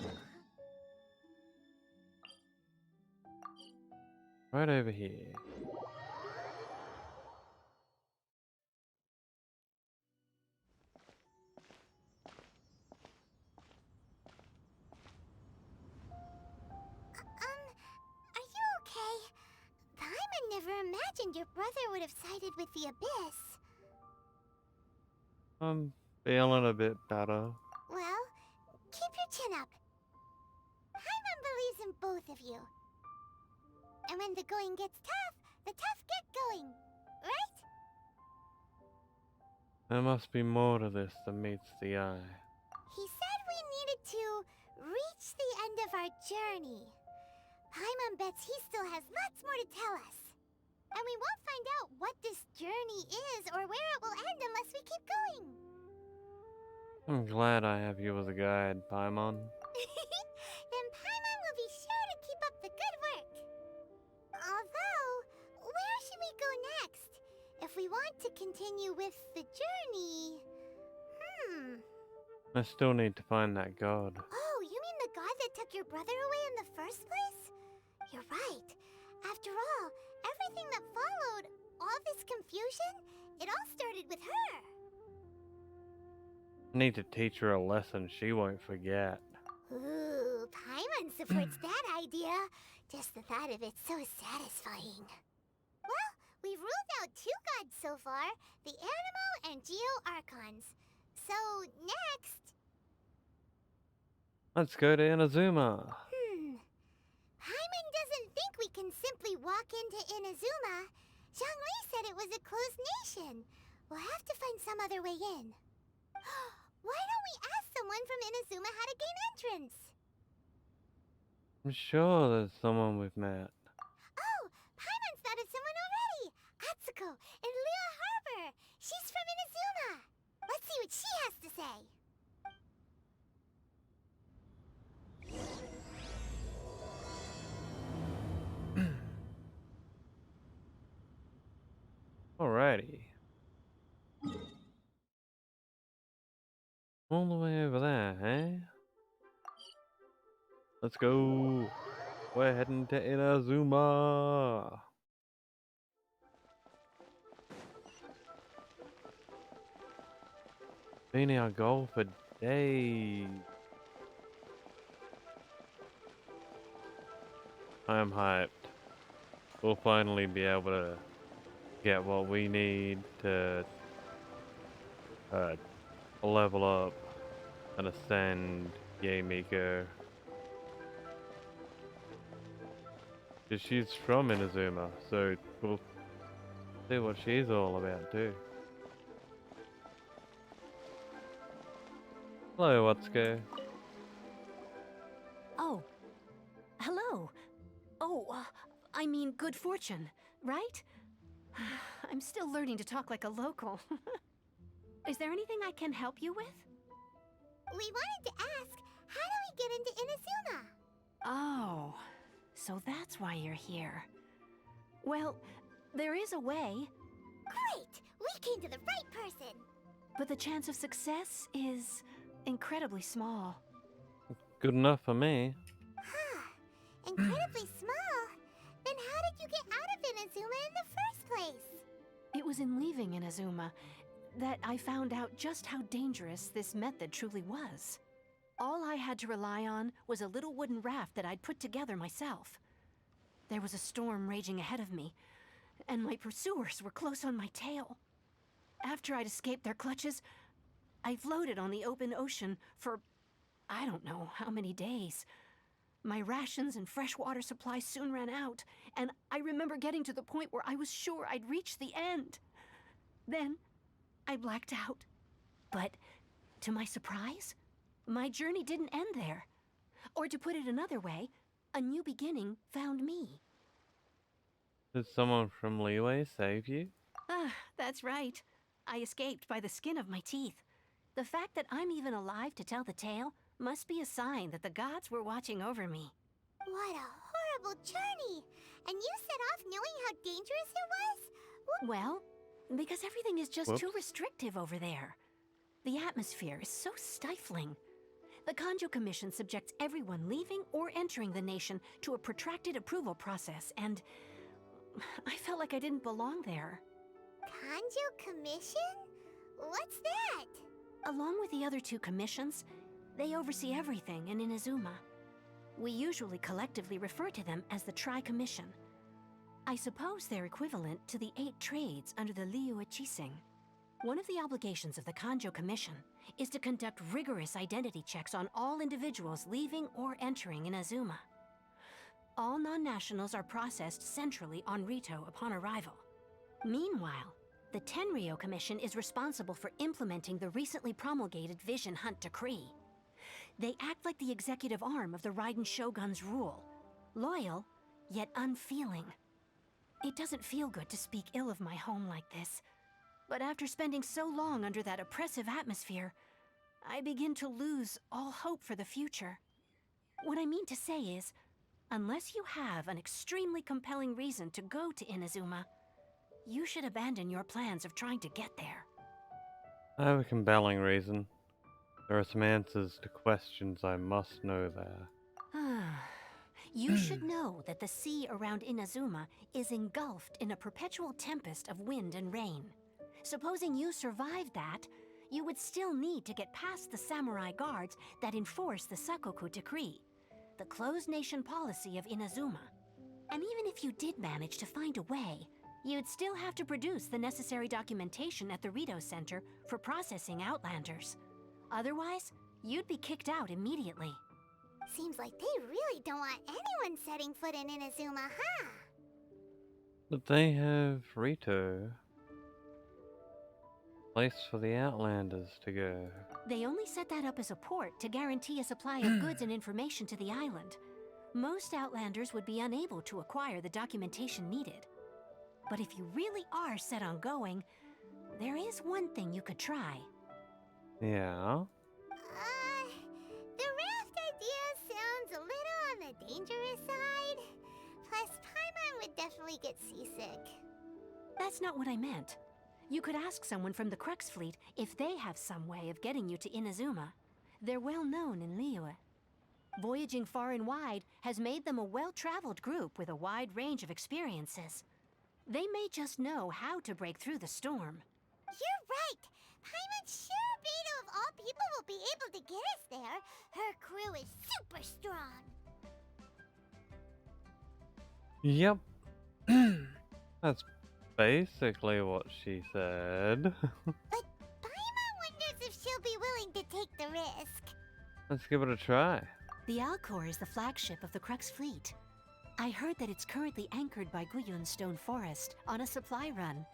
Right over here. Are you okay? Paimon never imagined your brother would have sided with the Abyss. I'm feeling a bit better. Well, keep your chin up. Paimon believes in both of you. And when the going gets tough, the tough get going. Right? There must be more to this than meets the eye. He said we needed to reach the end of our journey. Paimon bets he still has lots more to tell us. And we won't find out what this journey is or where it will end unless we keep going. I'm glad I have you as a guide, Paimon. Then Paimon will be sure to keep up the good work. Although, where should we go next? If we want to continue with the journey... I still need to find that god. Oh, you mean the god that took your brother away in the first place? You're right. After all, everything that followed, all this confusion, it all started with her. I need to teach her a lesson she won't forget. Ooh, Paimon supports that idea. Just the thought of it's so satisfying. Well, we've ruled out 2 gods so far, the Animo and Geo Archons. So, next... Let's go to Inazoomer. Paimon doesn't think we can simply walk into Inazuma. Zhongli said it was a closed nation. We'll have to find some other way in. Why don't we ask someone from Inazuma how to gain entrance? I'm sure there's someone we've met. Oh, Paimon's thought of someone already. Atsuko in Liyue Harbor. She's from Inazuma. Let's see what she has to say. Alrighty. All the way over there, eh? Let's go. We're heading to Inazuma. Been our goal for days. I'm hyped. We'll finally be able to get what we need to level up and ascend Yay Miko. Cause she's from Inazuma, so we'll see what she's all about too. Hello, Atsuko. Oh. Hello. Oh, I mean good fortune, right? I'm still learning to talk like a local. Is there anything I can help you with? We wanted to ask, how do we get into Inazuma? Oh, so that's why you're here. Well, there is a way. Great! We came to the right person! But the chance of success is incredibly small. Good enough for me. Huh. Incredibly small? Then how did you get out of Inazuma in the first place? It was in leaving Inazuma that I found out just how dangerous this method truly was. All I had to rely on was a little wooden raft that I'd put together myself. There was a storm raging ahead of me, and my pursuers were close on my tail. After I'd escaped their clutches, I floated on the open ocean for I don't know how many days. My rations and fresh water supplies soon ran out, and I remember getting to the point where I was sure I'd reached the end. Then, I blacked out. But, to my surprise, my journey didn't end there. Or to put it another way, a new beginning found me. Did someone from Leeway save you? Ah, that's right. I escaped by the skin of my teeth. The fact that I'm even alive to tell the tale must be a sign that the gods were watching over me. What a horrible journey! And you set off knowing how dangerous it was? Well, because everything is just too Whoops. restrictive over there. The atmosphere is so stifling. The Kanjo Commission subjects everyone leaving or entering the nation to a protracted approval process, and I felt like I didn't belong there. Kanjo Commission? What's that? Along with the other two commissions, they oversee everything in Inazuma. We usually collectively refer to them as the Tri-Commission. I suppose they're equivalent to the 8 trades under the Liyue Chising. One of the obligations of the Kanjo Commission is to conduct rigorous identity checks on all individuals leaving or entering Inazuma. All non-nationals are processed centrally on Rito upon arrival. Meanwhile, the Tenryo Commission is responsible for implementing the recently promulgated Vision Hunt Decree. They act like the executive arm of the Raiden Shogun's rule, loyal, yet unfeeling. It doesn't feel good to speak ill of my home like this, but after spending so long under that oppressive atmosphere, I begin to lose all hope for the future. What I mean to say is, unless you have an extremely compelling reason to go to Inazuma, you should abandon your plans of trying to get there. I have a compelling reason. There are some answers to questions I must know there. You should know that the sea around Inazuma is engulfed in a perpetual tempest of wind and rain. Supposing you survived that, you would still need to get past the samurai guards that enforce the Sakoku Decree, the closed nation policy of Inazuma. And even if you did manage to find a way, you'd still have to produce the necessary documentation at the Rito Center for processing Outlanders. Otherwise, you'd be kicked out immediately. Seems like they really don't want anyone setting foot in Inazuma, huh? But they have Rito. Place for the Outlanders to go. They only set that up as a port to guarantee a supply of goods and information to the island. Most Outlanders would be unable to acquire the documentation needed. But if you really are set on going, there is one thing you could try. Yeah? The raft idea sounds a little on the dangerous side. Plus, Paimon would definitely get seasick. That's not what I meant. You could ask someone from the Crux Fleet if they have some way of getting you to Inazuma. They're well known in Liyue. Voyaging far and wide has made them a well-traveled group with a wide range of experiences. They may just know how to break through the storm. You're right! Paimon sure Beto of all people will be able to get us there. Her crew is super strong. Yep. That's basically what she said. But Paimon wonders if she'll be willing to take the risk. Let's give it a try. The Alcor is the flagship of the Crux Fleet. I heard that it's currently anchored by Guyun Stone Forest on a supply run.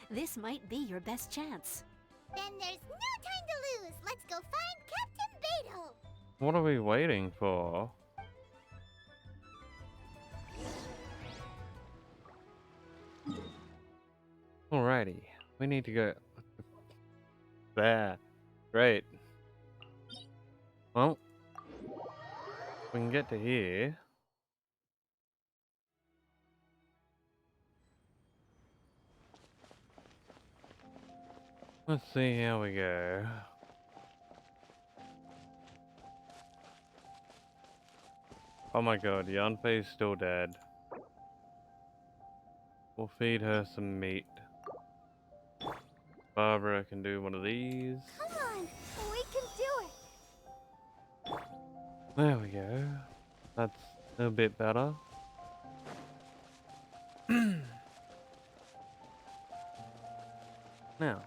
This might be your best chance. Then there's no time to lose. Let's go find Captain Beto. What are we waiting for? Alrighty. We need to go there. Great. Well, we can get to here. Let's see how we go. Oh my god, Yanfei's still dead. We'll feed her some meat. Barbara can do one of these. Come on, we can do it. There we go. That's a bit better. Now,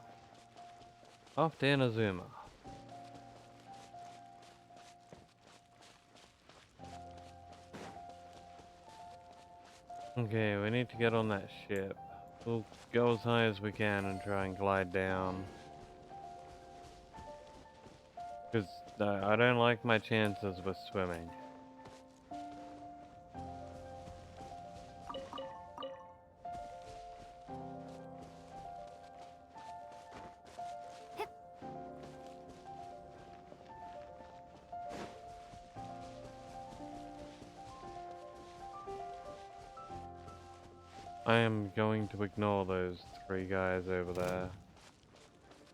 off to Inazuma. Okay, we need to get on that ship. We'll go as high as we can and try and glide down. Because I don't like my chances with swimming. I am going to ignore those 3 guys over there.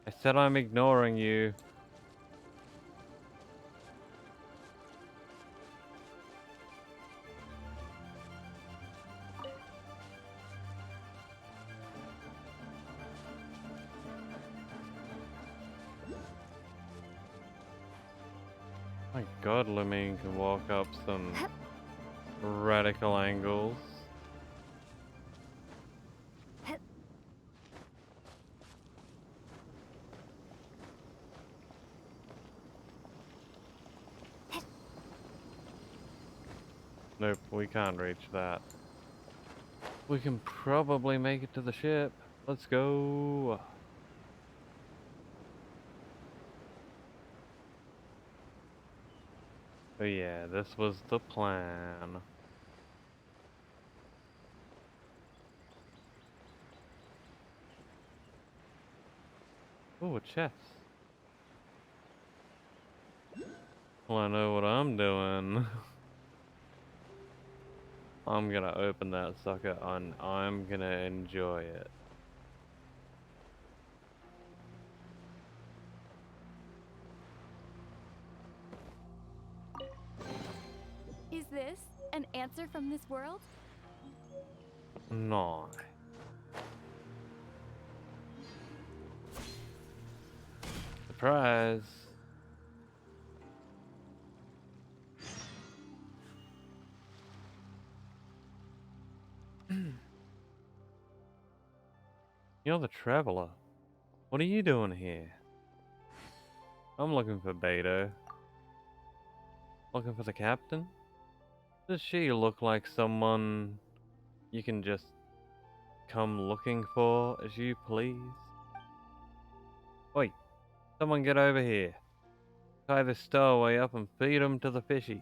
I said I'm ignoring you. My god, Lemine can walk up some radical angles. Nope, we can't reach that. We can probably make it to the ship. Let's go. Oh yeah, this was the plan. Oh, a chest. Well, I know what I'm doing. I'm gonna open that sucker and I'm gonna enjoy it. Is this an answer from this world? No. Surprise! You're the traveler. What are you doing here? I'm looking for Beto. Looking for the captain? Does she look like someone you can just come looking for as you please? Oi, someone get over here. Tie this stowaway up and feed him to the fishies.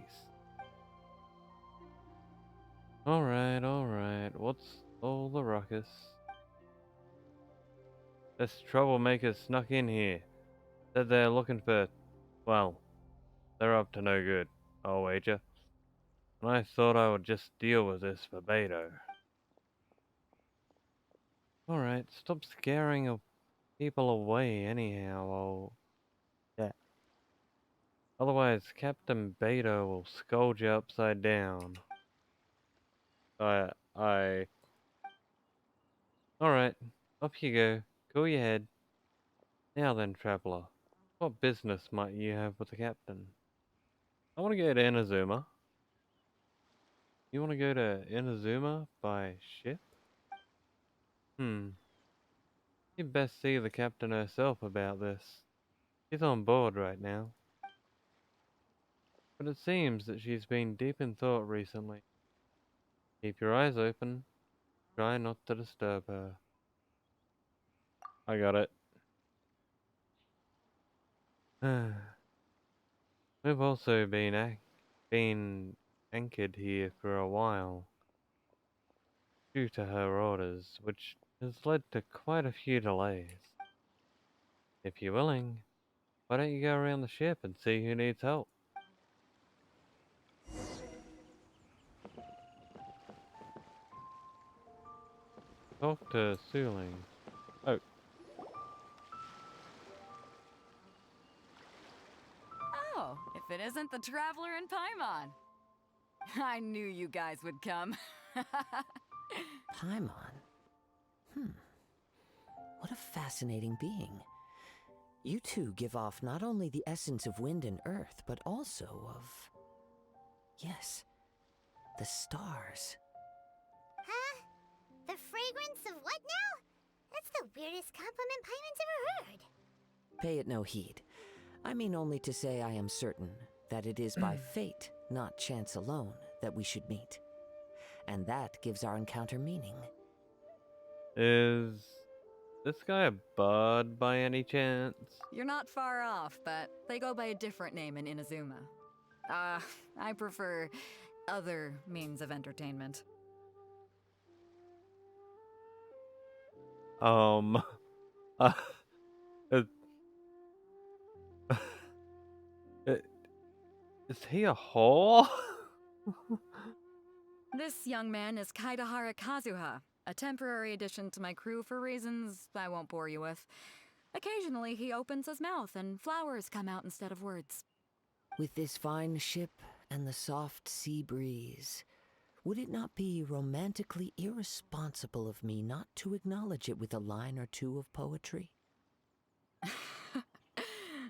Alright, what's all the ruckus? This troublemaker snuck in here. Said they're looking for, well, they're up to no good, I'll wager. And I thought I would just deal with this for Beto. Alright, stop scaring people away anyhow, yeah. Otherwise, Captain Beto will scold you upside down. Alright, off you go. Cool your head. Now then, traveler, what business might you have with the captain? I want to go to Inazuma. You want to go to Inazuma by ship? You'd best see the captain herself about this. She's on board right now. But it seems that she's been deep in thought recently. Keep your eyes open. Try not to disturb her. I got it. We've also been anchored here for a while, due to her orders, which has led to quite a few delays. If you're willing, why don't you go around the ship and see who needs help? Talk to Suling. Oh, Oh, if it isn't the Traveler and Paimon. I knew you guys would come. Paimon? What a fascinating being. You two give off not only the essence of wind and earth, but also of... yes, the stars. Huh? The fragrance of what now? That's the weirdest compliment Paimon's ever heard. Pay it no heed. I mean only to say I am certain that it is by fate, not chance alone, that we should meet. and that gives our encounter meaning. Is this guy a bud by any chance? You're not far off, but they go by a different name in Inazuma. I prefer other means of entertainment. Uh, is, is he a whore? This young man is Kaidahara Kazuha, a temporary addition to my crew for reasons I won't bore you with. Occasionally, he opens his mouth and flowers come out instead of words. With this fine ship and the soft sea breeze, would it not be romantically irresponsible of me not to acknowledge it with a line or two of poetry?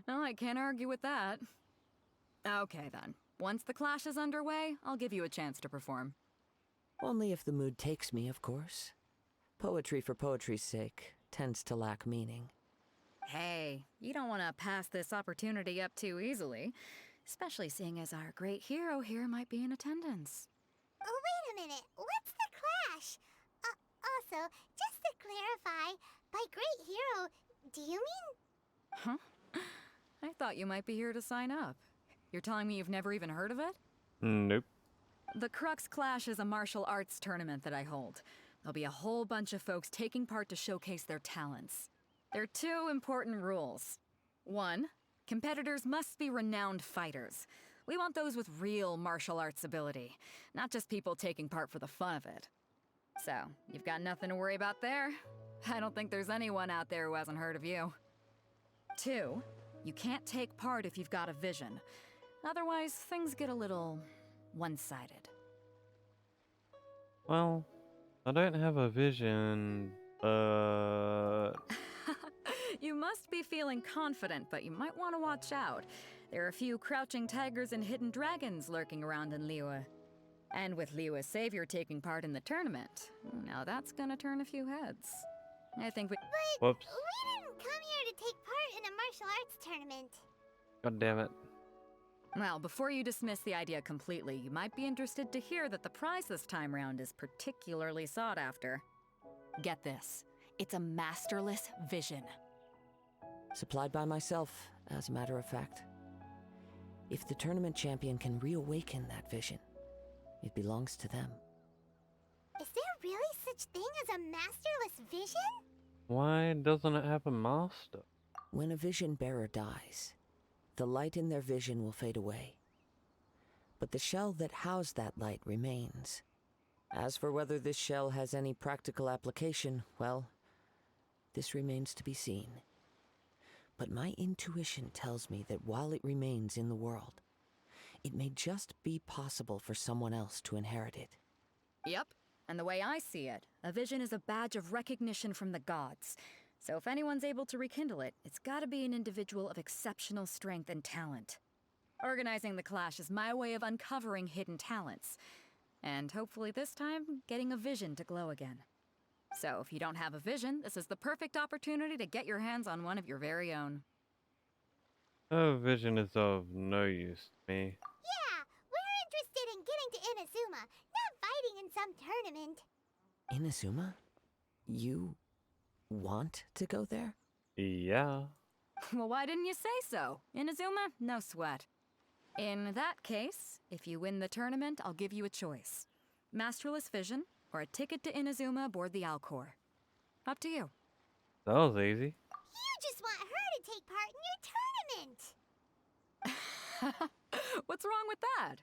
Well, I can't argue with that. Okay then. Once the clash is underway, I'll give you a chance to perform. Only if the mood takes me, of course. Poetry for poetry's sake tends to lack meaning. Hey, you don't want to pass this opportunity up too easily, especially seeing as our great hero here might be in attendance. Oh, wait a minute. What's the clash? Also, just to clarify, by great hero, do you mean... Huh? I thought you might be here to sign up. You're telling me you've never even heard of it? Nope. The Crux Clash is a martial arts tournament that I hold. There'll be a whole bunch of folks taking part to showcase their talents. There are 2 important rules. 1, competitors must be renowned fighters. We want those with real martial arts ability, not just people taking part for the fun of it. So, you've got nothing to worry about there. I don't think there's anyone out there who hasn't heard of you. 2, you can't take part if you've got a vision. Otherwise, things get a little one-sided. Well, I don't have a vision, but... You must be feeling confident, but you might want to watch out. There are a few crouching tigers and hidden dragons lurking around in Liyue. And with Liyue's savior taking part in the tournament, now that's gonna turn a few heads. I think we— But Whoops. we didn't come here to take part in a martial arts tournament. God damn it. Well, before you dismiss the idea completely, you might be interested to hear that the prize this time round is particularly sought after. Get this. It's a masterless vision. Supplied by myself, as a matter of fact. If the tournament champion can reawaken that vision, it belongs to them. Is there really such thing as a masterless vision? Why doesn't it have a master? When a vision bearer dies, the light in their vision will fade away. But the shell that housed that light remains. As for whether this shell has any practical application, well, this remains to be seen. But my intuition tells me that while it remains in the world, it may just be possible for someone else to inherit it. Yep, and the way I see it, a vision is a badge of recognition from the gods. So if anyone's able to rekindle it, it's gotta be an individual of exceptional strength and talent. Organizing the clash is my way of uncovering hidden talents. And hopefully this time, getting a vision to glow again. So if you don't have a vision, this is the perfect opportunity to get your hands on one of your very own. A vision is of no use to me. Yeah, we're interested in getting to Inazuma, not fighting in some tournament. Inazuma? You want to go there? Yeah. Well, why didn't you say so? Inazuma? No sweat. In that case, if you win the tournament, I'll give you a choice. Masterless vision, or a ticket to Inazuma aboard the Alcor. Up to you. That was easy. You just want her to take part in your tournament. What's wrong with that?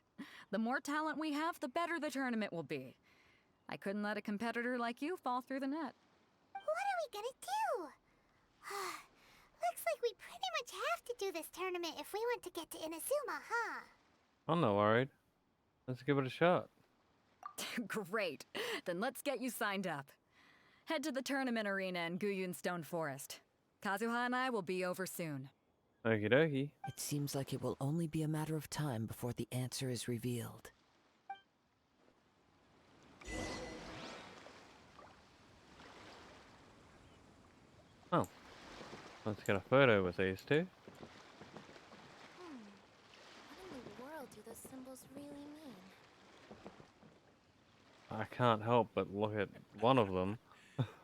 The more talent we have, the better the tournament will be. I couldn't let a competitor like you fall through the net. What are we gonna do? Looks like we pretty much have to do this tournament if we want to get to Inazuma, huh? I'm not worried. Let's give it a shot. Great. Then let's get you signed up. Head to the tournament arena in Guyun Stone Forest. Kazuha and I will be over soon. Okie dokie. It seems like it will only be a matter of time before the answer is revealed. Oh. Let's get a photo with these two. What in the world do those symbols really mean? I can't help but look at one of them.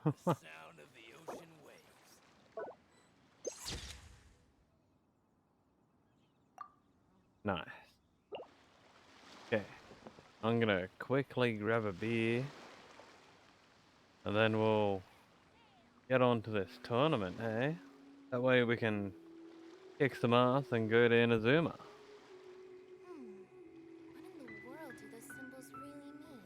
Sound of the ocean waves. Nice. Okay. I'm gonna quickly grab a beer. And then we'll get on to this tournament, eh? That way we can kick some ass and go to Inazuma. What in the world do those symbols really mean?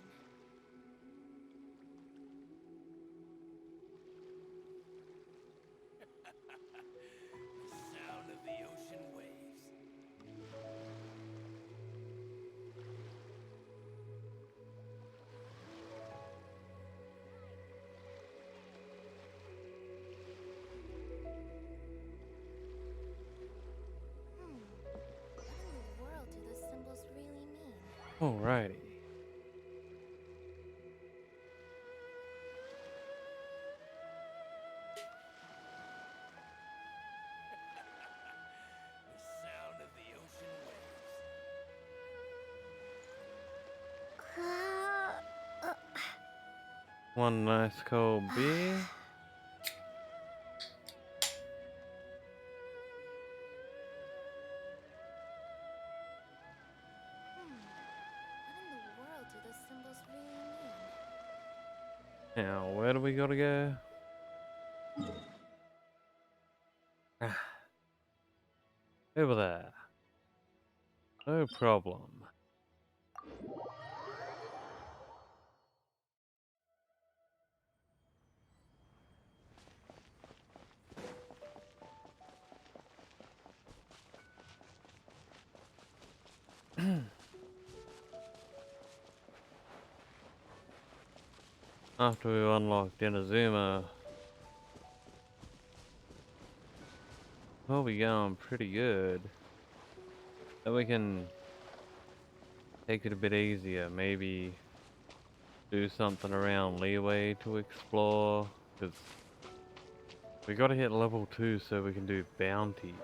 The sound of the ocean waves. What in the world do those symbols really mean? Alrighty. The sound of the ocean waves. One nice cold beer. What in the world do those symbols really mean? Now, where do we gotta go? Over there. No problem. After we've unlocked Inazuma, we'll be going pretty good. Then we can take it a bit easier, maybe do something around Leeway to explore, because we gotta hit level 2 so we can do bounty.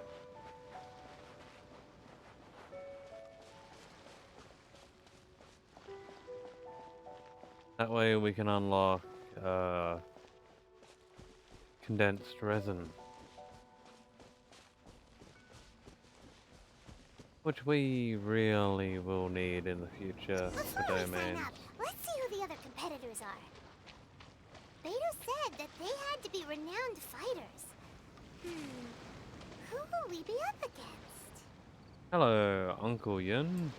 That way we can unlock condensed resin, which we really will need in the future for Before we sign domains. up, let's see who the other competitors are. Beto said that they had to be renowned fighters. Who will we be up against? Hello, Uncle Yun.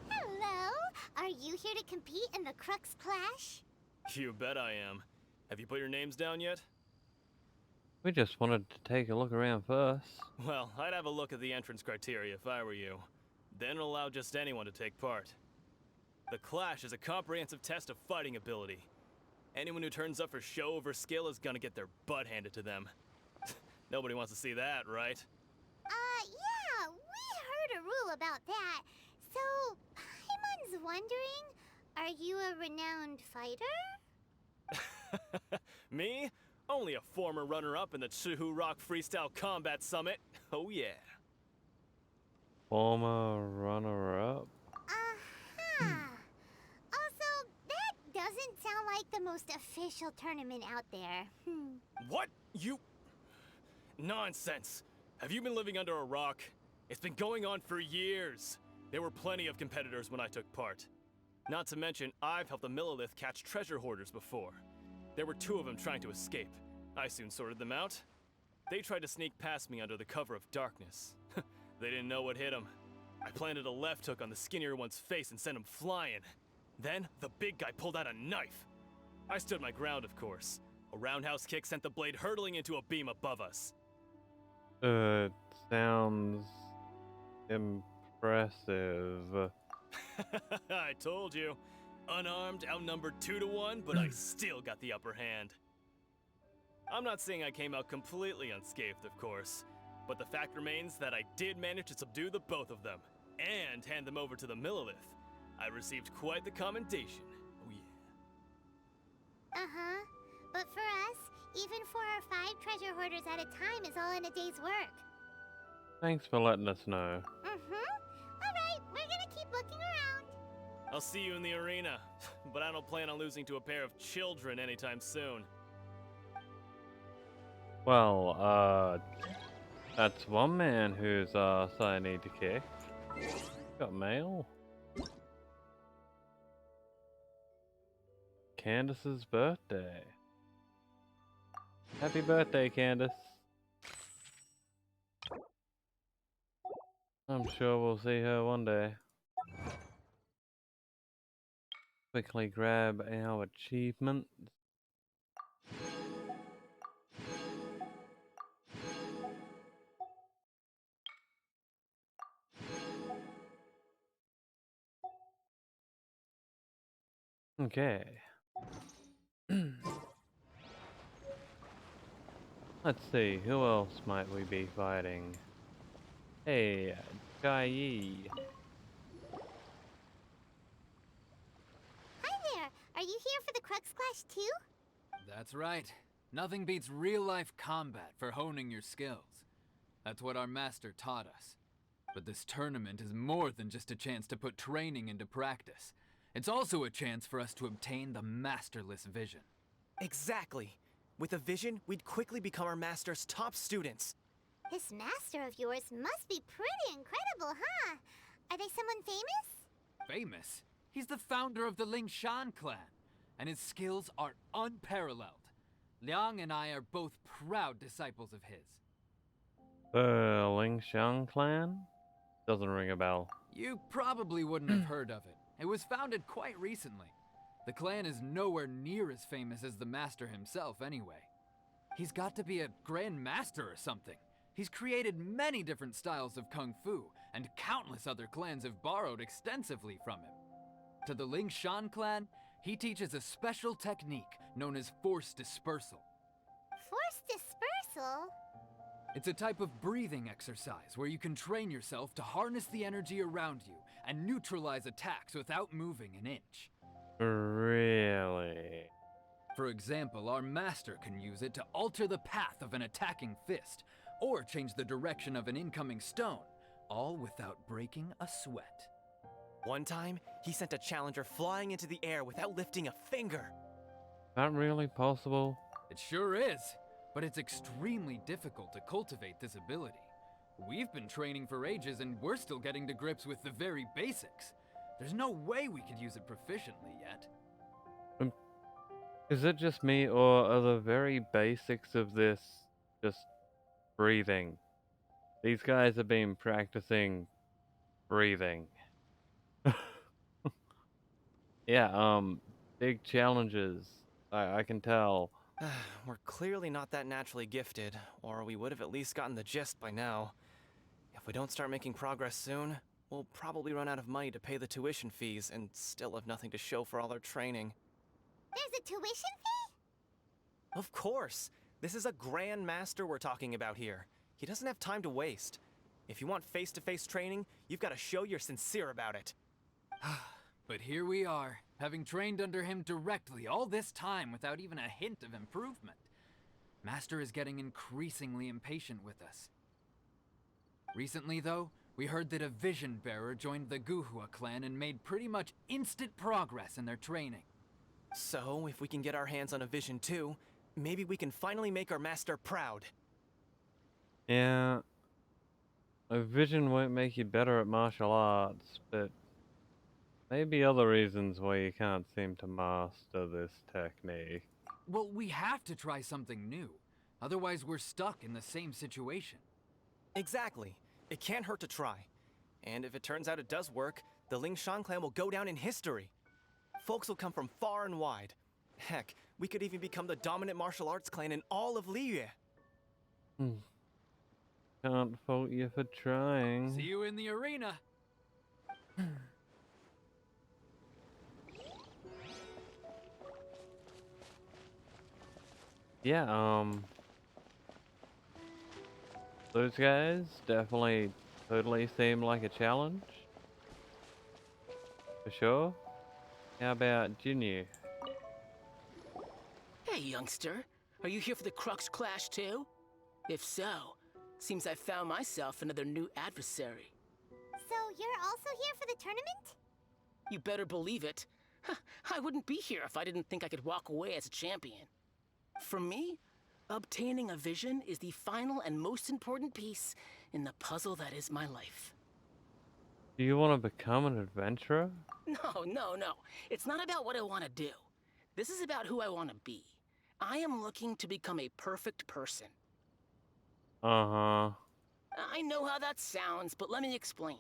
Hello! Are you here to compete in the Crux Clash? You bet I am. Have you put your names down yet? We just wanted to take a look around first. Well, I'd have a look at the entrance criteria if I were you. Then allow just anyone to take part. The Clash is a comprehensive test of fighting ability. Anyone who turns up for show over skill is gonna get their butt handed to them. Nobody wants to see that, right? Yeah, we heard a rule about that. So, Paimon's wondering, are you a renowned fighter? Me? Only a former runner-up in the Chuhu Rock Freestyle Combat Summit. Oh yeah. Former runner-up. Also, that doesn't sound like the most official tournament out there. What? You... Nonsense. Have you been living under a rock? It's been going on for years. There were plenty of competitors when I took part. Not to mention, I've helped the Millilith catch treasure hoarders before. There were 2 of them trying to escape. I soon sorted them out. They tried to sneak past me under the cover of darkness. They didn't know what hit them. I planted a left hook on the skinnier one's face and sent him flying. Then, the big guy pulled out a knife. I stood my ground, of course. A roundhouse kick sent the blade hurtling into a beam above us. Sounds impressive. I told you. Unarmed, outnumbered 2 to 1, but I still got the upper hand. I'm not saying I came out completely unscathed, of course, but the fact remains that I did manage to subdue the both of them, and hand them over to the Millilith. I received quite the commendation. Oh yeah. But for us, even 4 or 5 treasure hoarders at a time is all in a day's work. Thanks for letting us know. Alright, we're gonna keep looking around. I'll see you in the arena, but I don't plan on losing to a pair of children anytime soon. Well, that's one man whose ass I need to kick. Got mail. Candace's birthday. Happy birthday, Candace. I'm sure we'll see her one day. Quickly grab our achievement. Okay. Let's see, who else might we be fighting? Hey, Jai. Hi there! Are you here for the Crux Clash too? That's right. Nothing beats real-life combat for honing your skills. That's what our master taught us. But this tournament is more than just a chance to put training into practice. It's also a chance for us to obtain the masterless vision. Exactly. With a vision, we'd quickly become our master's top students. This master of yours must be pretty incredible, huh? Are they someone famous? Famous? He's the founder of the Lingshan clan, and his skills are unparalleled. Liang and I are both proud disciples of his. The Lingshan clan? Doesn't ring a bell. You probably wouldn't have heard of it. It was founded quite recently. The clan is nowhere near as famous as the master himself anyway. He's got to be a grand master or something. He's created many different styles of kung fu, and countless other clans have borrowed extensively from him. To the Lingshan clan, he teaches a special technique known as force dispersal. Force dispersal? It's a type of breathing exercise where you can train yourself to harness the energy around you and neutralize attacks without moving an inch. Really? For example, our master can use it to alter the path of an attacking fist, or change the direction of an incoming stone, all without breaking a sweat. One time, he sent a challenger flying into the air without lifting a finger. That really possible? It sure is, but it's extremely difficult to cultivate this ability. We've been training for ages and we're still getting to grips with the very basics. There's no way we could use it proficiently yet. Is it just me, or are the very basics of this just breathing? These guys have been practicing breathing. Yeah, big challenges. I can tell. We're clearly not that naturally gifted, or we would have at least gotten the gist by now. If we don't start making progress soon, we'll probably run out of money to pay the tuition fees and still have nothing to show for all our training. There's a tuition fee? Of course! This is a grand master we're talking about here. He doesn't have time to waste. If you want face-to-face training, you've got to show you're sincere about it. But here we are, having trained under him directly all this time without even a hint of improvement. Master is getting increasingly impatient with us. Recently, though, we heard that a vision bearer joined the Guhua clan and made pretty much instant progress in their training. So, if we can get our hands on a vision too, maybe we can finally make our master proud. Yeah. A vision won't make you better at martial arts, but maybe other reasons why you can't seem to master this technique. Well, we have to try something new. Otherwise, we're stuck in the same situation. Exactly. It can't hurt to try. And if it turns out it does work, the Lingshan clan will go down in history. Folks will come from far and wide. Heck, we could even become the dominant martial arts clan in all of Liyue. Can't fault you for trying. See you in the arena. Yeah, those guys definitely totally seem like a challenge. For sure. How about Jinyu? Hey, youngster. Are you here for the Crux Clash too? If so, seems I found myself another new adversary. So you're also here for the tournament? You better believe it. I wouldn't be here if I didn't think I could walk away as a champion. For me, obtaining a vision is the final and most important piece in the puzzle that is my life. Do you want to become an adventurer? No. It's not about what I want to do. This is about who I want to be. I am looking to become a perfect person. Uh-huh. I know how that sounds, but let me explain.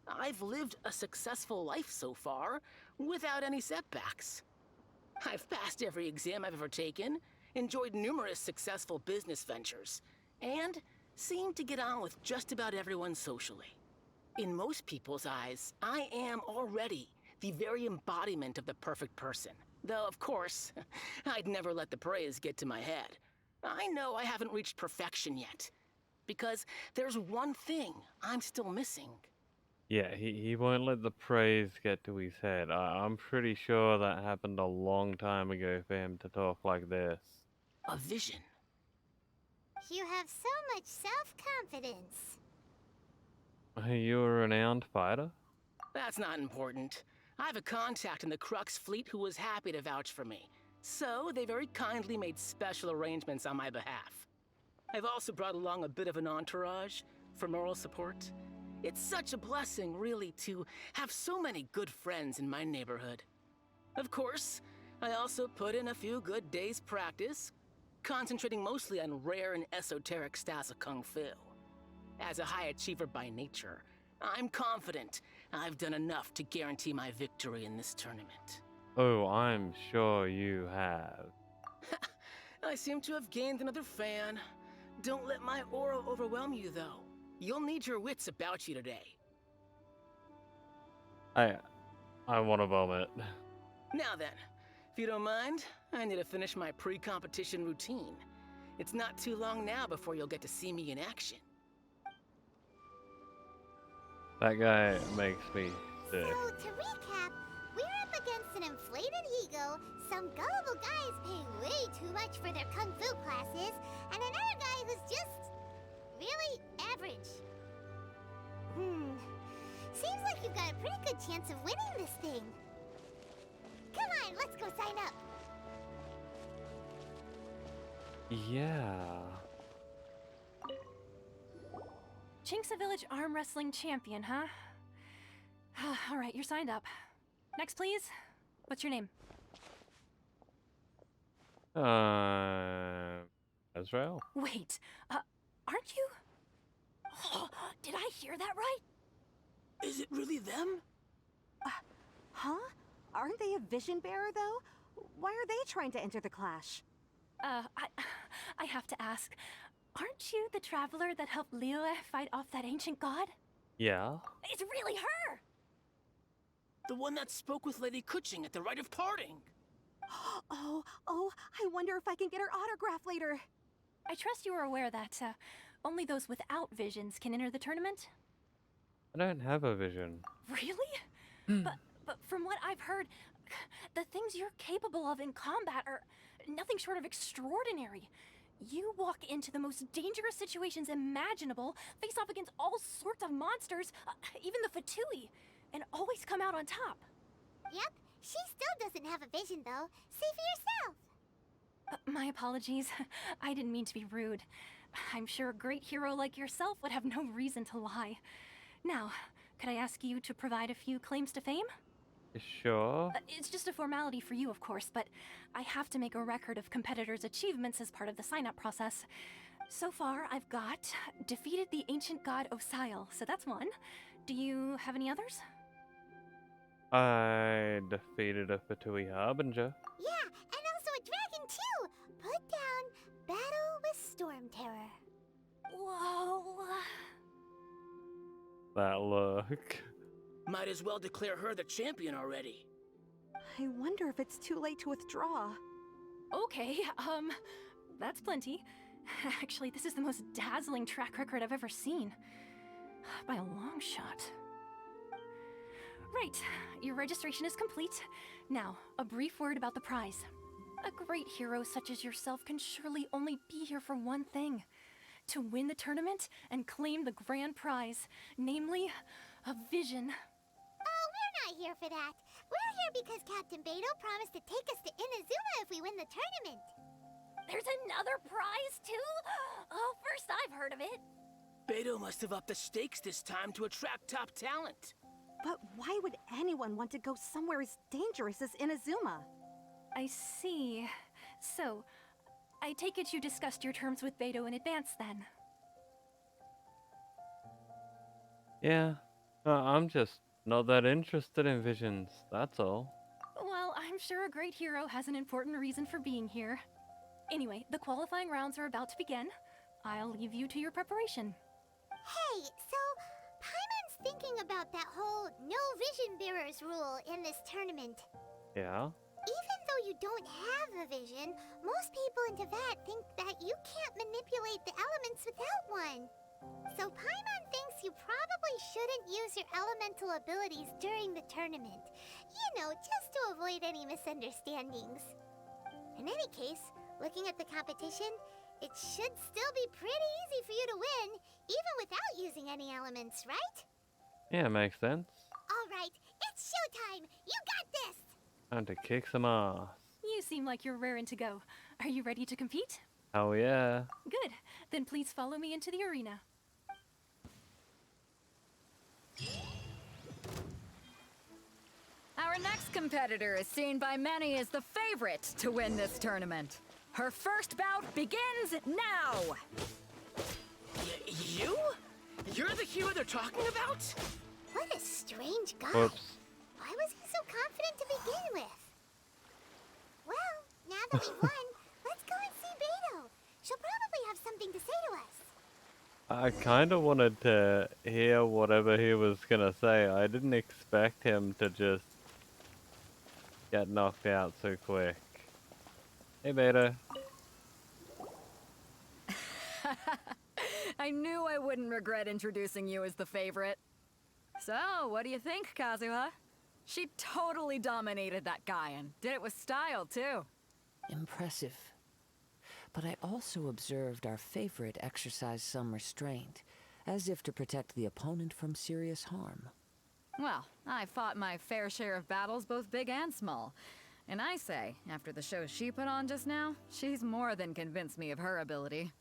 I've lived a successful life so far, without any setbacks. I've passed every exam I've ever taken, enjoyed numerous successful business ventures, and seemed to get on with just about everyone socially. In most people's eyes, I am already the very embodiment of the perfect person. Though, of course, I'd never let the praise get to my head. I know I haven't reached perfection yet, because there's one thing I'm still missing. Yeah, he won't let the praise get to his head. I'm pretty sure that happened a long time ago for him to talk like this. A vision. You have so much self-confidence. Are you a renowned fighter? That's not important. I have a contact in the Crux fleet who was happy to vouch for me. So they very kindly made special arrangements on my behalf. I've also brought along a bit of an entourage for moral support. It's such a blessing, really, to have so many good friends in my neighborhood. Of course, I also put in a few good days' practice, concentrating mostly on rare and esoteric styles of Kung Fu. As a high achiever by nature, I'm confident I've done enough to guarantee my victory in this tournament. Oh, I'm sure you have. I seem to have gained another fan. Don't let my aura overwhelm you, though. You'll need your wits about you today. I want to vomit. Now then, if you don't mind, I need to finish my pre-competition routine. It's not too long now before you'll get to see me in action. That guy makes me sick. So, to recap, we're up against an inflated ego, some gullible guys paying way too much for their kung fu classes, and another guy who's just really average. Seems like you've got a pretty good chance of winning this thing. Come on, let's go sign up. Yeah. Chinksa Village Arm Wrestling Champion, huh? Alright, you're signed up. Next, please. What's your name? Israel? Wait, aren't you? Did I hear that right? Is it really them? Huh? Aren't they a vision bearer, though? Why are they trying to enter the clash? I have to ask, aren't you the traveler that helped Liyue fight off that ancient god? Yeah. It's really her! The one that spoke with Lady Kuching at the rite of parting. Oh, I wonder if I can get her autograph later. I trust you are aware that only those without visions can enter the tournament? I don't have a vision. Really? But from what I've heard, the things you're capable of in combat are nothing short of extraordinary. You walk into the most dangerous situations imaginable, face off against all sorts of monsters, even the Fatui, and always come out on top. Yep, she still doesn't have a vision, though. See for yourself. My apologies. I didn't mean to be rude. I'm sure a great hero like yourself would have no reason to lie. Now, could I ask you to provide a few claims to fame? Sure. It's just a formality for you, of course, but I have to make a record of competitors' achievements as part of the sign-up process. So far, I've got defeated the ancient god Osial, so that's one. Do you have any others? I defeated a Fatui Harbinger. Yeah, and also a dragon, too. Put down Battle with Storm Terror. Whoa. That look. Might as well declare her the champion already. I wonder if it's too late to withdraw. Okay, that's plenty. Actually, this is the most dazzling track record I've ever seen. By a long shot. Right, your registration is complete. Now, a brief word about the prize. A great hero such as yourself can surely only be here for one thing. To win the tournament and claim the grand prize, namely, a vision. Oh, we're not here for that. We're here because Captain Beto promised to take us to Inazuma if we win the tournament. There's another prize, too? Oh, first I've heard of it. Beto must have upped the stakes this time to attract top talent. But why would anyone want to go somewhere as dangerous as Inazuma? I see. So, I take it you discussed your terms with Beto in advance, then? Yeah, I'm just not that interested in visions, that's all. Well, I'm sure a great hero has an important reason for being here. Anyway, the qualifying rounds are about to begin. I'll leave you to your preparation. Hey, so Paimon's thinking about that whole no vision bearers rule in this tournament. Yeah? Even though you don't have a vision, most people in Teyvat think that you can't manipulate the elements without one. So Paimon thinks you probably shouldn't use your elemental abilities during the tournament. You know, just to avoid any misunderstandings. In any case, looking at the competition, it should still be pretty easy for you to win, even without using any elements, right? Yeah, makes sense. Alright, it's showtime! You got this! Time to kick some ass. You seem like you're raring to go. Are you ready to compete? Oh yeah. Good. Then please follow me into the arena. Our next competitor is seen by many as the favorite to win this tournament. Her first bout begins now! You? You're the hero they're talking about? What a strange guy. Whoops. Why was he so confident to begin with? Well, now that we've won, let's go and see Beto. She'll probably have something to say to us. I kind of wanted to hear whatever he was gonna say. I didn't expect him to just get knocked out so quick. Hey, Beta. I knew I wouldn't regret introducing you as the favorite. So, what do you think, Kazuha? She totally dominated that guy and did it with style, too. Impressive. But I also observed our favorite exercise some restraint, as if to protect the opponent from serious harm. Well, I fought my fair share of battles, both big and small. And I say, after the show she put on just now, she's more than convinced me of her ability.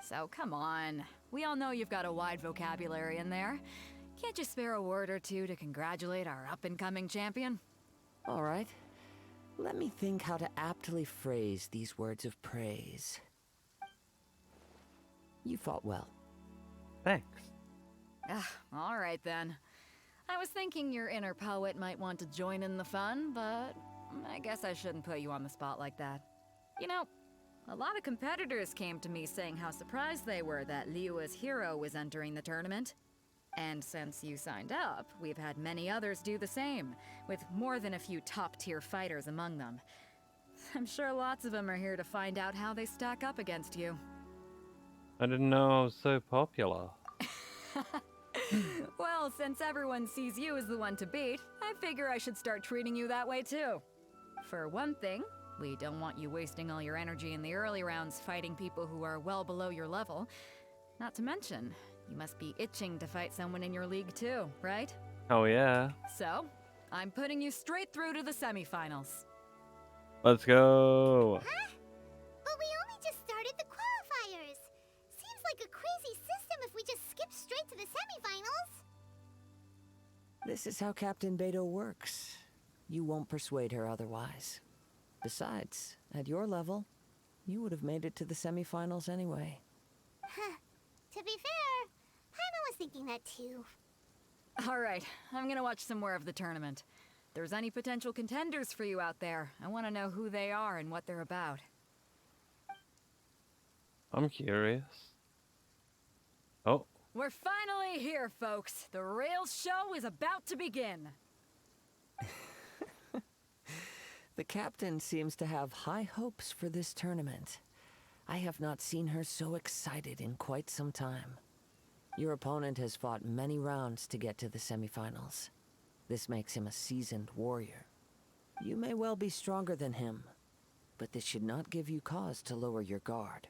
So come on. We all know you've got a wide vocabulary in there. Can't you spare a word or two to congratulate our up-and-coming champion? All right. Let me think how to aptly phrase these words of praise. You fought well. Thanks. All right then. I was thinking your inner poet might want to join in the fun, but I guess I shouldn't put you on the spot like that. You know, a lot of competitors came to me saying how surprised they were that Liyue's hero was entering the tournament. And since you signed up, we've had many others do the same, with more than a few top-tier fighters among them. I'm sure lots of them are here to find out how they stack up against you. I didn't know I was so popular. Well, since everyone sees you as the one to beat, I figure I should start treating you that way too. For one thing, we don't want you wasting all your energy in the early rounds fighting people who are well below your level. Not to mention, you must be itching to fight someone in your league too, right? Oh yeah. So, I'm putting you straight through to the semifinals. Let's go. Huh? But we only just started the qualifiers. Seems like a crazy system if we just skip straight to the semifinals. This is how Captain Beto works. You won't persuade her otherwise. Besides, at your level, you would have made it to the semifinals anyway. Huh. To be fair, Paimon was thinking that too. Alright, I'm gonna watch some more of the tournament. If there's any potential contenders for you out there, I want to know who they are and what they're about. I'm curious. Oh. We're finally here, folks. The real show is about to begin. The captain seems to have high hopes for this tournament. I have not seen her so excited in quite some time. Your opponent has fought many rounds to get to the semifinals. This makes him a seasoned warrior. You may well be stronger than him, but this should not give you cause to lower your guard.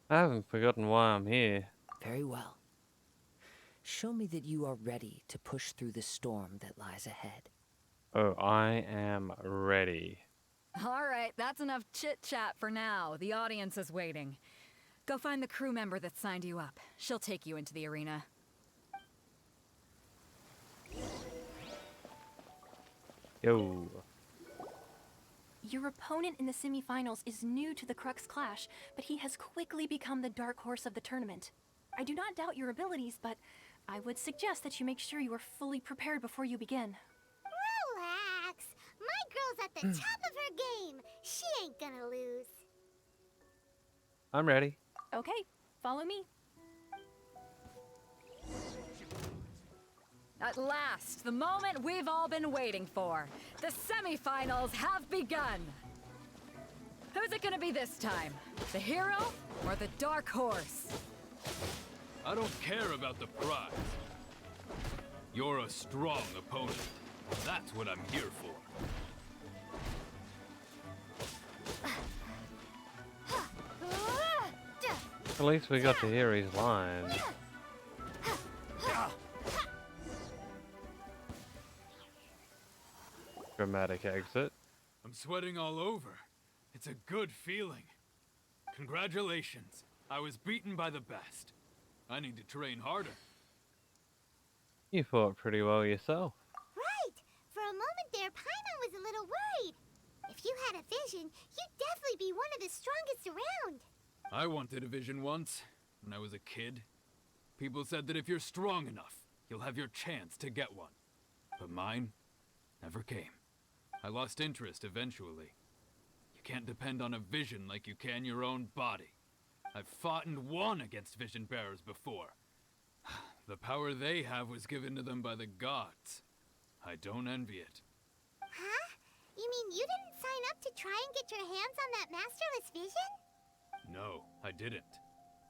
I haven't forgotten why I'm here. Very well. Show me that you are ready to push through the storm that lies ahead. Oh, I am ready. All right, that's enough chit-chat for now. The audience is waiting. Go find the crew member that signed you up. She'll take you into the arena. Yo. Your opponent in the semifinals is new to the Crux Clash, but he has quickly become the dark horse of the tournament. I do not doubt your abilities, but I would suggest that you make sure you are fully prepared before you begin. Relax. My girl's at the top of her game. She ain't gonna lose. I'm ready. Okay, follow me. At last, the moment we've all been waiting for. The semifinals have begun. Who's it gonna be this time? The hero or the dark horse? I don't care about the prize. You're a strong opponent. That's what I'm here for. At least we got to hear his lines. Dramatic exit. I'm sweating all over. It's a good feeling. Congratulations. I was beaten by the best. I need to train harder. You fought pretty well yourself. Right. For a moment there, Paimon was a little worried. If you had a vision, you'd definitely be one of the strongest around. I wanted a vision once, when I was a kid. People said that if you're strong enough, you'll have your chance to get one. But mine never came. I lost interest eventually. You can't depend on a vision like you can your own body. I've fought and won against vision bearers before. The power they have was given to them by the gods. I don't envy it. Huh? You mean you didn't sign up to try and get your hands on that masterless vision? No, I didn't.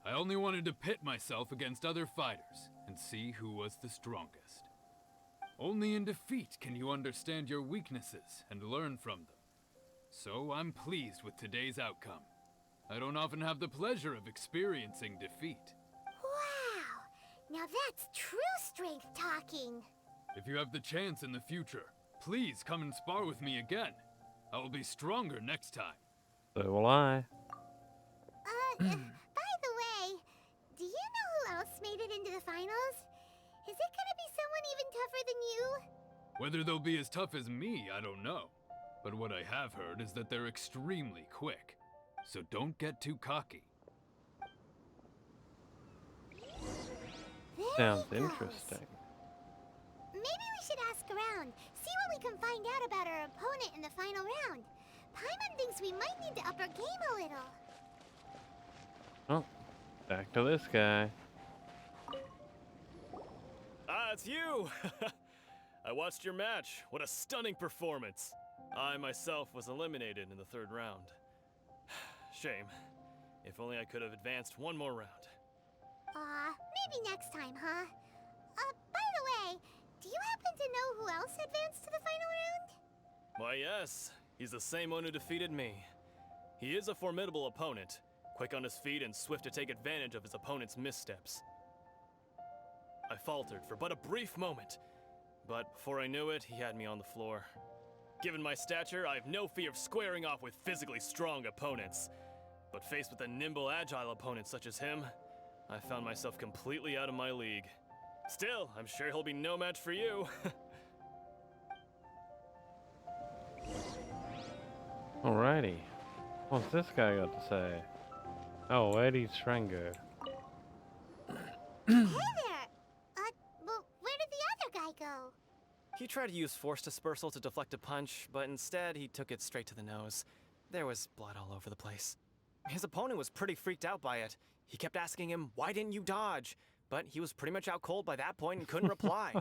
I only wanted to pit myself against other fighters and see who was the strongest. Only in defeat can you understand your weaknesses and learn from them. So I'm pleased with today's outcome. I don't often have the pleasure of experiencing defeat. Wow! Now that's true strength talking. If you have the chance in the future, please come and spar with me again. I will be stronger next time. So will I. By the way, do you know who else made it into the finals? Is it gonna be someone even tougher than you? Whether they'll be as tough as me, I don't know. But what I have heard is that they're extremely quick. So don't get too cocky. Sounds interesting. Maybe we should ask around, see what we can find out about our opponent in the final round. Paimon thinks we might need to up our game a little. Oh, back to this guy. Ah, it's you! I watched your match. What a stunning performance. I myself was eliminated in the third round. Shame. If only I could have advanced one more round. Maybe next time, huh? By the way, do you happen to know who else advanced to the final round? Why, yes. He's the same one who defeated me. He is a formidable opponent, quick on his feet and swift to take advantage of his opponent's missteps. I faltered for but a brief moment, but before I knew it, he had me on the floor. Given my stature, I have no fear of squaring off with physically strong opponents. But faced with a nimble, agile opponent such as him, I found myself completely out of my league. Still, I'm sure he'll be no match for you. Alrighty. What's this guy got to say? Oh, Eddie Schrenger. Hey there! Well, where did the other guy go? He tried to use force dispersal to deflect a punch, but instead he took it straight to the nose. There was blood all over the place. His opponent was pretty freaked out by it. He kept asking him, "Why didn't you dodge?" But he was pretty much out cold by that point and couldn't reply.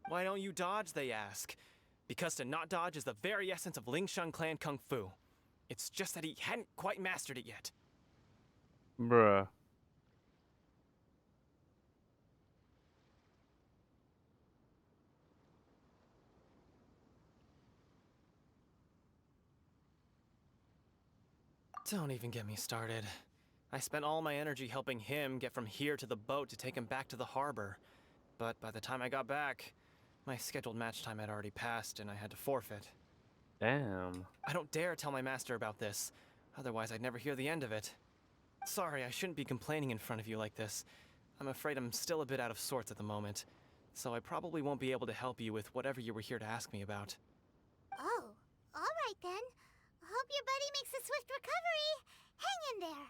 Why don't you dodge, they ask. Because to not dodge is the very essence of Lingshan clan kung fu. It's just that he hadn't quite mastered it yet. Bruh. Don't even get me started. I spent all my energy helping him get from here to the boat to take him back to the harbor. But by the time I got back, my scheduled match time had already passed and I had to forfeit. Damn. I don't dare tell my master about this, otherwise I'd never hear the end of it. Sorry, I shouldn't be complaining in front of you like this. I'm afraid I'm still a bit out of sorts at the moment, so I probably won't be able to help you with whatever you were here to ask me about. Oh, alright then. Hope your buddy makes a swift recovery. Hang in there.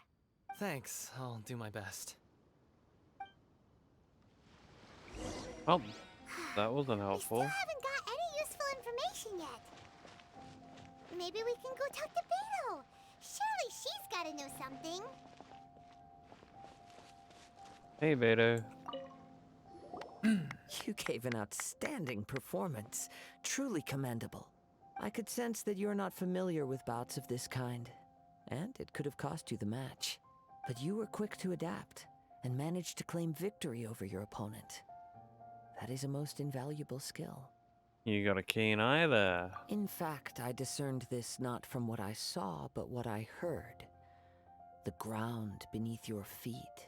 Thanks, I'll do my best. Oh, that wasn't helpful. We still haven't got any useful information yet. Maybe we can go talk to Beto. Surely she's gotta know something. Hey, Beto. You gave an outstanding performance. Truly commendable. I could sense that you're not familiar with bouts of this kind, and it could have cost you the match. But you were quick to adapt, and managed to claim victory over your opponent. That is a most invaluable skill. You got a keen eye there. In fact, I discerned this not from what I saw, but what I heard. The ground beneath your feet,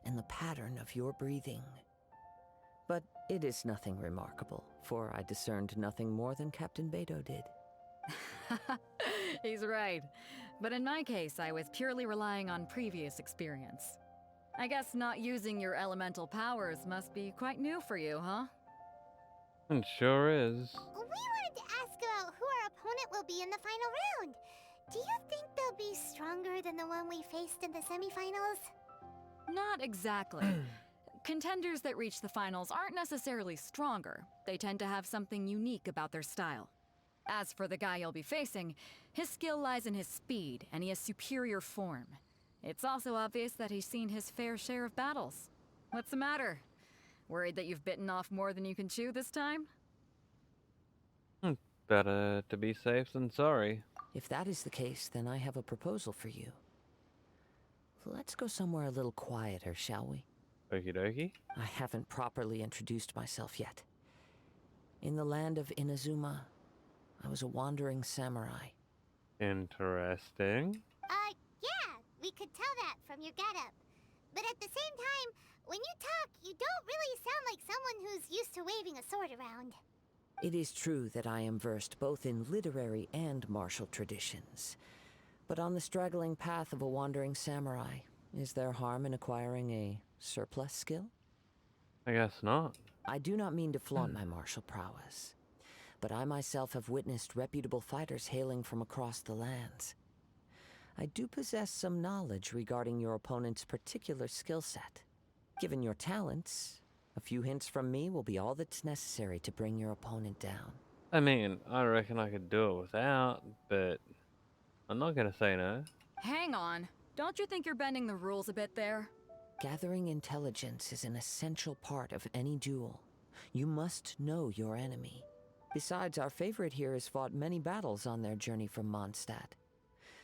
and the pattern of your breathing. But it is nothing remarkable, for I discerned nothing more than Captain Beto did. He's right. But in my case, I was purely relying on previous experience. I guess not using your elemental powers must be quite new for you, huh? It sure is. We wanted to ask about who our opponent will be in the final round. Do you think they'll be stronger than the one we faced in the semifinals? Not exactly. Contenders that reach the finals aren't necessarily stronger. They tend to have something unique about their style. As for the guy you'll be facing, his skill lies in his speed, and he has superior form. It's also obvious that he's seen his fair share of battles. What's the matter? Worried that you've bitten off more than you can chew this time? Better to be safe than sorry. If that is the case, then I have a proposal for you. Let's go somewhere a little quieter, shall we? Okie dokie. I haven't properly introduced myself yet. In the land of Inazuma, I was a wandering samurai. Interesting. Yeah, we could tell that from your getup. But at the same time, when you talk, you don't really sound like someone who's used to waving a sword around. It is true that I am versed both in literary and martial traditions. But on the straggling path of a wandering samurai, is there harm in acquiring a surplus skill? I guess not. I do not mean to flaunt my martial prowess, but I myself have witnessed reputable fighters hailing from across the lands. I do possess some knowledge regarding your opponent's particular skill set. Given your talents, a few hints from me will be all that's necessary to bring your opponent down. I mean, I reckon I could do it without, but I'm not gonna say no. Hang on. Don't you think you're bending the rules a bit there? Gathering intelligence is an essential part of any duel. You must know your enemy. Besides, our favorite here has fought many battles on their journey from Mondstadt.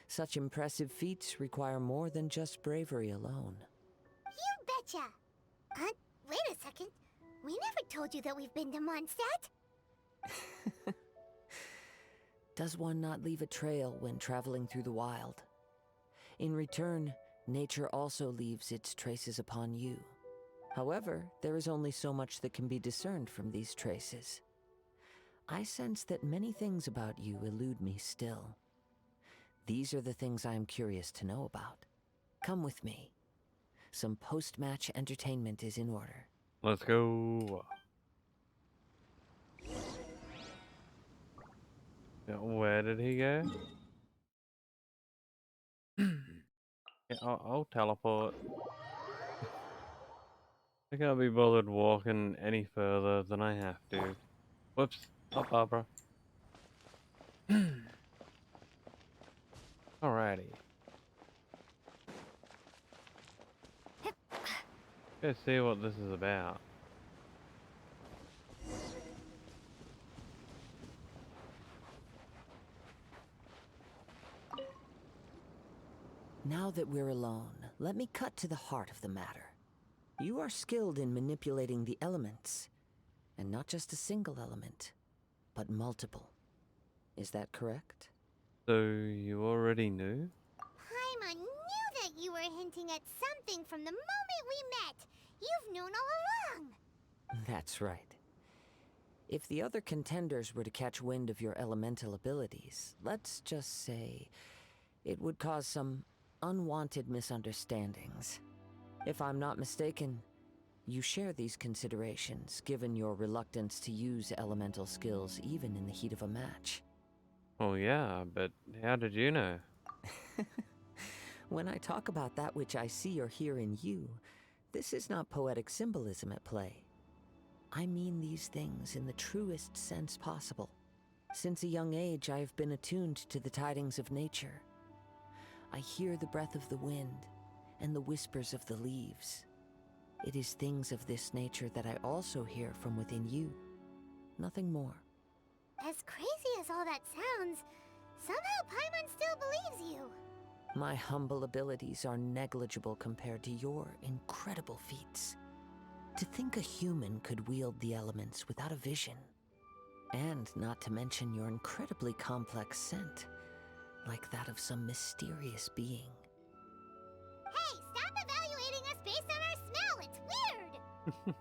Such impressive feats require more than just bravery alone. You betcha! Wait a second. We never told you that we've been to Mondstadt. Does one not leave a trail when traveling through the wild? In return, nature also leaves its traces upon you. However, there is only so much that can be discerned from these traces. I sense that many things about you elude me still. These are the things I am curious to know about. Come with me. Some post-match entertainment is in order. Let's go. Yeah, where did he go? Yeah, I'll teleport. I can't be bothered walking any further than I have to. Whoops. Oh, Barbara. Alrighty. Let's see what this is about. Now that we're alone, let me cut to the heart of the matter. You are skilled in manipulating the elements, and not just a single element, but multiple. Is that correct? So, you already knew? Paimon knew that you were hinting at something from the moment we met. You've known all along. That's right. If the other contenders were to catch wind of your elemental abilities, let's just say it would cause some unwanted misunderstandings. If I'm not mistaken, you share these considerations, given your reluctance to use elemental skills even in the heat of a match. Oh yeah, but how did you know? When I talk about that which I see or hear in you, this is not poetic symbolism at play. I mean these things in the truest sense possible. Since a young age, I have been attuned to the tidings of nature. I hear the breath of the wind and the whispers of the leaves. It is things of this nature that I also hear from within you. Nothing more. As crazy as all that sounds, somehow Paimon still believes you. My humble abilities are negligible compared to your incredible feats. To think a human could wield the elements without a vision. And not to mention your incredibly complex scent, like that of some mysterious being. Hey, stop evaluating us based on our smell! It's weird!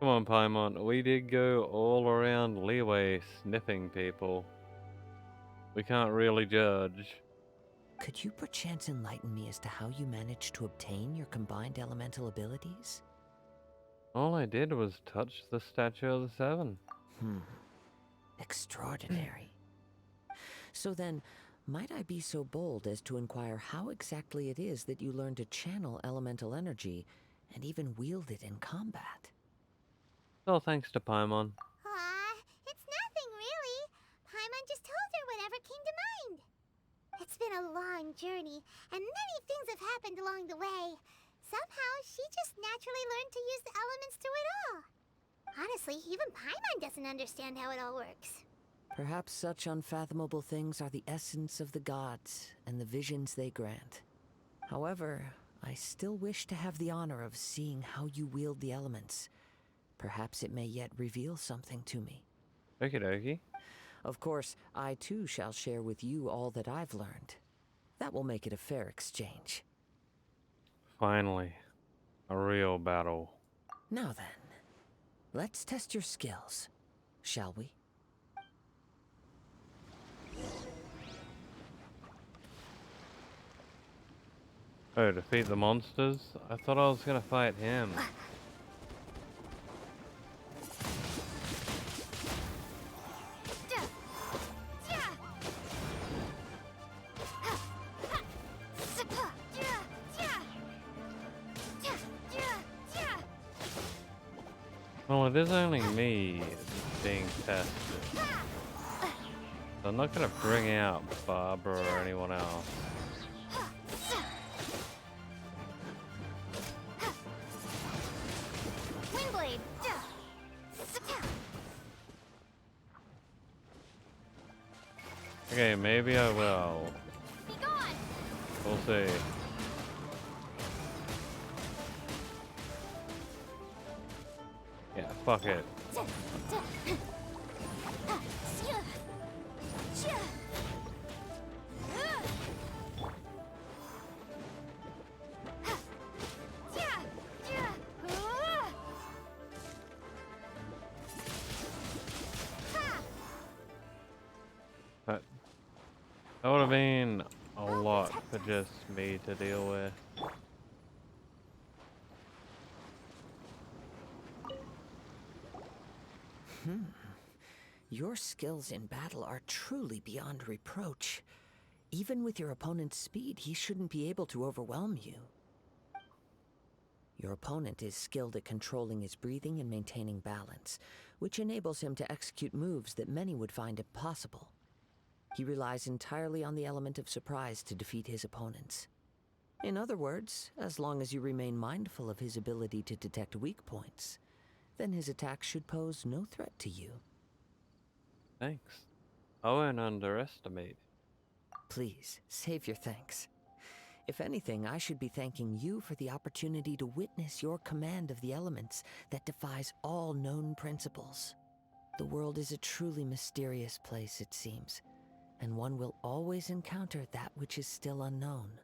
Come on, Paimon. We did go all around Leeway sniffing people. We can't really judge. Could you perchance enlighten me as to how you managed to obtain your combined elemental abilities? All I did was touch the Statue of the Seven. Extraordinary. So then, might I be so bold as to inquire how exactly it is that you learned to channel elemental energy and even wield it in combat? All thanks to Paimon. Aw, it's nothing really. Paimon just told her whatever came to mind. It's been a long journey, and many things have happened along the way. Somehow, she just naturally learned to use the elements through it all. Honestly, even Paimon doesn't understand how it all works. Perhaps such unfathomable things are the essence of the gods and the visions they grant. However, I still wish to have the honor of seeing how you wield the elements. Perhaps it may yet reveal something to me. Okie dokie. Of course, I too shall share with you all that I've learned. That will make it a fair exchange. Finally, a real battle. Now then, let's test your skills, shall we? Oh, defeat the monsters? I thought I was gonna fight him. Well, it is only me being tested. So I'm not gonna bring out Barbara or anyone else. Windblade! Okay, maybe I will. Be gone! We'll see. Yeah, fuck it. That would have been a lot for just me to deal with. Your skills in battle are truly beyond reproach. Even with your opponent's speed, he shouldn't be able to overwhelm you. Your opponent is skilled at controlling his breathing and maintaining balance, which enables him to execute moves that many would find impossible. He relies entirely on the element of surprise to defeat his opponents. In other words, as long as you remain mindful of his ability to detect weak points, then his attacks should pose no threat to you. Thanks. I won't underestimate. Please, save your thanks. If anything, I should be thanking you for the opportunity to witness your command of the elements that defies all known principles. The world is a truly mysterious place, it seems, and one will always encounter that which is still unknown.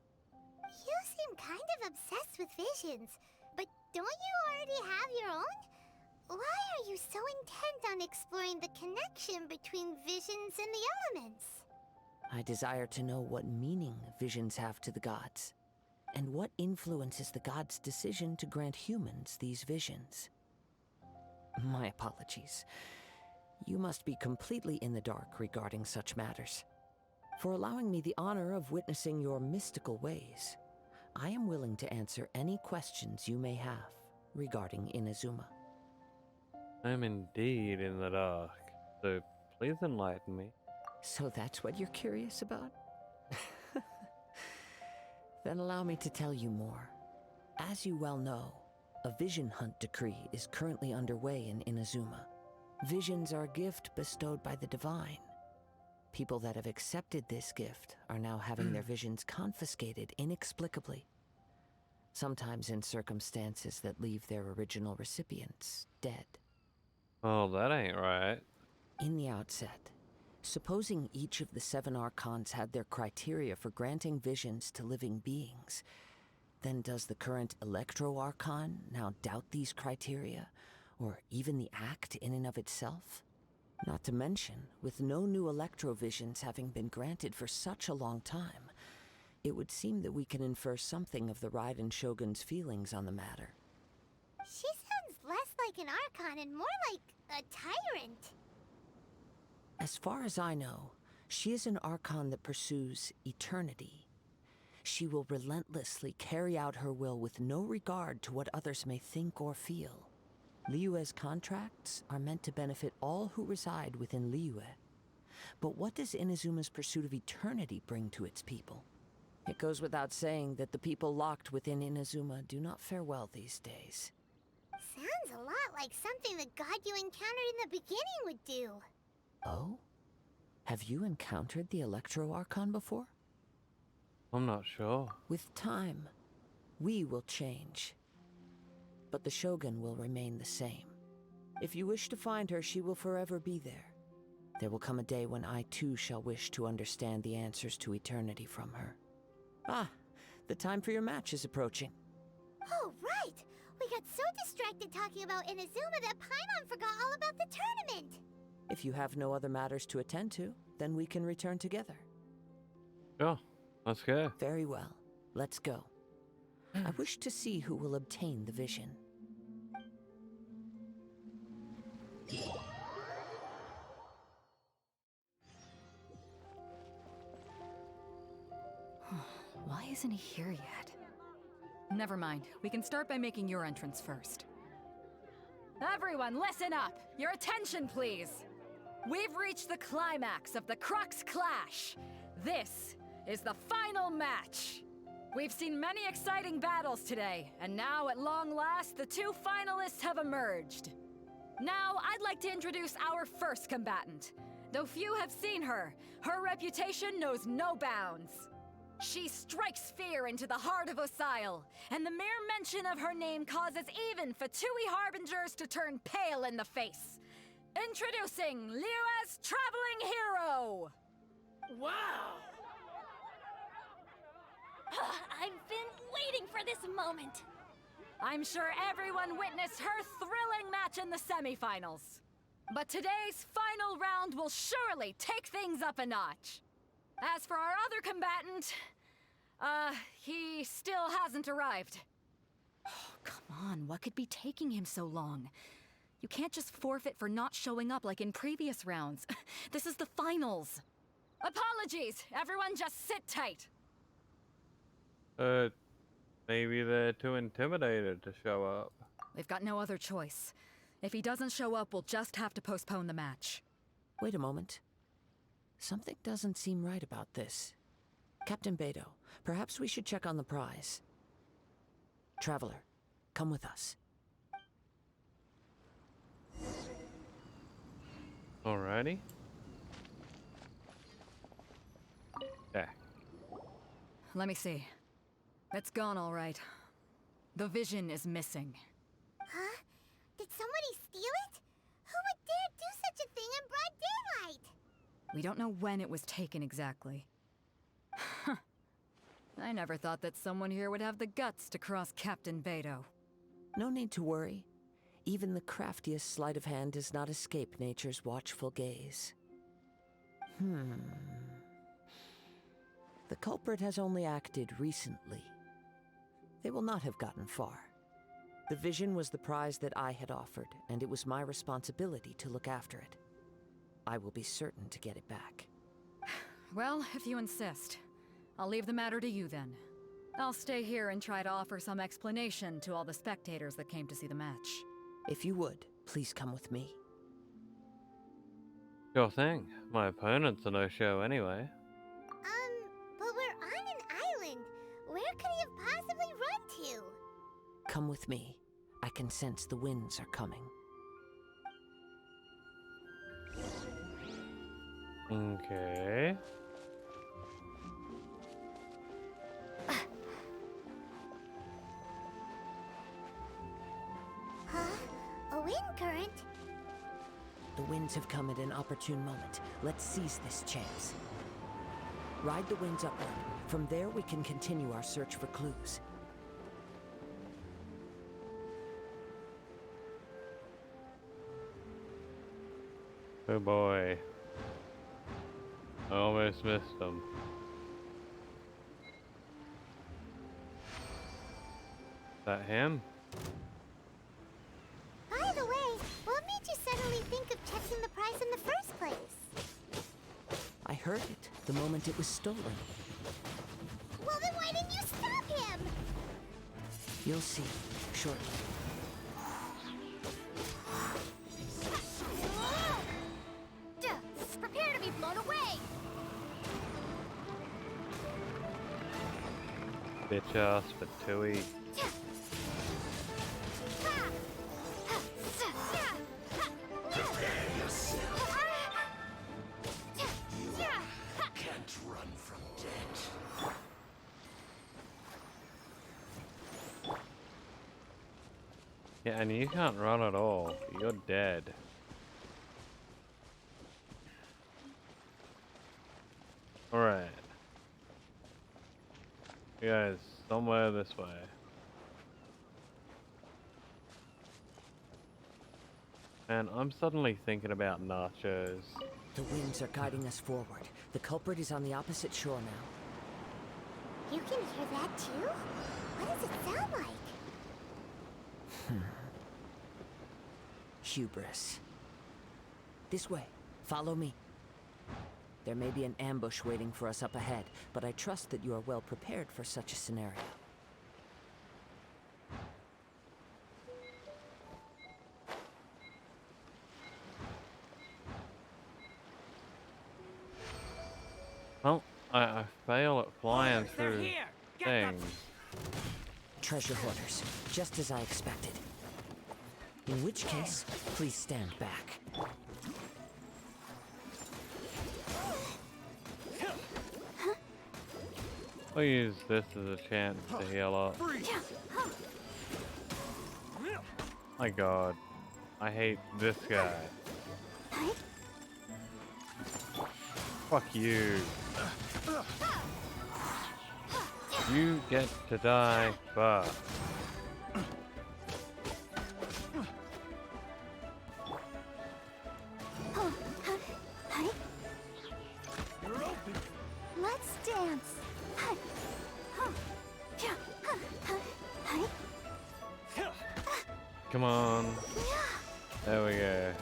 You I'm kind of obsessed with visions, but don't you already have your own? Why are you so intent on exploring the connection between visions and the elements? I desire to know what meaning visions have to the gods, and what influences the gods' decision to grant humans these visions. My apologies. You must be completely in the dark regarding such matters. For allowing me the honor of witnessing your mystical ways, I am willing to answer any questions you may have regarding Inazuma. I'm indeed in the dark, so please enlighten me. So that's what you're curious about? Then allow me to tell you more. As you well know, a vision hunt decree is currently underway in Inazuma. Visions are a gift bestowed by the divine. People that have accepted this gift are now having their visions confiscated inexplicably. Sometimes in circumstances that leave their original recipients dead. Oh, that ain't right. In the outset, supposing each of the 7 archons had their criteria for granting visions to living beings, then does the current Electro-Archon now doubt these criteria, or even the act in and of itself? Not to mention, with no new Electro-Visions having been granted for such a long time, it would seem that we can infer something of the Raiden Shogun's feelings on the matter. She sounds less like an Archon and more like a tyrant. As far as I know, she is an Archon that pursues eternity. She will relentlessly carry out her will with no regard to what others may think or feel. Liyue's contracts are meant to benefit all who reside within Liyue. But what does Inazuma's pursuit of eternity bring to its people? It goes without saying that the people locked within Inazuma do not fare well these days. Sounds a lot like something the god you encountered in the beginning would do. Oh? Have you encountered the Electro-Archon before? I'm not sure. With time, we will change. But the Shogun will remain the same. If you wish to find her, she will forever be there. There will come a day when I too shall wish to understand the answers to eternity from her. Ah, the time for your match is approaching. Oh, right! We got so distracted talking about Inazuma that Paimon forgot all about the tournament! If you have no other matters to attend to, then we can return together. Sure, let's go. Very well, let's go. I wish to see who will obtain the vision. Why isn't he here yet? Never mind. We can start by making your entrance first. Everyone, listen up! Your attention, please! We've reached the climax of the Crux Clash! This is the final match! We've seen many exciting battles today, and now at long last, the 2 finalists have emerged. Now, I'd like to introduce our first combatant. Though few have seen her, her reputation knows no bounds. She strikes fear into the heart of Osile, and the mere mention of her name causes even Fatui Harbingers to turn pale in the face. Introducing Liyue's traveling hero! Wow! I've been waiting for this moment. I'm sure everyone witnessed her thrilling match in the semifinals. But today's final round will surely take things up a notch. As for our other combatant, he still hasn't arrived. Oh, come on, what could be taking him so long? You can't just forfeit for not showing up like in previous rounds. This is the finals. Apologies, everyone just sit tight. Maybe they're too intimidated to show up. We've got no other choice. If he doesn't show up, we'll just have to postpone the match. Wait a moment. Something doesn't seem right about this. Captain Beidou, perhaps we should check on the prize. Traveler, come with us. Alrighty. Yeah. Let me see. It's gone all right. The vision is missing. Huh? Did somebody steal it? Who would dare do such a thing in broad daylight? We don't know when it was taken exactly. I never thought that someone here would have the guts to cross Captain Beto. No need to worry. Even the craftiest sleight of hand does not escape nature's watchful gaze. The culprit has only acted recently. They will not have gotten far. The vision was the prize that I had offered, and it was my responsibility to look after it. I will be certain to get it back. Well, if you insist. I'll leave the matter to you then. I'll stay here and try to offer some explanation to all the spectators that came to see the match. If you would, please come with me. Sure thing. My opponent's a no-show anyway. But we're on an island. Where could he have possibly run to? Come with me. I can sense the winds are coming. Okay. Huh? A wind current? The winds have come at an opportune moment. Let's seize this chance. Ride the winds upward. From there, we can continue our search for clues. Oh boy. I almost missed him. Is that him? By the way, what made you suddenly think of checking the prize in the first place? I heard it the moment it was stolen. Well, then why didn't you stop him? You'll see shortly. Prepare to be blown away! Bitch ass for Tui. Prepare yourself. You can't run from death. Yeah, and you can't run at all. You're dead. Alright. You guys, somewhere this way. And I'm suddenly thinking about nachos. The winds are guiding us forward. The culprit is on the opposite shore now. You can hear that too? What does it sound like? Hubris. This way. Follow me. There may be an ambush waiting for us up ahead, but I trust that you are well prepared for such a scenario. Well, I fail at flying through things. Treasure hoarders, just as I expected. In which case, please stand back. I'll use this as a chance to heal up. My god. I hate this guy. Fuck you. You get to die first. Let's dance. Come on. There we go.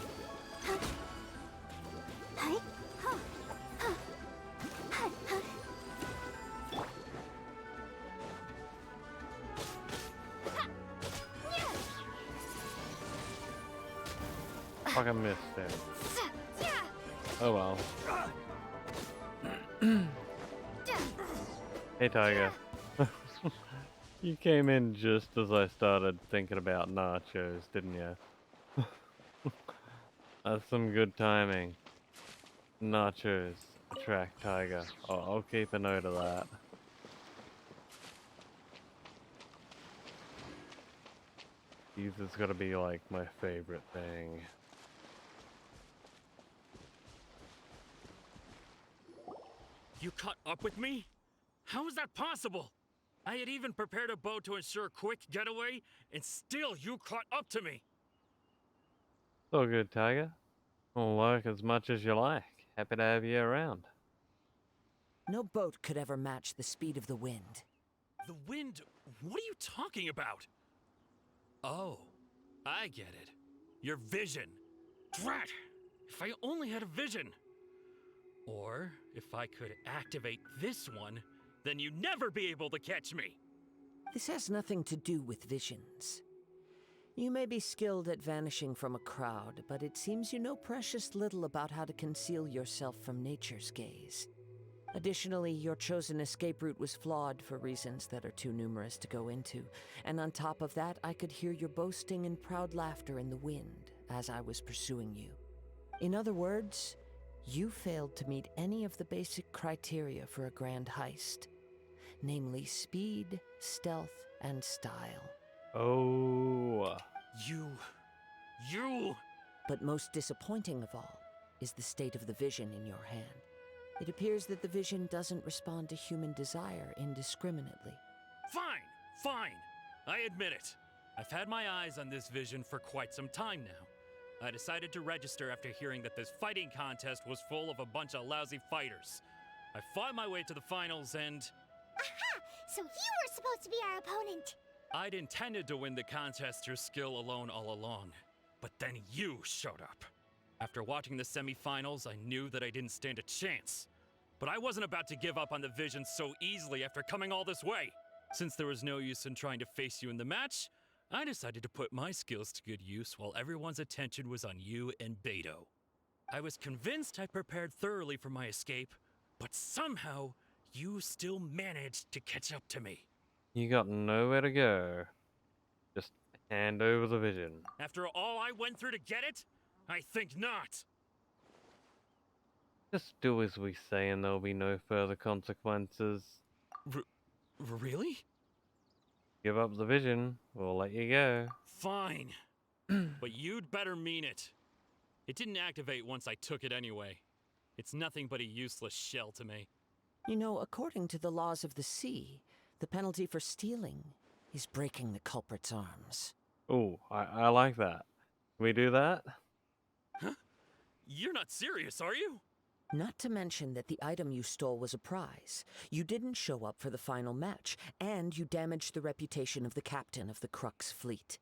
Fucking missed it. Oh well. Hey Tiger. You came in just as I started thinking about nachos, didn't you? That's some good timing. Nachos attract Tiger. I'll keep a note of that. These has got to be like my favorite thing. You caught up with me? How is that possible? I had even prepared a boat to ensure a quick getaway, and still you caught up to me. It's all good, Tiger. I'll work as much as you like. Happy to have you around. No boat could ever match the speed of the wind. The wind? What are you talking about? Oh, I get it. Your vision. Drat! If I only had a vision. Or, if I could activate this one, then you'd never be able to catch me. This has nothing to do with visions. You may be skilled at vanishing from a crowd, but it seems you know precious little about how to conceal yourself from nature's gaze. Additionally, your chosen escape route was flawed for reasons that are too numerous to go into, and on top of that, I could hear your boasting and proud laughter in the wind as I was pursuing you. In other words, you failed to meet any of the basic criteria for a grand heist, namely speed, stealth, and style. Oh. You... But most disappointing of all is the state of the vision in your hand. It appears that the vision doesn't respond to human desire indiscriminately. Fine. I admit it. I've had my eyes on this vision for quite some time now. I decided to register after hearing that this fighting contest was full of a bunch of lousy fighters. I fought my way to the finals and... Aha! So you were supposed to be our opponent! I'd intended to win the contest through skill alone all along. But then you showed up. After watching the semifinals, I knew that I didn't stand a chance. But I wasn't about to give up on the vision so easily after coming all this way. Since there was no use in trying to face you in the match, I decided to put my skills to good use while everyone's attention was on you and Beto. I was convinced I prepared thoroughly for my escape, but somehow you still managed to catch up to me. You got nowhere to go. Just hand over the vision. After all I went through to get it? I think not. Just do as we say and there'll be no further consequences. Really? Give up the vision, we'll let you go. Fine. But you'd better mean it. It didn't activate once I took it anyway. It's nothing but a useless shell to me. You know, according to the laws of the sea, the penalty for stealing is breaking the culprit's arms. Oh, I like that. Can we do that? Huh? You're not serious, are you? Not to mention that the item you stole was a prize. You didn't show up for the final match, and you damaged the reputation of the captain of the Crux fleet.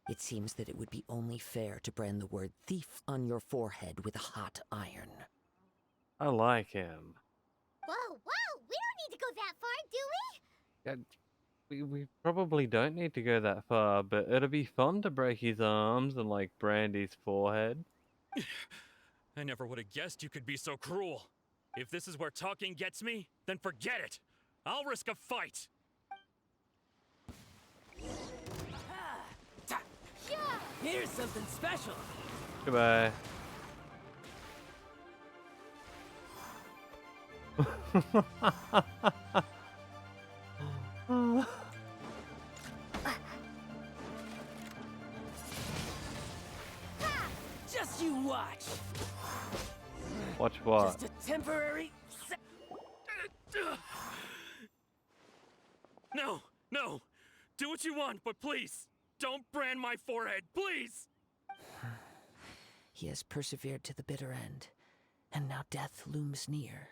It seems that it would be only fair to brand the word thief on your forehead with a hot iron. I like him. Whoa, we don't need to go that far, do we? We probably don't need to go that far, but it'll be fun to break his arms and like brand his forehead. I never would have guessed you could be so cruel. If this is where talking gets me, then forget it. I'll risk a fight. Here's something special. Goodbye. Just you watch. Watch what? Just a temporary... No. Do what you want, but please, don't brand my forehead, please! He has persevered to the bitter end, and now death looms near.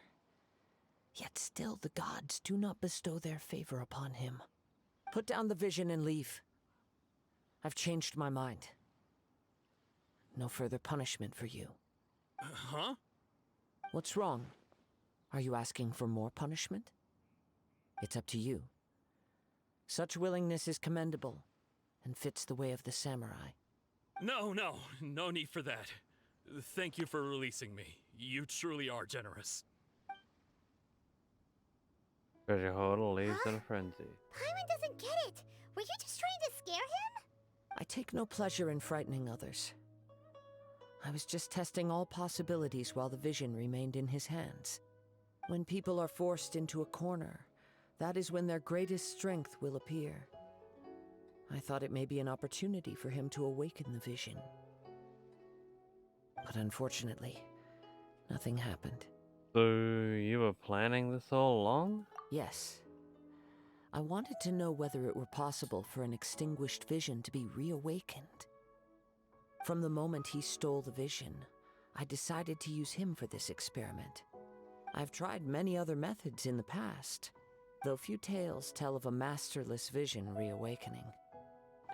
Yet still the gods do not bestow their favor upon him. Put down the vision and leave. I've changed my mind. No further punishment for you. Huh? What's wrong? Are you asking for more punishment? It's up to you. Such willingness is commendable, and fits the way of the samurai. No need for that. Thank you for releasing me. You truly are generous. Treasure hoarder leaves in a frenzy. Paimon doesn't get it. Were you just trying to scare him? I take no pleasure in frightening others. I was just testing all possibilities while the vision remained in his hands. When people are forced into a corner, that is when their greatest strength will appear. I thought it may be an opportunity for him to awaken the vision. But unfortunately, nothing happened. So, you were planning this all along? Yes. I wanted to know whether it were possible for an extinguished vision to be reawakened. From the moment he stole the vision, I decided to use him for this experiment. I've tried many other methods in the past, though few tales tell of a masterless vision reawakening.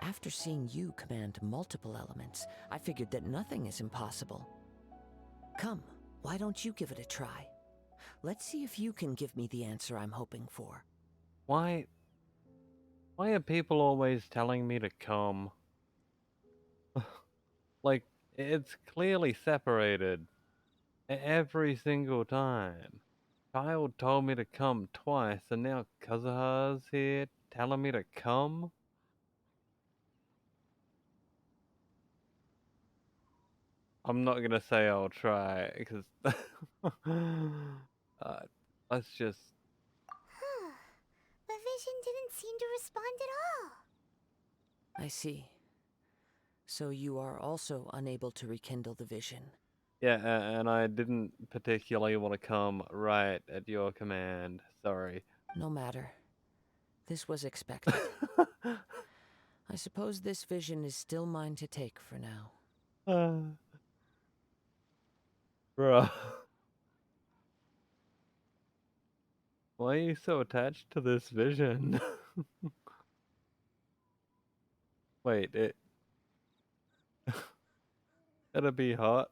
After seeing you command multiple elements, I figured that nothing is impossible. Come, why don't you give it a try? Let's see if you can give me the answer I'm hoping for. Why are people always telling me to come? Like, it's clearly separated every single time. Child told me to come twice, and now Kazuha's here telling me to come? I'm not gonna say I'll try, because let's just... The vision didn't seem to respond at all. I see. So you are also unable to rekindle the vision. Yeah, and I didn't particularly want to come right at your command. Sorry. No matter. This was expected. I suppose this vision is still mine to take for now. Bruh. Why are you so attached to this vision? Wait, it'd be hot.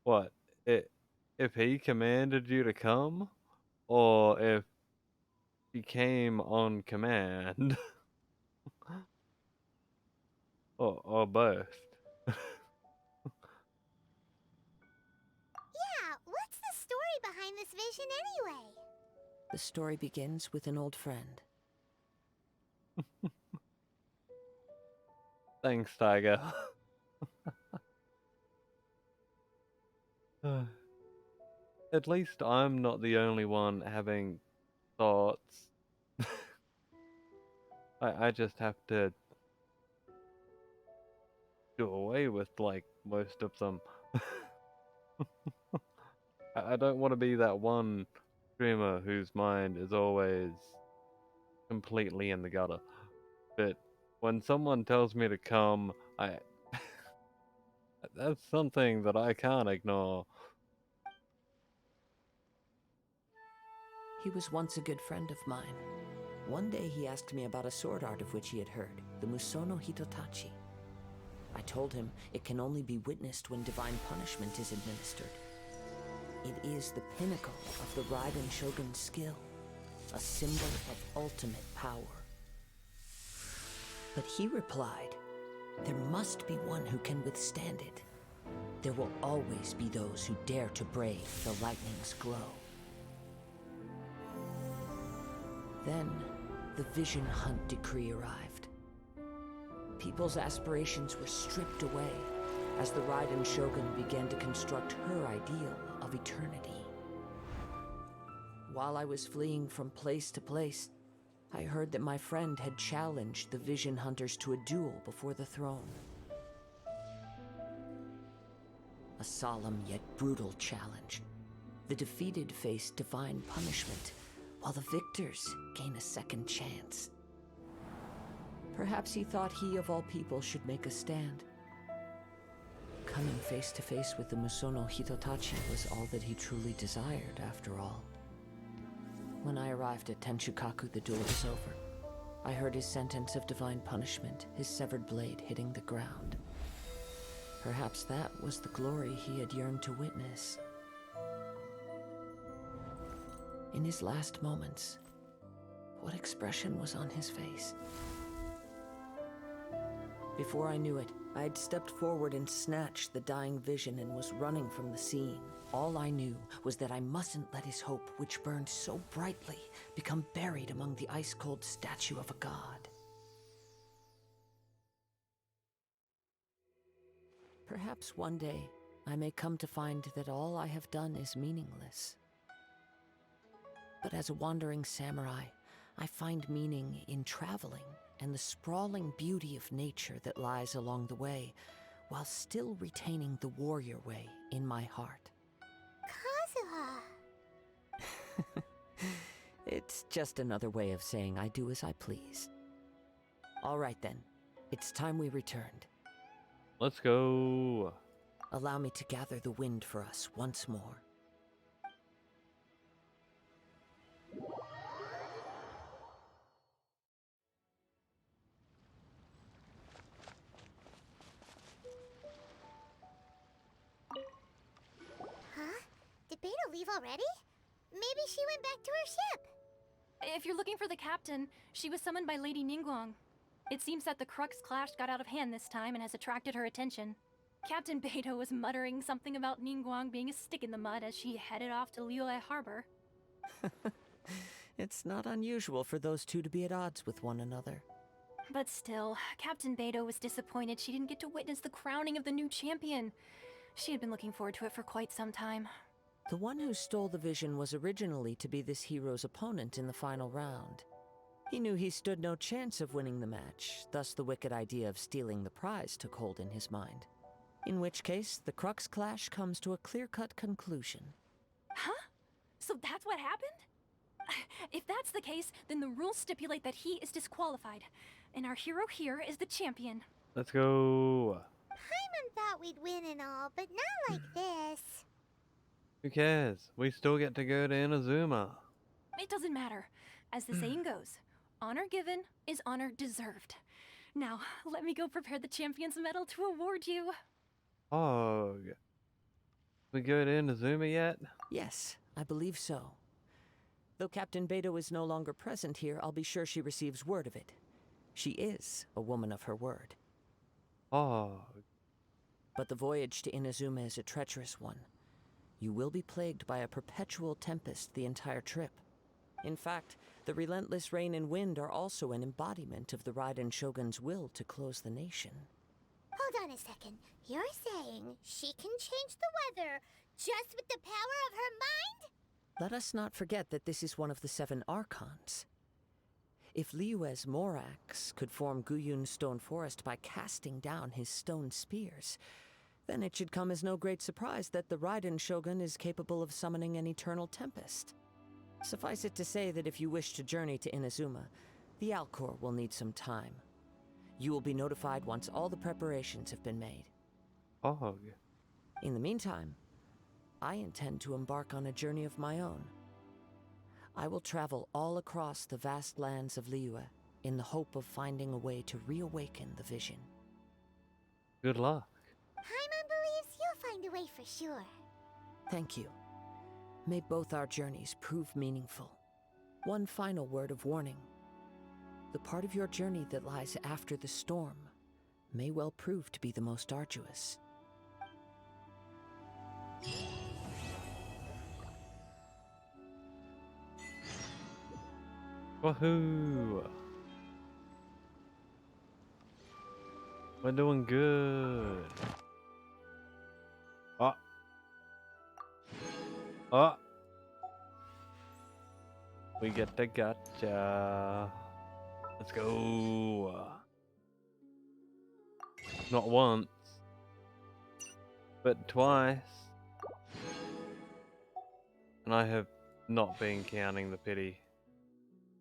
What? If he commanded you to come? Or if he came on command? or both? Yeah, what's the story behind this vision anyway? The story begins with an old friend. Thanks, Tiger. At least I'm not the only one having thoughts. I just have to do away with, like, most of them. I don't want to be that one streamer whose mind is always completely in the gutter. But when someone tells me to come, that's something that I can't ignore. He was once a good friend of mine. One day he asked me about a sword art of which he had heard, the Musono Hitotachi. I told him it can only be witnessed when divine punishment is administered. It is the pinnacle of the Raiden Shogun's skill, a symbol of ultimate power. But he replied, there must be one who can withstand it. There will always be those who dare to brave the lightning's glow. Then, the Vision Hunt decree arrived. People's aspirations were stripped away as the Raiden Shogun began to construct her ideal of eternity. While I was fleeing from place to place, I heard that my friend had challenged the Vision Hunters to a duel before the throne. A solemn yet brutal challenge. The defeated face divine punishment, while the victors gain a second chance. Perhaps he thought he of all people should make a stand. Coming face to face with the Musono Hitotachi was all that he truly desired, after all. When I arrived at Tenshukaku, the duel was over. I heard his sentence of divine punishment, his severed blade hitting the ground. Perhaps that was the glory he had yearned to witness. In his last moments, what expression was on his face? Before I knew it, I had stepped forward and snatched the dying vision and was running from the scene. All I knew was that I mustn't let his hope, which burned so brightly, become buried among the ice-cold statue of a god. Perhaps one day, I may come to find that all I have done is meaningless. But as a wandering samurai, I find meaning in traveling and the sprawling beauty of nature that lies along the way, while still retaining the warrior way in my heart. Kazuha! It's just another way of saying I do as I please. All right then. It's time we returned. Let's go. Allow me to gather the wind for us once more. Huh? Did Beta leave already? Maybe she went back to her ship. If you're looking for the captain, she was summoned by Lady Ningguang. It seems that the Crux clash got out of hand this time and has attracted her attention. Captain Beidou was muttering something about Ningguang being a stick in the mud as she headed off to Liyue Harbor. It's not unusual for those two to be at odds with one another. But still, Captain Beidou was disappointed she didn't get to witness the crowning of the new champion. She had been looking forward to it for quite some time. The one who stole the vision was originally to be this hero's opponent in the final round. He knew he stood no chance of winning the match, thus the wicked idea of stealing the prize took hold in his mind. In which case, the Crux clash comes to a clear-cut conclusion. Huh? So that's what happened? If that's the case, then the rules stipulate that he is disqualified, and our hero here is the champion. Let's go. Paimon thought we'd win and all, but not like this. Who cares? We still get to go to Inazoomer. It doesn't matter. As the saying goes, honor given is honor deserved. Now, let me go prepare the champion's medal to award you. POG. We go to Inazoomer yet? Yes, I believe so. Though Captain Beidou is no longer present here, I'll be sure she receives word of it. She is a woman of her word. POG. But the voyage to Inazuma is a treacherous one. You will be plagued by a perpetual tempest the entire trip. In fact, the relentless rain and wind are also an embodiment of the Raiden Shogun's will to close the nation. Hold on a second. You're saying she can change the weather just with the power of her mind? Let us not forget that this is one of the 7 Archons. If Liyue's Morax could form Guyun's stone forest by casting down his stone spears, then it should come as no great surprise that the Raiden Shogun is capable of summoning an eternal tempest. Suffice it to say that if you wish to journey to Inazuma, the Alcor will need some time. You will be notified once all the preparations have been made. POG. In the meantime, I intend to embark on a journey of my own. I will travel all across the vast lands of Liyue in the hope of finding a way to reawaken the vision. Good luck. Paimon believes you'll find a way for sure. Thank you. May both our journeys prove meaningful. One final word of warning. The part of your journey that lies after the storm may well prove to be the most arduous. Woohoo! We're doing good. Oh. Oh. We get the gotcha. Let's go. Not once, but twice. And I have not been counting the pity.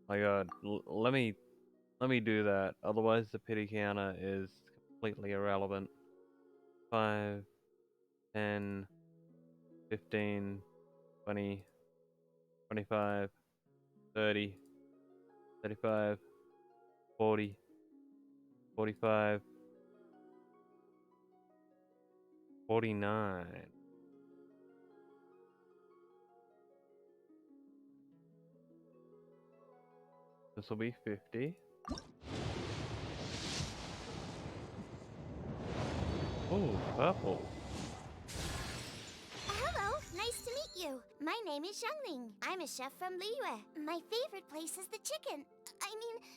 My god, let me do that. Otherwise the pity counter is completely irrelevant. 5, 10, 15, 20, 25, 30, 35, 40, 45, 49. This will be 50. Oh, purple. Hello, nice to meet you. My name is Xiangling. I'm a chef from Liyue. My favorite place is the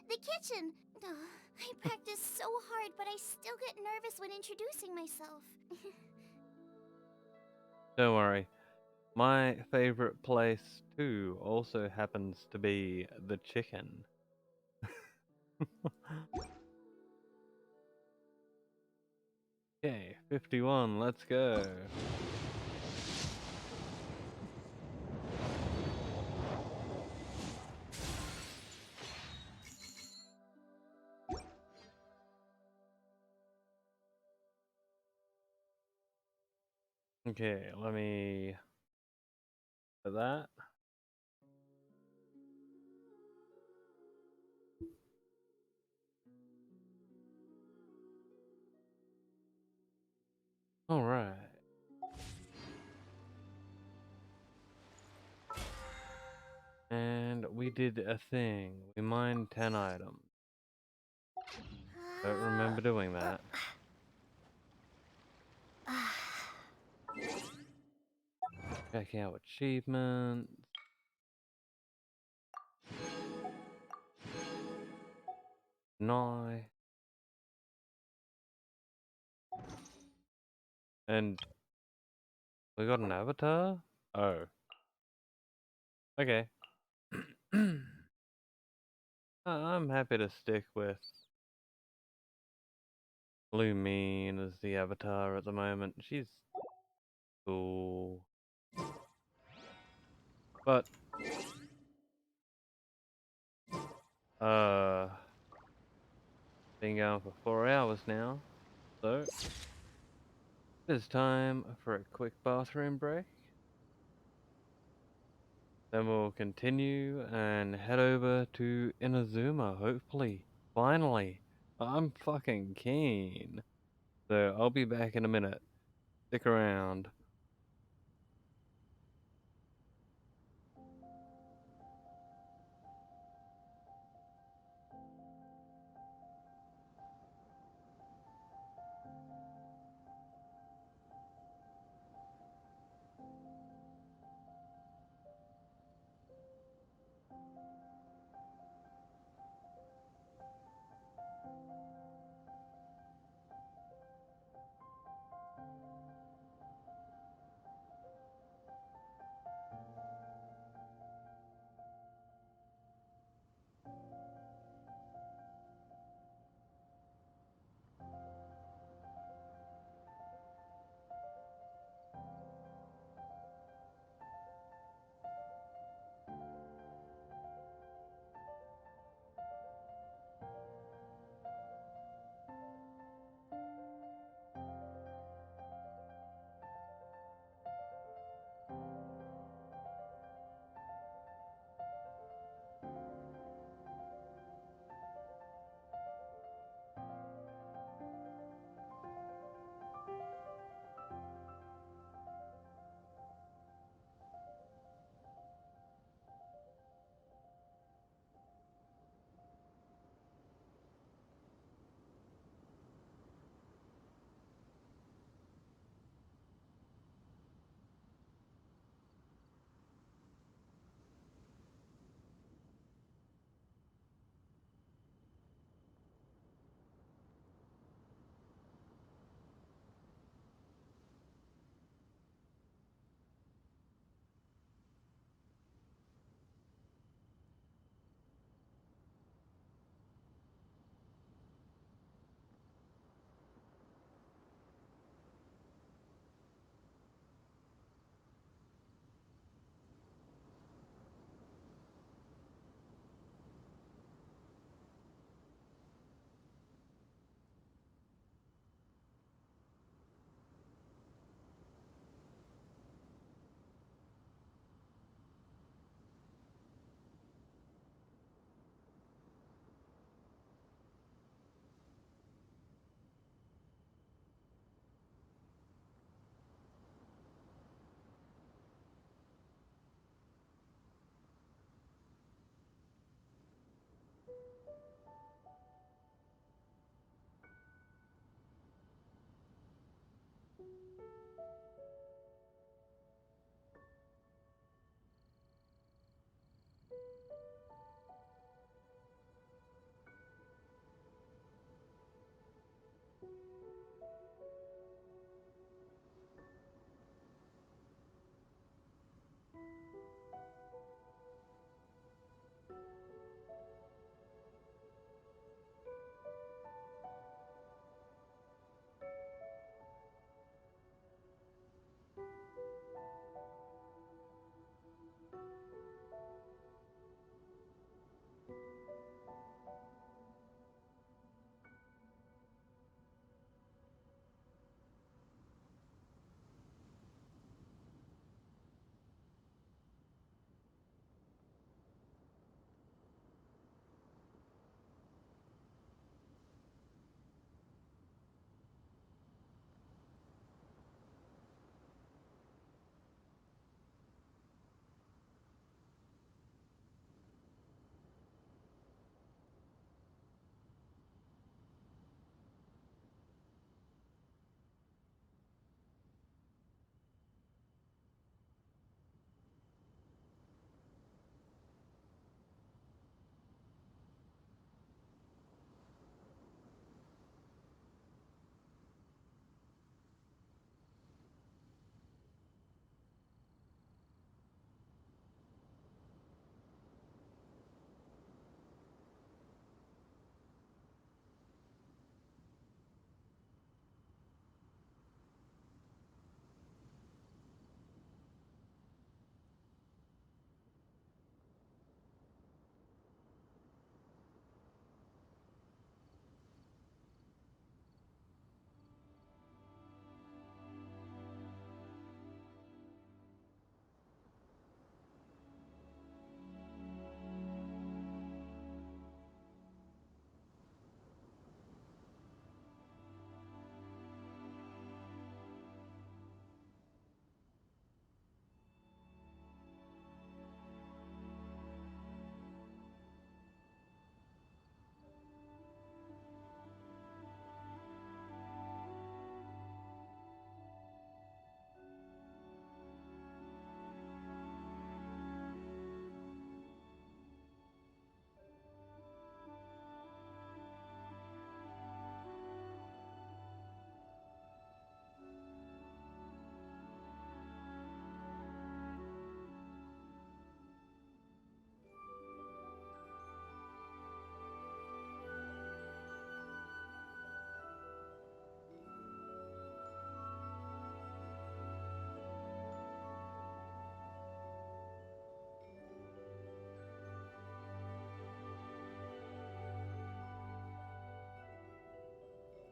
the kitchen. I practice so hard, but I still get nervous when introducing myself. Don't worry. My favorite place too also happens to be the chicken. Okay, 51, let's go. Okay, let me do that. All right. And we did a thing. We mined 10 items. Don't remember doing that. Check out achievements. Nye. And we got an avatar? Oh. Okay. I'm happy to stick with Lumine as the avatar at the moment. She's cool. But been going for 4 hours now, so it's time for a quick bathroom break. Then we'll continue and head over to Inazuma, hopefully. Finally. I'm fucking keen. So I'll be back in a minute. Stick around.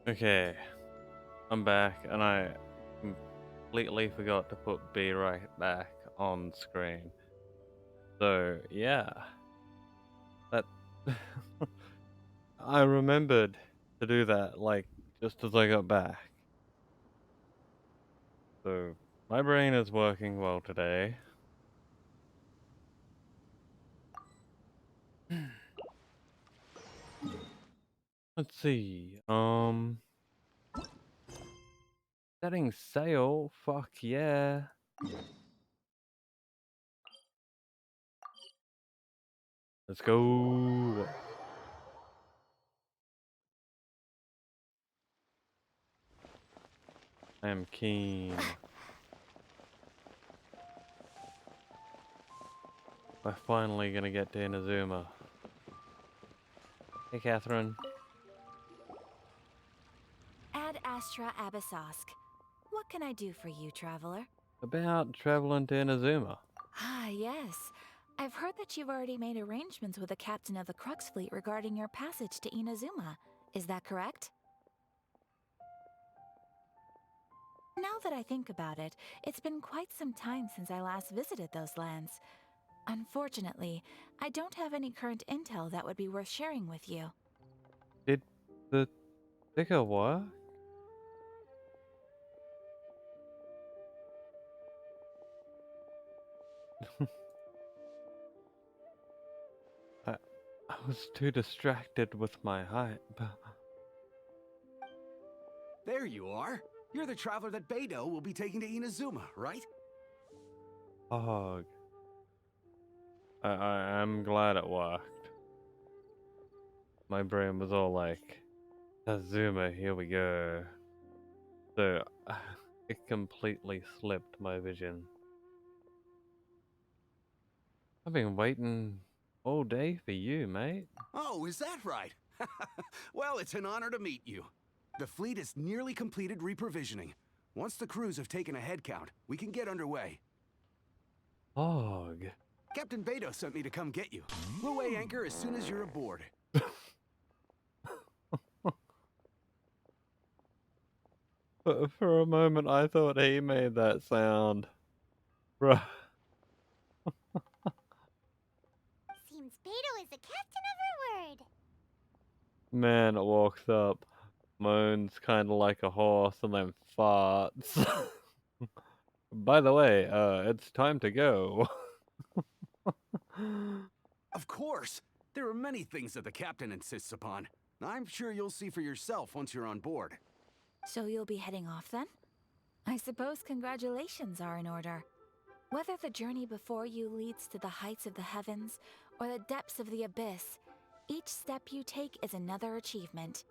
Okay, I'm back, and I completely forgot to put B right back on screen. So, yeah. That... I remembered to do that, like, just as I got back. So, my brain is working well today. Let's see, setting sail, fuck yeah. Let's go. I am keen. We're finally gonna get to Inazuma. Hey, Catherine. Ad Astra Abyssosk. What can I do for you, traveler? About traveling to Inazuma. Ah, yes. I've heard that you've already made arrangements with the captain of the Crux fleet regarding your passage to Inazuma. Is that correct? Now that I think about it, it's been quite some time since I last visited those lands. Unfortunately, I don't have any current intel that would be worth sharing with you. Did the ticker work? I was too distracted with my hype. There you are. You're the traveler that Beidou will be taking to Inazuma, right? POG. I'm glad it worked. My brain was all like, Azuma, here we go. So, it completely slipped my vision. I've been waiting all day for you, mate. Oh, is that right? Well, it's an honor to meet you. The fleet is nearly completed reprovisioning. Once the crews have taken a head count, we can get underway. POG. Captain Beidou sent me to come get you. We'll weigh anchor as soon as you're aboard. But for a moment, I thought he made that sound. Bruh. Seems Beidou is the captain of her word. Man walks up, moans kinda like a horse, and then farts. By the way, it's time to go. Of course! There are many things that the captain insists upon. I'm sure you'll see for yourself once you're on board. So you'll be heading off then? I suppose congratulations are in order. Whether the journey before you leads to the heights of the heavens or the depths of the abyss, each step you take is another achievement.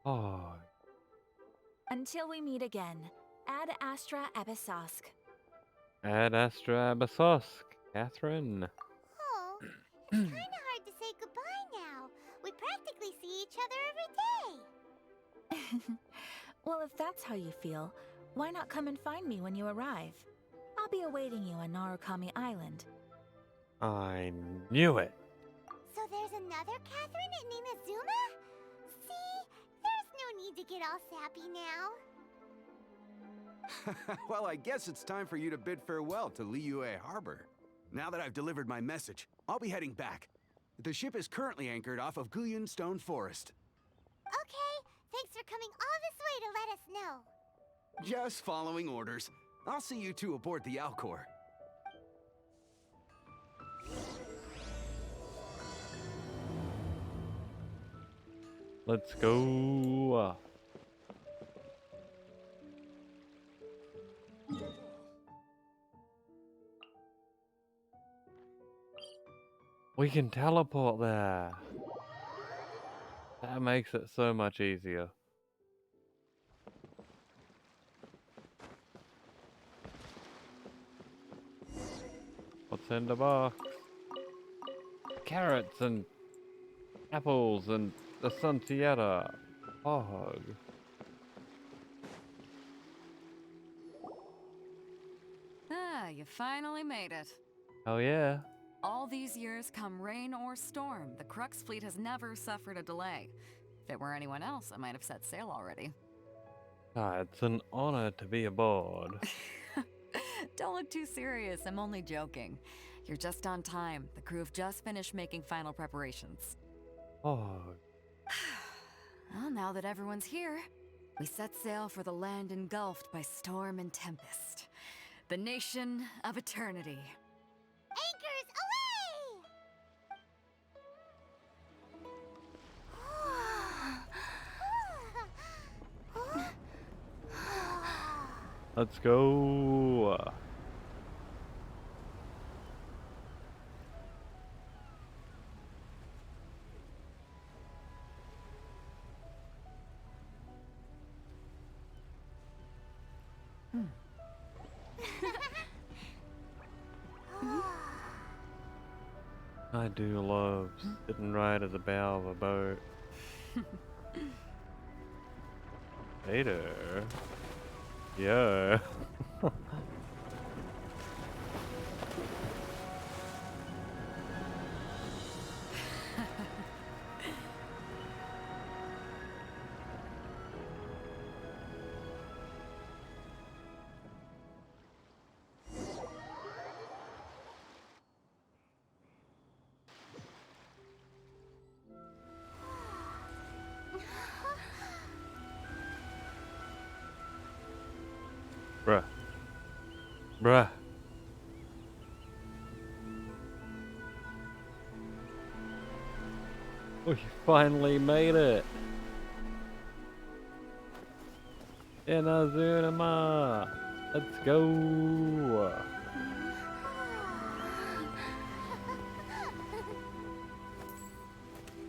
POG. Until we meet again, Ad Astra Abyssosk. Ad Astra Abyssosk, Catherine. Oh, it's kind of hard to say goodbye now. We practically see each other every day. Well, if that's how you feel, why not come and find me when you arrive? I'll be awaiting you on Narukami Island. I knew it. So there's another Catherine in Inazuma? See? There's no need to get all sappy now. Well, I guess it's time for you to bid farewell to Liyue Harbor. Now that I've delivered my message, I'll be heading back. The ship is currently anchored off of Guyun Stone Forest. Okay, thanks for coming all this way to let us know. Just following orders. I'll see you two aboard the Alcor. Let's go. We can teleport there. That makes it so much easier. What's in the box? Carrots and apples and the Santieta. POG. Ah, you finally made it. Hell yeah. All these years, come rain or storm, the Crux fleet has never suffered a delay. If it were anyone else, I might have set sail already. Ah, it's an honor to be aboard. Don't look too serious, I'm only joking. You're just on time. The crew have just finished making final preparations. Oh, Well, now that everyone's here, we set sail for the land engulfed by storm and tempest. The nation of eternity. Anchors away! let's go. I do love sitting right at the bow of a boat. Later. Yeah. Bruh. Bruh. We finally made it. Inazooner. Let's go.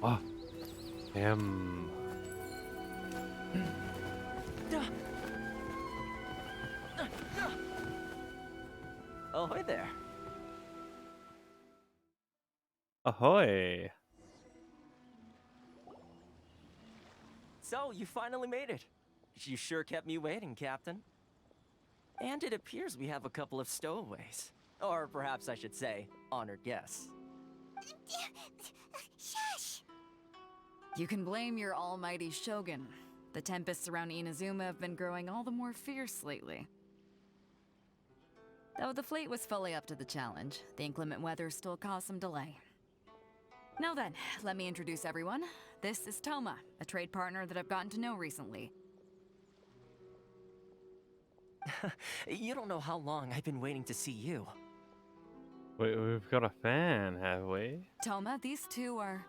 Oh. Him. Ahoy there. Ahoy. So, you finally made it. You sure kept me waiting, Captain. And it appears we have a couple of stowaways. Or perhaps I should say, honored guests. Shush! You can blame your almighty shogun. The tempests around Inazuma have been growing all the more fierce lately. Though the fleet was fully up to the challenge, the inclement weather still caused some delay. Now then, let me introduce everyone. This is Toma, a trade partner that I've gotten to know recently. You don't know how long I've been waiting to see you. Wait, we've got a fan, have we? Toma, these two are...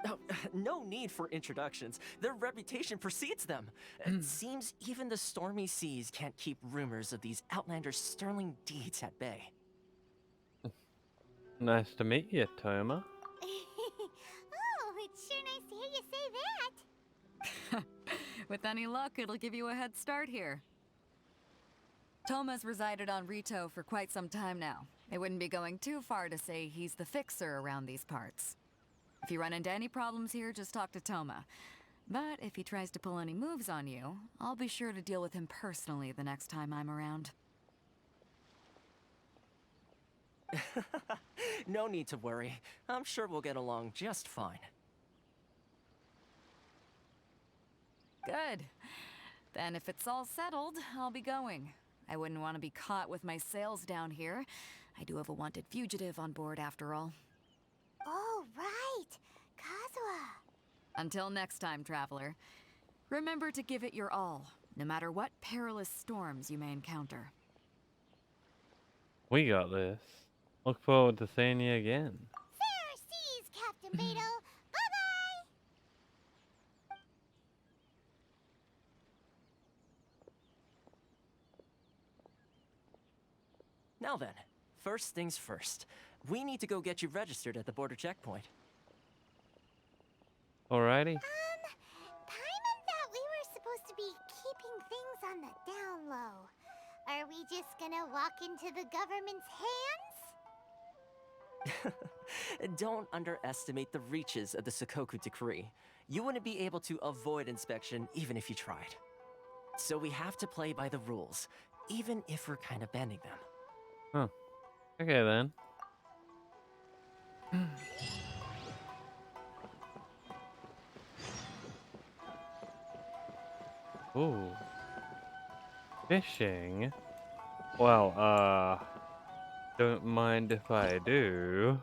Oh, no need for introductions. Their reputation precedes them. It seems even the stormy seas can't keep rumors of these outlanders' sterling deeds at bay. Nice to meet you, Toma. Oh, it's sure nice to hear you say that. With any luck, it'll give you a head start here. Toma's resided on Rito for quite some time now. It wouldn't be going too far to say he's the fixer around these parts. If you run into any problems here, just talk to Toma. But if he tries to pull any moves on you, I'll be sure to deal with him personally the next time I'm around. No need to worry. I'm sure we'll get along just fine. Good. Then if it's all settled, I'll be going. I wouldn't want to be caught with my sails down here. I do have a wanted fugitive on board after all. Oh, right. Kazuha. Until next time, traveler. Remember to give it your all, no matter what perilous storms you may encounter. We got this. Look forward to seeing you again. Fair seas, Captain Beetle. Bye-bye! Now then, first things first. We need to go get you registered at the border checkpoint. Alrighty. Paimon thought we were supposed to be keeping things on the down low. Are we just gonna walk into the government's hands? Don't underestimate the reaches of the Sakoku decree. You wouldn't be able to avoid inspection even if you tried. So we have to play by the rules, even if we're kind of bending them. Huh. Okay then. Ooh. Fishing? Well, don't mind if I do.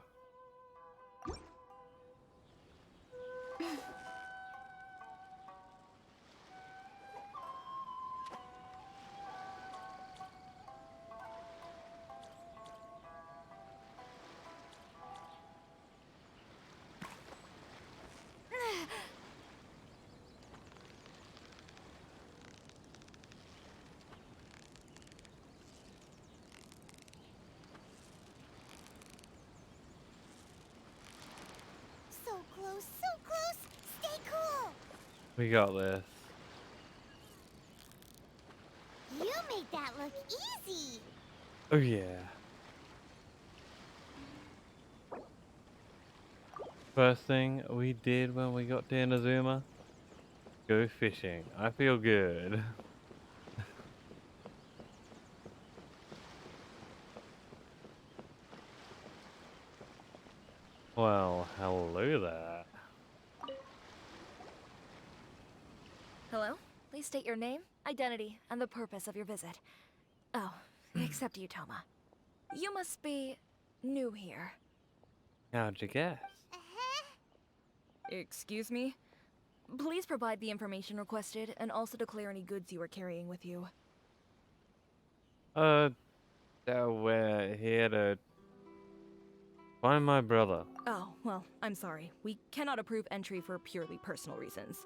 So close, so close. Stay cool. We got this. You made that look easy. Oh yeah. First thing we did when we got to Inazuma, go fishing. I feel good. Well, hello there. Hello? Please state your name, identity, and the purpose of your visit. Oh, except you, Toma. You must be new here. How'd you guess? Excuse me? Please provide the information requested and also declare any goods you are carrying with you. We're here to find my brother. Oh, well, I'm sorry. We cannot approve entry for purely personal reasons.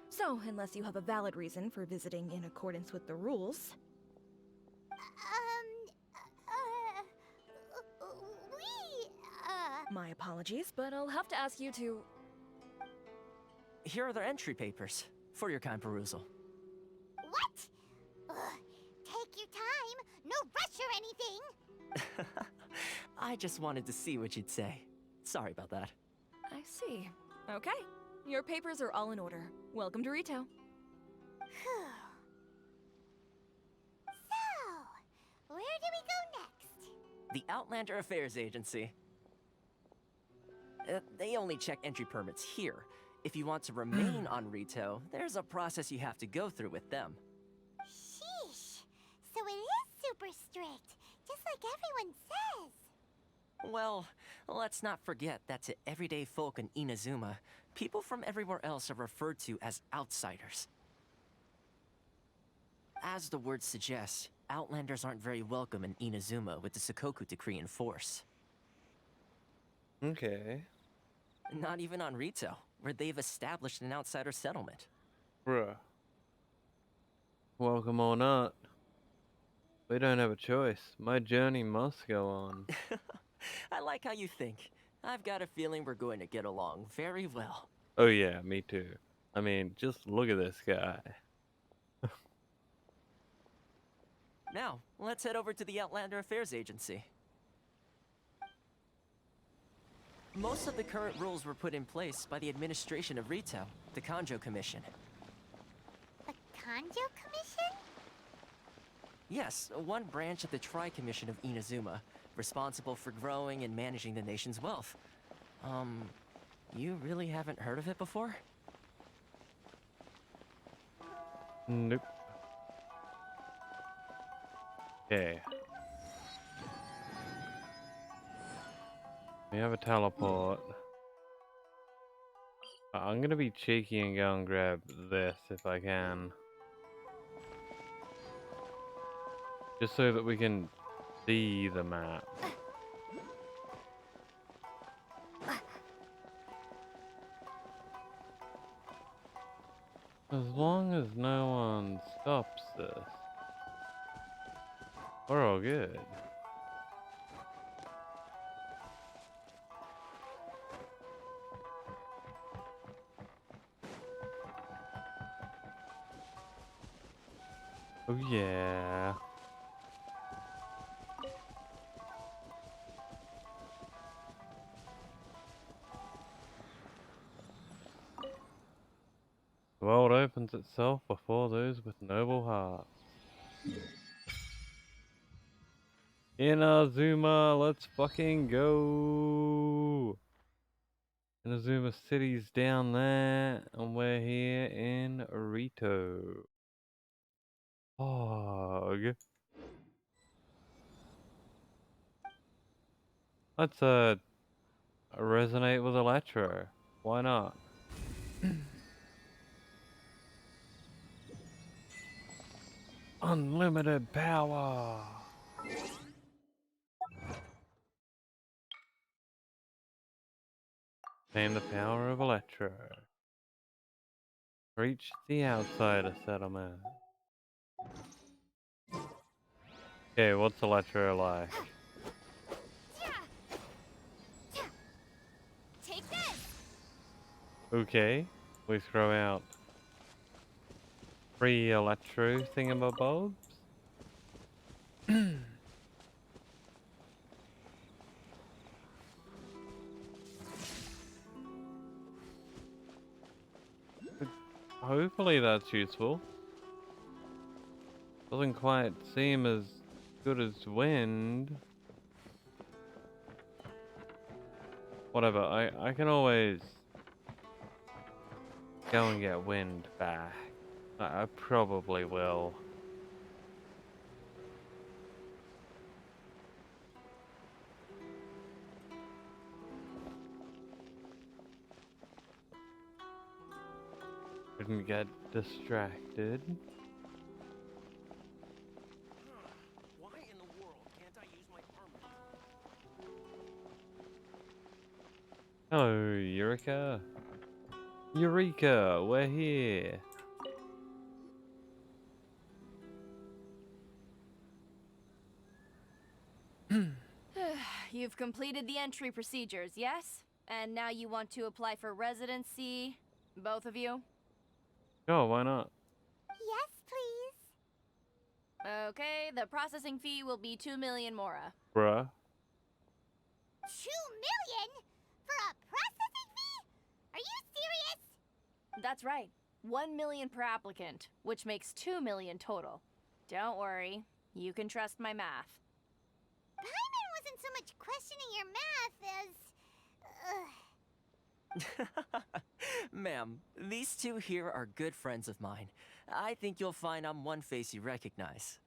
So, unless you have a valid reason for visiting in accordance with the rules... My apologies, but I'll have to ask you to... Here are their entry papers, for your kind perusal. What? Ugh, take your time. No rush or anything. I just wanted to see what you'd say. Sorry about that. I see. Okay. Your papers are all in order. Welcome to Rito. So, where do we go next? The Outlander Affairs Agency. They only check entry permits here. If you want to remain on Rito, there's a process you have to go through with them. Sheesh. So it is super strict, just like everyone says. Well, let's not forget that to everyday folk in Inazuma, people from everywhere else are referred to as outsiders. As the word suggests, Outlanders aren't very welcome in Inazuma with the Sakoku Decree in force. Okay. Not even on Rito, where they've established an outsider settlement. Bruh. Welcome or not. We don't have a choice. My journey must go on. I like how you think. I've got a feeling we're going to get along very well. Oh yeah, me too. I mean, just look at this guy. Now, let's head over to the Outlander Affairs Agency. Most of the current rules were put in place by the administration of Rito, the Kanjo Commission. The Kanjo Commission? Yes, one branch of the Tri-Commission of Inazuma, responsible for growing and managing the nation's wealth. You really haven't heard of it before? Nope. Okay. We have a teleport. I'm gonna be cheeky and go and grab this if I can. Just so that we can see the map. As long as no one stops this, we're all good. Oh yeah. The world opens itself before those with noble hearts. Inazuma, let's fucking go! Inazuma City's down there, and we're here in Rito. POG. Let's resonate with Electro. Why not? Unlimited power. Name the power of Electro. Reach the outsider settlement. Okay, what's Electro like? Take this! Okay, we throw out 3 Electro thingamabobs. Hopefully that's useful. Doesn't quite seem as good as wind. Whatever, I can always go and get wind back. I probably will. Didn't get distracted. Why in the world can't I use my permit? Hello, Eureka. Eureka, we're here. You've completed the entry procedures, yes? And now you want to apply for residency, both of you? Oh, why not? Yes, please. Okay, the processing fee will be 2 million mora. Bruh. 2 million? For a processing fee? Are you serious? That's right. 1 million per applicant, which makes 2 million total. Don't worry, you can trust my math. Paimon wasn't so much questioning your math as... Ma'am, these two here are good friends of mine. I think you'll find I'm one face you recognize.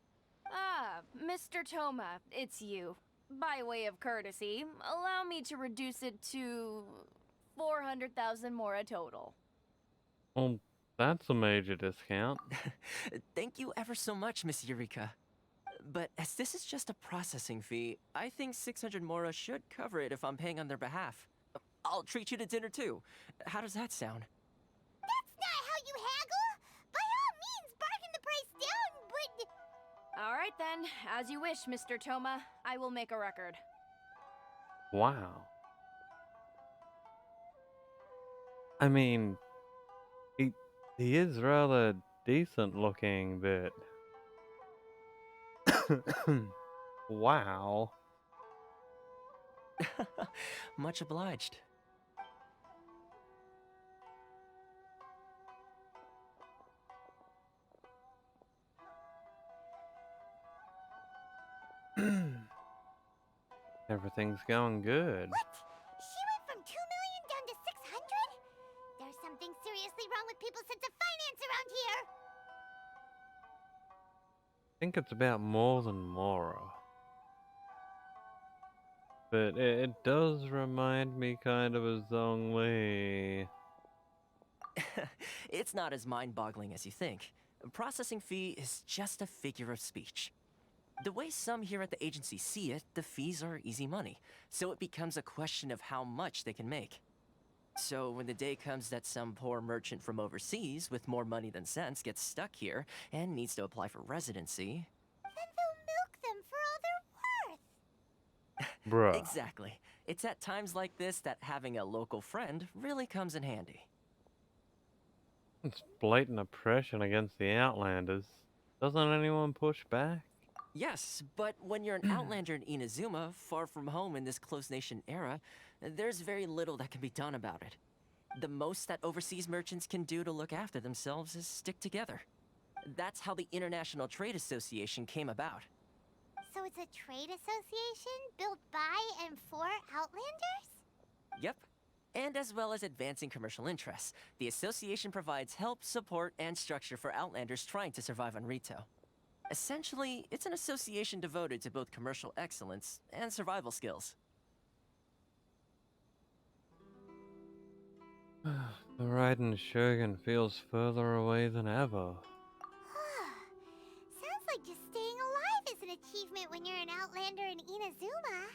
Ah, Mr. Toma, it's you. By way of courtesy, allow me to reduce it to 400,000 mora total. Well, that's a major discount. Thank you ever so much, Miss Eureka. But as this is just a processing fee, I think 600 mora should cover it if I'm paying on their behalf. I'll treat you to dinner too. How does that sound? That's not how you haggle! By all means, bargain the price down, but... Alright then, as you wish, Mr. Toma. I will make a record. Wow. I mean, he is rather decent looking, but... Wow. Much obliged. Everything's going good. What? She went from 2 million down to 600? There's something seriously wrong with people's sense of finance around here! I think it's about more than Mora. But it does remind me kind of of Zhongli. It's not as mind-boggling as you think. A processing fee is just a figure of speech. The way some here at the agency see it, the fees are easy money, so it becomes a question of how much they can make. So when the day comes that some poor merchant from overseas with more money than sense gets stuck here and needs to apply for residency... Then they'll milk them for all they're worth! Bruh. Exactly. It's at times like this that having a local friend really comes in handy. It's blatant oppression against the Outlanders. Doesn't anyone push back? Yes, but when you're an outlander in Inazuma, far from home in this closed nation era, there's very little that can be done about it. The most that overseas merchants can do to look after themselves is stick together. That's how the International Trade Association came about. So it's a trade association built by and for Outlanders? Yep. And as well as advancing commercial interests, the association provides help, support, and structure for Outlanders trying to survive on Rito. Essentially, it's an association devoted to both commercial excellence and survival skills. The Raiden Shogun feels further away than ever. Sounds like just staying alive is an achievement when you're an Outlander in Inazuma.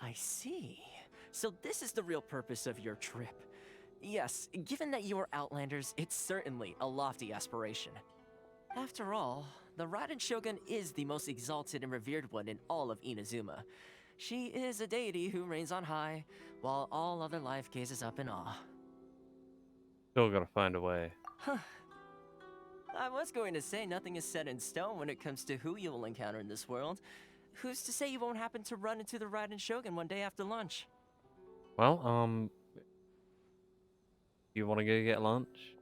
I see. So this is the real purpose of your trip. Yes, given that you are Outlanders, it's certainly a lofty aspiration. After all, the Raiden Shogun is the most exalted and revered one in all of Inazuma. She is a deity who reigns on high, while all other life gazes up in awe. Still gotta find a way. Huh. I was going to say nothing is set in stone when it comes to who you will encounter in this world. Who's to say you won't happen to run into the Raiden Shogun one day after lunch? Well, you wanna go get lunch?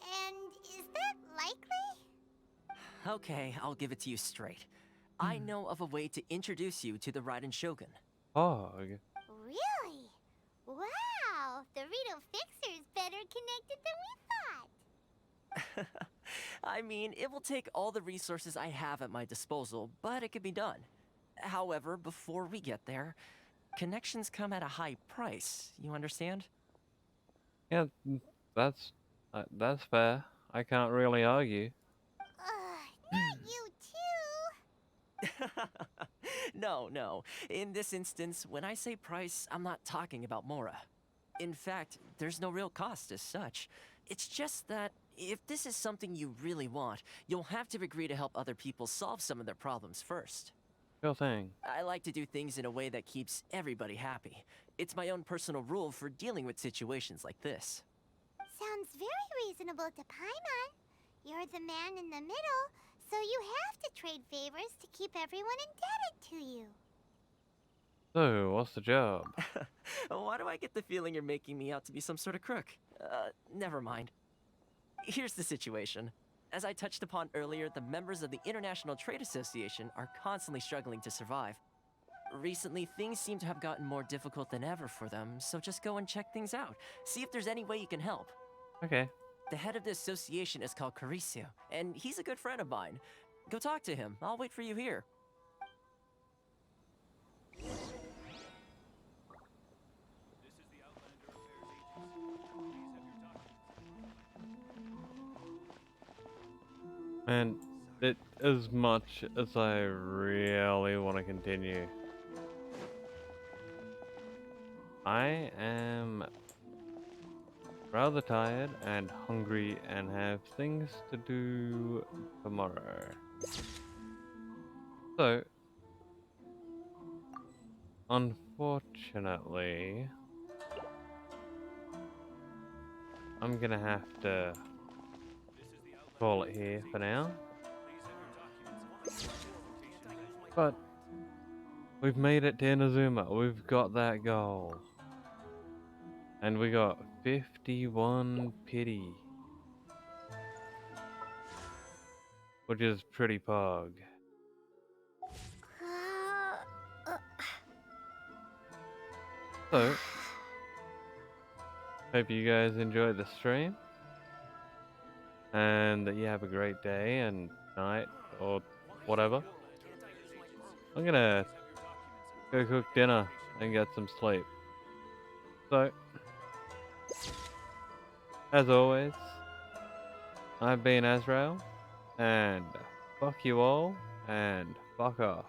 And is that likely? Okay, I'll give it to you straight. I know of a way to introduce you to the Raiden Shogun. POG. Really? Wow, the Rito Fixer is better connected than we thought. I mean, it will take all the resources I have at my disposal, but it could be done. However, before we get there, connections come at a high price, you understand? Yeah, that's fair. I can't really argue. Not you too. No. In this instance, when I say price, I'm not talking about Mora. In fact, there's no real cost as such. It's just that if this is something you really want, you'll have to agree to help other people solve some of their problems first. Sure thing. I like to do things in a way that keeps everybody happy. It's my own personal rule for dealing with situations like this. Sounds very reasonable to Paimon. You're the man in the middle, so you have to trade favors to keep everyone indebted to you. So, what's the job? Why do I get the feeling you're making me out to be some sort of crook? Never mind. Here's the situation. As I touched upon earlier, the members of the International Trade Association are constantly struggling to survive. Recently, things seem to have gotten more difficult than ever for them, so just go and check things out. See if there's any way you can help. Okay. The head of the association is called Carisio, and he's a good friend of mine. Go talk to him. I'll wait for you here. And as much as I really want to continue, I am rather tired and hungry and have things to do tomorrow. So, unfortunately, I'm gonna have to call it here for now. But we've made it to Inazuma. We've got that goal. And we got 51 pity. Which is pretty POG. So, hope you guys enjoyed the stream. And that you have a great day and night or whatever. I'm gonna go cook dinner and get some sleep. So, as always, I've been Azrael, and fuck you all, and fuck off.